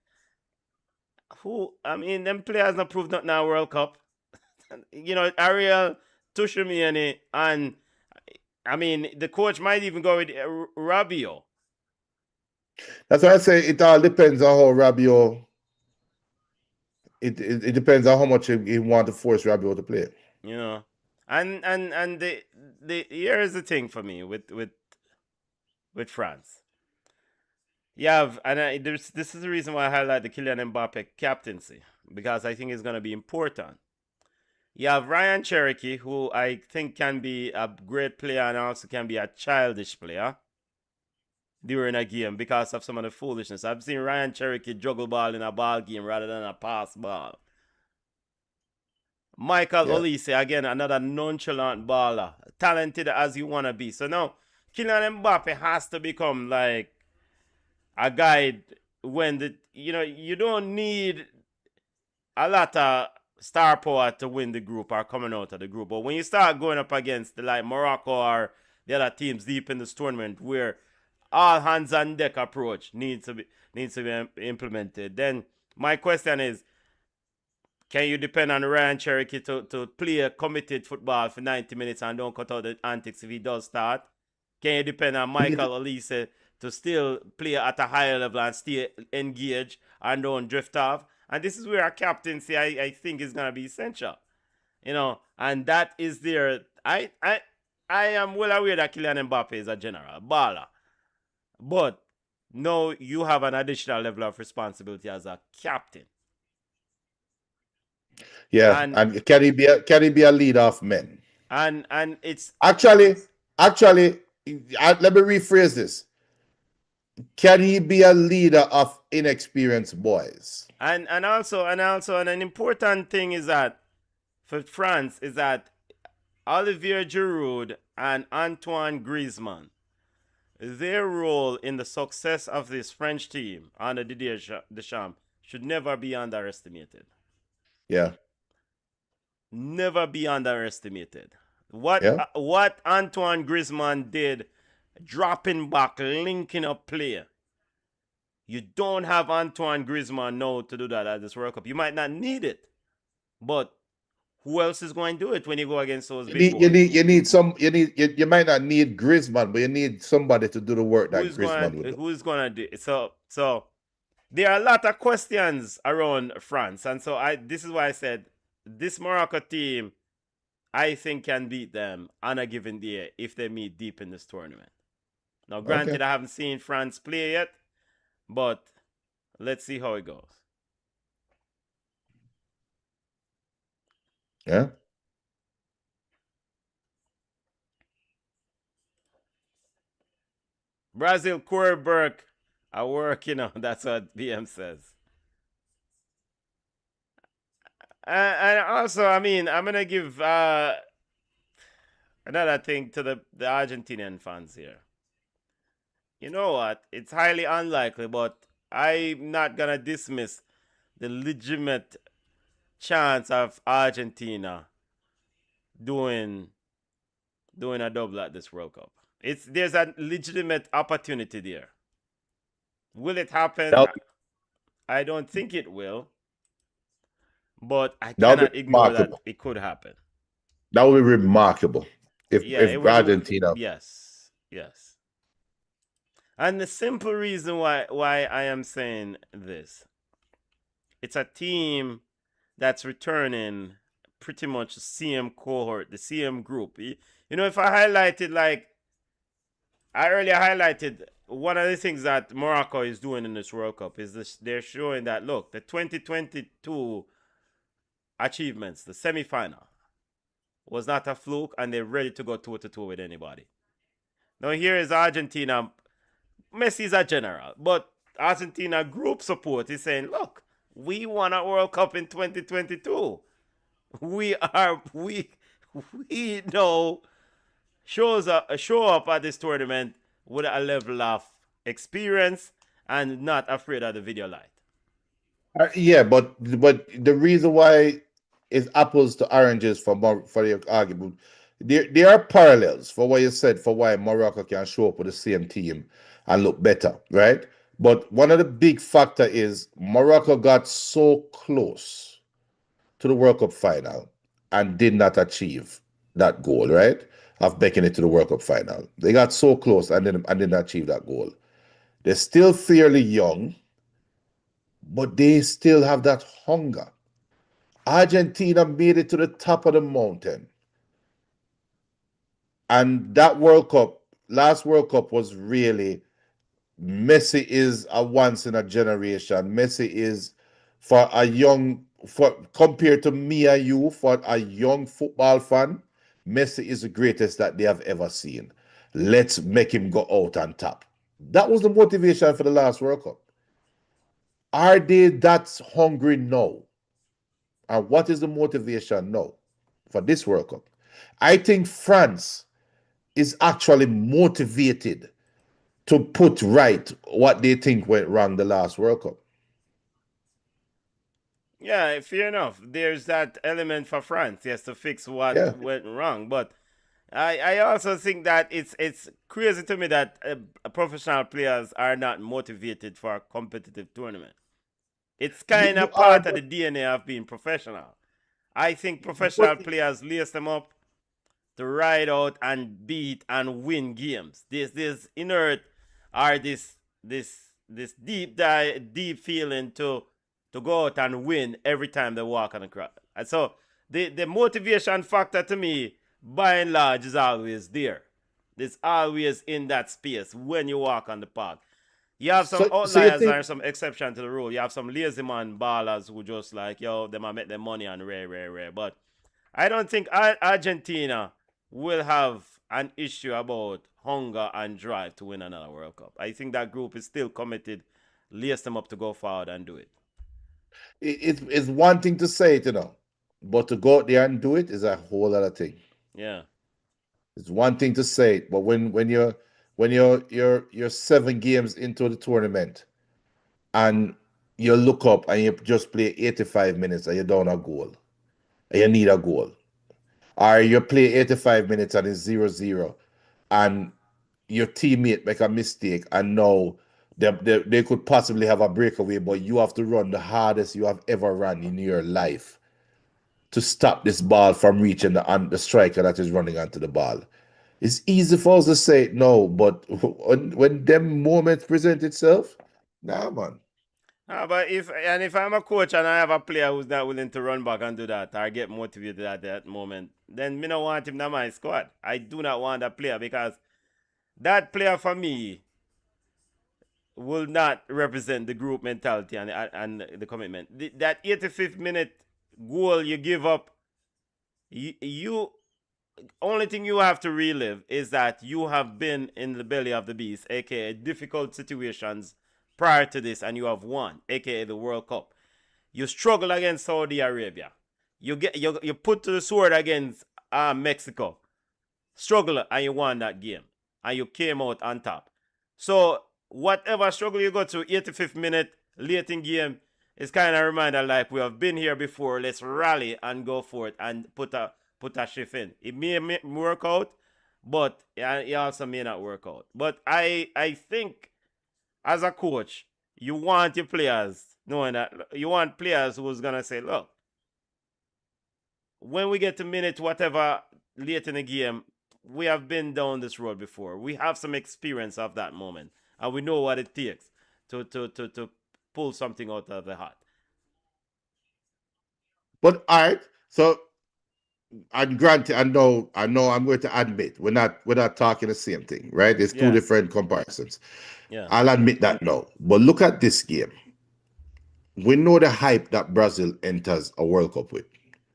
them players not proved nothing in the World Cup. You know, Ariel, Tushimani, and the coach might even go with Rabiot. That's why I say it all depends on how Rabiot. It depends on how much he want to force Rabiot to play. You know, and the here is the thing for me with France. You have, and this is the reason why I highlight the Kylian Mbappe captaincy, because I think it's going to be important. You have Ryan Cherokee, who I think can be a great player and also can be a childish player during a game because of some of the foolishness. I've seen Ryan Cherokee juggle ball in a ball game rather than a pass ball. Michael Olise, again, another nonchalant baller, talented as you want to be. So now, Kylian Mbappe has to become like a guide when you don't need a lot of star power to win the group or coming out of the group. But when you start going up against like Morocco or the other teams deep in this tournament where all hands on deck approach needs to be implemented, then my question is, can you depend on Ryan Cherokee to play a committed football for 90 minutes and don't cut out the antics if he does start? Can you depend on Michael Olise to still play at a higher level and stay engaged and don't drift off? And this is where our captaincy, I think, is going to be essential. And that is there. I am well aware that Kylian Mbappe is a general baller. But no, you have an additional level of responsibility as a captain. Yeah, And and can he be a leader of men? and it's Actually, let me rephrase this. Can he be a leader of inexperienced boys? and an important thing is that for France is that Olivier Giroud and Antoine Griezmann, their role in the success of this French team under Didier Deschamps should never be underestimated. Yeah, Never be underestimated. yeah. What Antoine Griezmann did, dropping back, linking up play. You don't have Antoine Griezmann now to do that at this World Cup. You might not need it, but who else is going to do it when you go against those You big need, you boys? need, you need some. You might not need Griezmann, but you need somebody to do the work that Who's Griezmann going would to do. who's going to do it? So there are a lot of questions around France, and so I this is why I said this Morocco team I think can beat them on a given day if they meet deep in this tournament. Now, Okay. granted, I haven't seen France play yet, but let's see how it goes. Yeah. Brazil, Corey Burke, I work, that's what BM says. And also, I mean, I'm going to give another thing to the Argentinian fans here. You know what? It's highly unlikely, but I'm not going to dismiss the legitimate chance of Argentina doing a double at this World Cup. There's a legitimate opportunity there. Will it happen? That'll, I don't think it will, but I that'll be cannot ignore that remarkable. it could happen. That would be remarkable Yeah, if Argentina. yes, yes. And the simple reason why I am saying this, it's a team that's returning pretty much the same cohort, the same group. If I highlighted like I earlier highlighted, one of the things that Morocco is doing in this World Cup is they're showing that look, the 2022 achievements, the semi-final, was not a fluke, and they're ready to go toe to toe with anybody. Now here is Argentina. Messi is a general, but Argentina group support is saying, look, we won a World Cup in 2022. We know show up at this tournament with a level of experience and not afraid of the video light. Yeah, but the reason why is apples to oranges for your argument. There are parallels for what you said for why Morocco can show up with the same team and look better, right? But one of the big factor is Morocco got so close to the World Cup final and did not achieve that goal, right? Of making it to the World Cup final. They got so close and didn't achieve that goal. They're still fairly young, but they still have that hunger. Argentina made it to the top of the mountain. And that World Cup, last World Cup was really Messi is a once in a generation. Messi is for compared to me and you, for a young football fan, Messi is the greatest that they have ever seen. Let's make him go out on top. That was the motivation for the last World Cup. Are they that hungry now? And what is the motivation now for this World Cup? I think France is actually motivated to put right what they think went wrong the last World Cup. Yeah, fair enough. There's that element for France, yes, to fix what Yeah. went wrong. But I also think that it's crazy to me that professional players are not motivated for a competitive tournament. It's kind You of are, part of the DNA of being professional. I think professional but players lace them up to ride out and beat and win games. This inert or this deep feeling to go out and win every time they walk on the crowd. And so the motivation factor to me, by and large, is always there. It's always in that space when you walk on the park. You have some So you outliers think and some exception to the rule. You have some lazy man ballers who just like, yo, they might make their money on rare. But I don't think Argentina will have an issue about hunger and drive to win another World Cup. I think that group is still committed, lace them up to go forward and do it. it's one thing to say it, but to go out there and do it is a whole other thing. Yeah. It's one thing to say it, but when you're 7 games into the tournament and you look up and you just play 85 minutes and you down a goal and you need a goal, or you play 85 minutes and it's 0-0 and your teammate make a mistake and now they could possibly have a breakaway, but you have to run the hardest you have ever run in your life to stop this ball from reaching the striker that is running onto the ball. It's easy for us to say no, but when them moments present itself, nah, man. But if I'm a coach and I have a player who's not willing to run back and do that or get motivated at that moment, then me don't want him in my squad. I do not want that player because that player for me will not represent the group mentality and the commitment. That 85th minute goal you give up, you only thing you have to relive is that you have been in the belly of the beast, aka difficult situations prior to this, and you have won, aka the World Cup. You struggle against Saudi Arabia. You put to the sword against Mexico. Struggle and you won that game. And you came out on top. So whatever struggle you go through, 85th minute, late in game, is kind of a reminder like we have been here before. Let's rally and go for it and put a shift in. It may work out, but it also may not work out. But I think as a coach, you want your players knowing that you want players who's gonna say, look, when we get to minute whatever late in the game, we have been down this road before. We have some experience of that moment, and we know what it takes to pull something out of the hat. But all right, so and granted, I know I'm going to admit we're not talking the same thing, right? It's two Yeah, different comparisons. yeah, I'll admit that no. But look at this game. We know the hype that Brazil enters a World Cup with.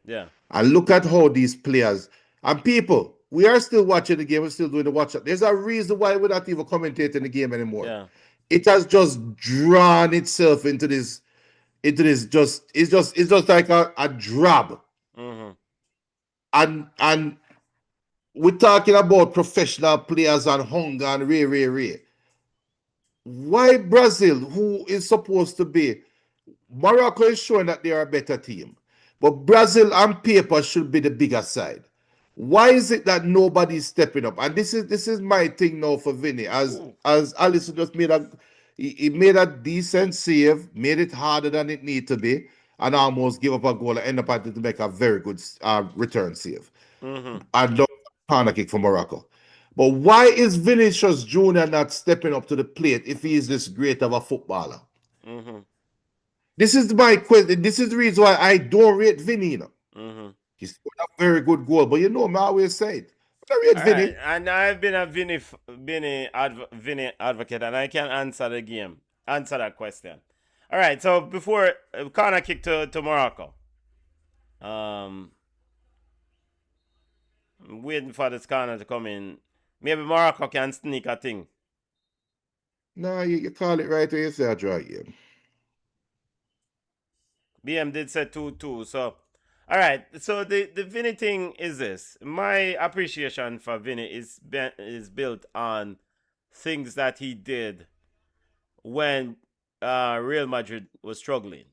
yeah, And look at how these players and people, we are still watching the game, we're still doing the watch. There's a reason why we're not even commentating the game anymore. yeah. It has just drawn itself into this it's just like a drab. Mm-hmm. And we're talking about professional players and hunger and ray. Why Brazil, who is supposed to be Morocco, is showing that they are a better team, but Brazil on paper should be the bigger side. Why is it that nobody's stepping up? And this is my thing now for Vinny, as Allison just he made a decent save, made it harder than it need to be, and almost give up a goal and end up having to make a very good return save. Mm-hmm. And no corner kick for Morocco. But why is Vinicius Jr. not stepping up to the plate if he is this great of a footballer? Mm-hmm. This is my question. This is the reason why I don't rate Vinny. Mm-hmm. He scored a very good goal, but I always say it. I rate All Vinny. right, and I've been a Vinny advocate, and I can answer that question. All right, so before corner kick to Morocco, I'm waiting for this corner to come in. Maybe Morocco can sneak a thing. No, you call it right where you say a draw game. BM did say 2-2. So, all right. So the Vinny thing is this. My appreciation for Vinny is built on things that he did when Real Madrid was struggling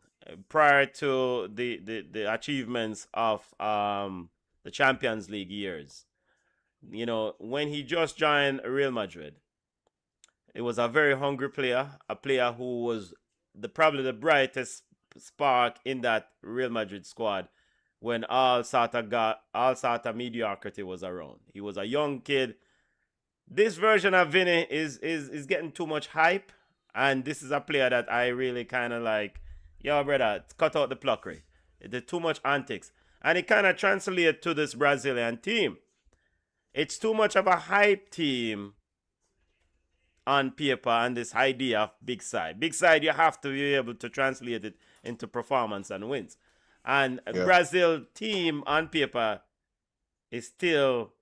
prior to the achievements of the Champions League years. When he just joined Real Madrid, it was a very hungry player, a player who was probably the brightest spark in that Real Madrid squad when all sort of mediocrity was around. He was a young kid. This version of Vinny is getting too much hype, and this is a player that I really kind of like. Yo, brother, cut out the pluckery. There's too much antics, and it kind of translates to this Brazilian team. It's too much of a hype team on paper and this idea of big side. Big side, you have to be able to translate it into performance and wins. And Brazil team on paper is still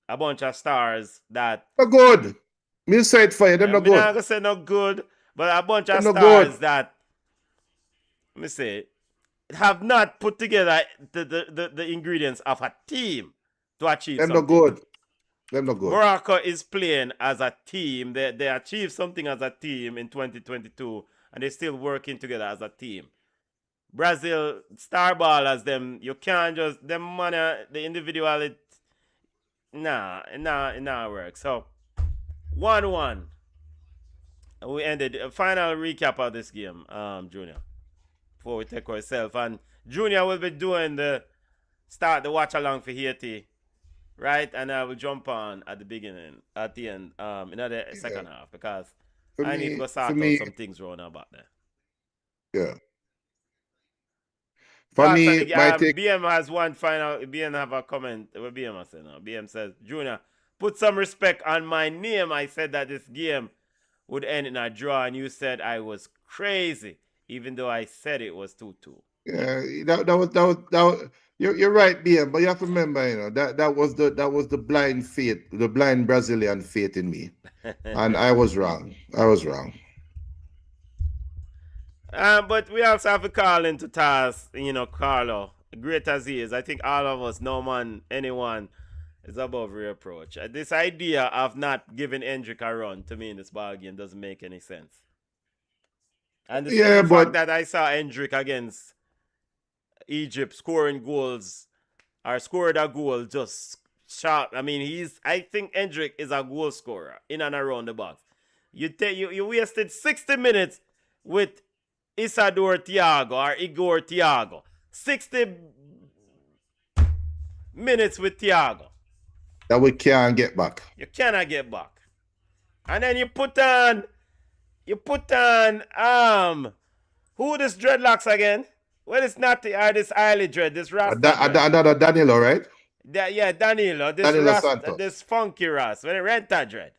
a bunch of stars that... Not good. Me say it for you. Them not I'm not good. going to say not good, but a bunch of Them not stars good. that, let me say, have not put together the ingredients of a team to achieve Them something. not good. Them not good. Morocco is playing as a team. They achieved something as a team in 2022, and they're still working together as a team. Brazil star ballers, them, you can't just, them money, the individual, it work. So 1-1. We ended a final recap of this game, Junior, before we take ourselves. And Junior will be doing the watch along for Haiti, right? And I will jump on at the end, in the second half, because I need to go sort out some things wrong about there. Yeah. For me, my take. BM has one final. BM have a comment. What BM has said now? BM says, Junior, put some respect on my name. I said that this game would end in a draw, and you said I was crazy, even though I said it was 2-2. Yeah, that was. You're right, BM, but you have to remember, that was the blind faith, the blind Brazilian faith in me, and I was wrong. But we also have to call into task, Carlo, great as he is. I think all of us, anyone is above reproach. This idea of not giving Hendrick a run, to me, in this ball game doesn't make any sense. And the fact that I saw Hendrick against Egypt scoring goals, or scored a goal just sharp. I mean, I think Hendrick is a goal scorer in and around the box. You wasted 60 minutes with Isador Thiago or Igor Thiago. 60 minutes with Thiago. That we can't get back. You cannot get back. And then you put on who this dreadlocks again? Well, it's not this Eiley dread, this Rasta. Another Danilo, right? Danilo. This funky Ras. When Renta dread.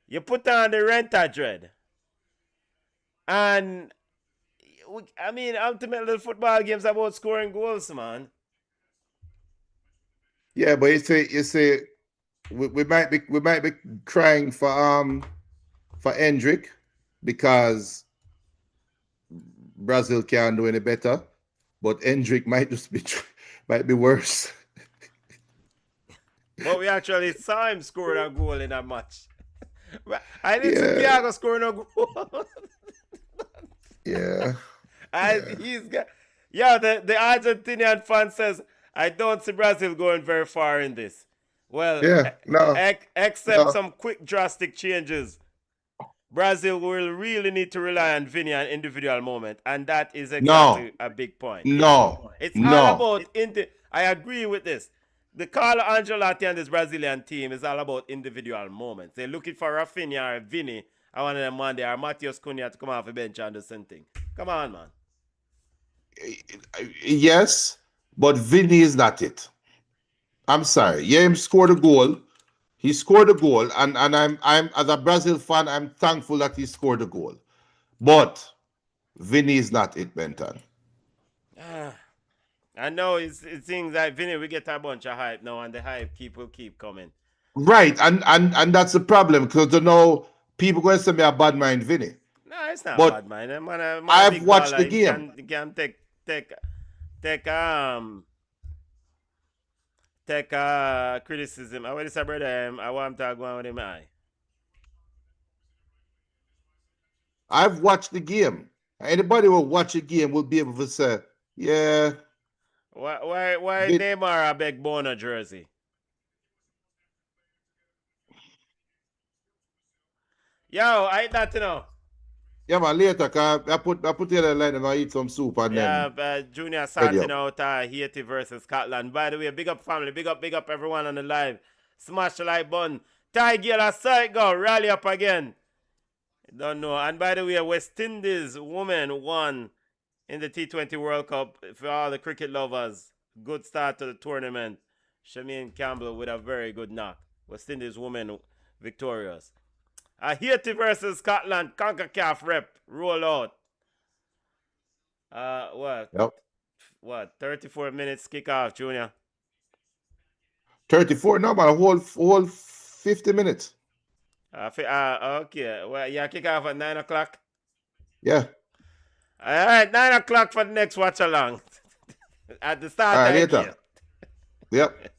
You put on the Renta dread. And I mean, ultimately, the football game's about scoring goals, man. Yeah, but you say we might be crying for Hendrick because Brazil can't do any better, but Hendrick might be worse. But we actually saw him scoring a goal in that match. I didn't see Thiago scoring a goal. Yeah. The Argentinian fan says, I don't see Brazil going very far in this. Well, except some quick drastic changes, Brazil will really need to rely on Vinny and individual moment, and that is exactly a big point. It's all about I agree with this. The Carlo Ancelotti and this Brazilian team is all about individual moments. They're looking for Rafinha or Vinny, or one of them one day, or Matheus Cunha to come off the bench and do the same thing. Come on, man. Yes, but Vinny is not it. I'm sorry. Yeah, he scored a goal. He scored a goal, and I'm as a Brazil fan, I'm thankful that he scored a goal. But Vinny is not it, Benton. I know it seems like Vinny, we get a bunch of hype now, and the hype will keep coming. Right, and that's the problem, because people going to say me a bad mind Vinny. No, it's not bad mind. I've watched the game. You can take criticism. I want to say, brother, I want to go on with him. I've watched the game. Anybody who watch a game will be able to say, yeah. Why Neymar a big Bono jersey? Yo, I ain't that to know. Yeah, man, later, cause I put the other line and I eat some soup and then. Junior sorting out Haiti versus Scotland. By the way, big up family, big up everyone on the live. Smash the like button. Tiger, I saw it go. Rally up again. Don't know. And by the way, West Indies women won in the T20 World Cup. For all the cricket lovers, good start to the tournament. Shameen Campbell with a very good knock. West Indies women victorious. Haiti versus Scotland, CONCACAF rep, roll out. Yep. What, 34 minutes kickoff, Junior? 34, no, man, a whole 50 minutes. Okay. Well, yeah, kick off at 9 o'clock. Yeah. All right, 9 o'clock for the next watch along. At the start All of right, the later. game. Yep.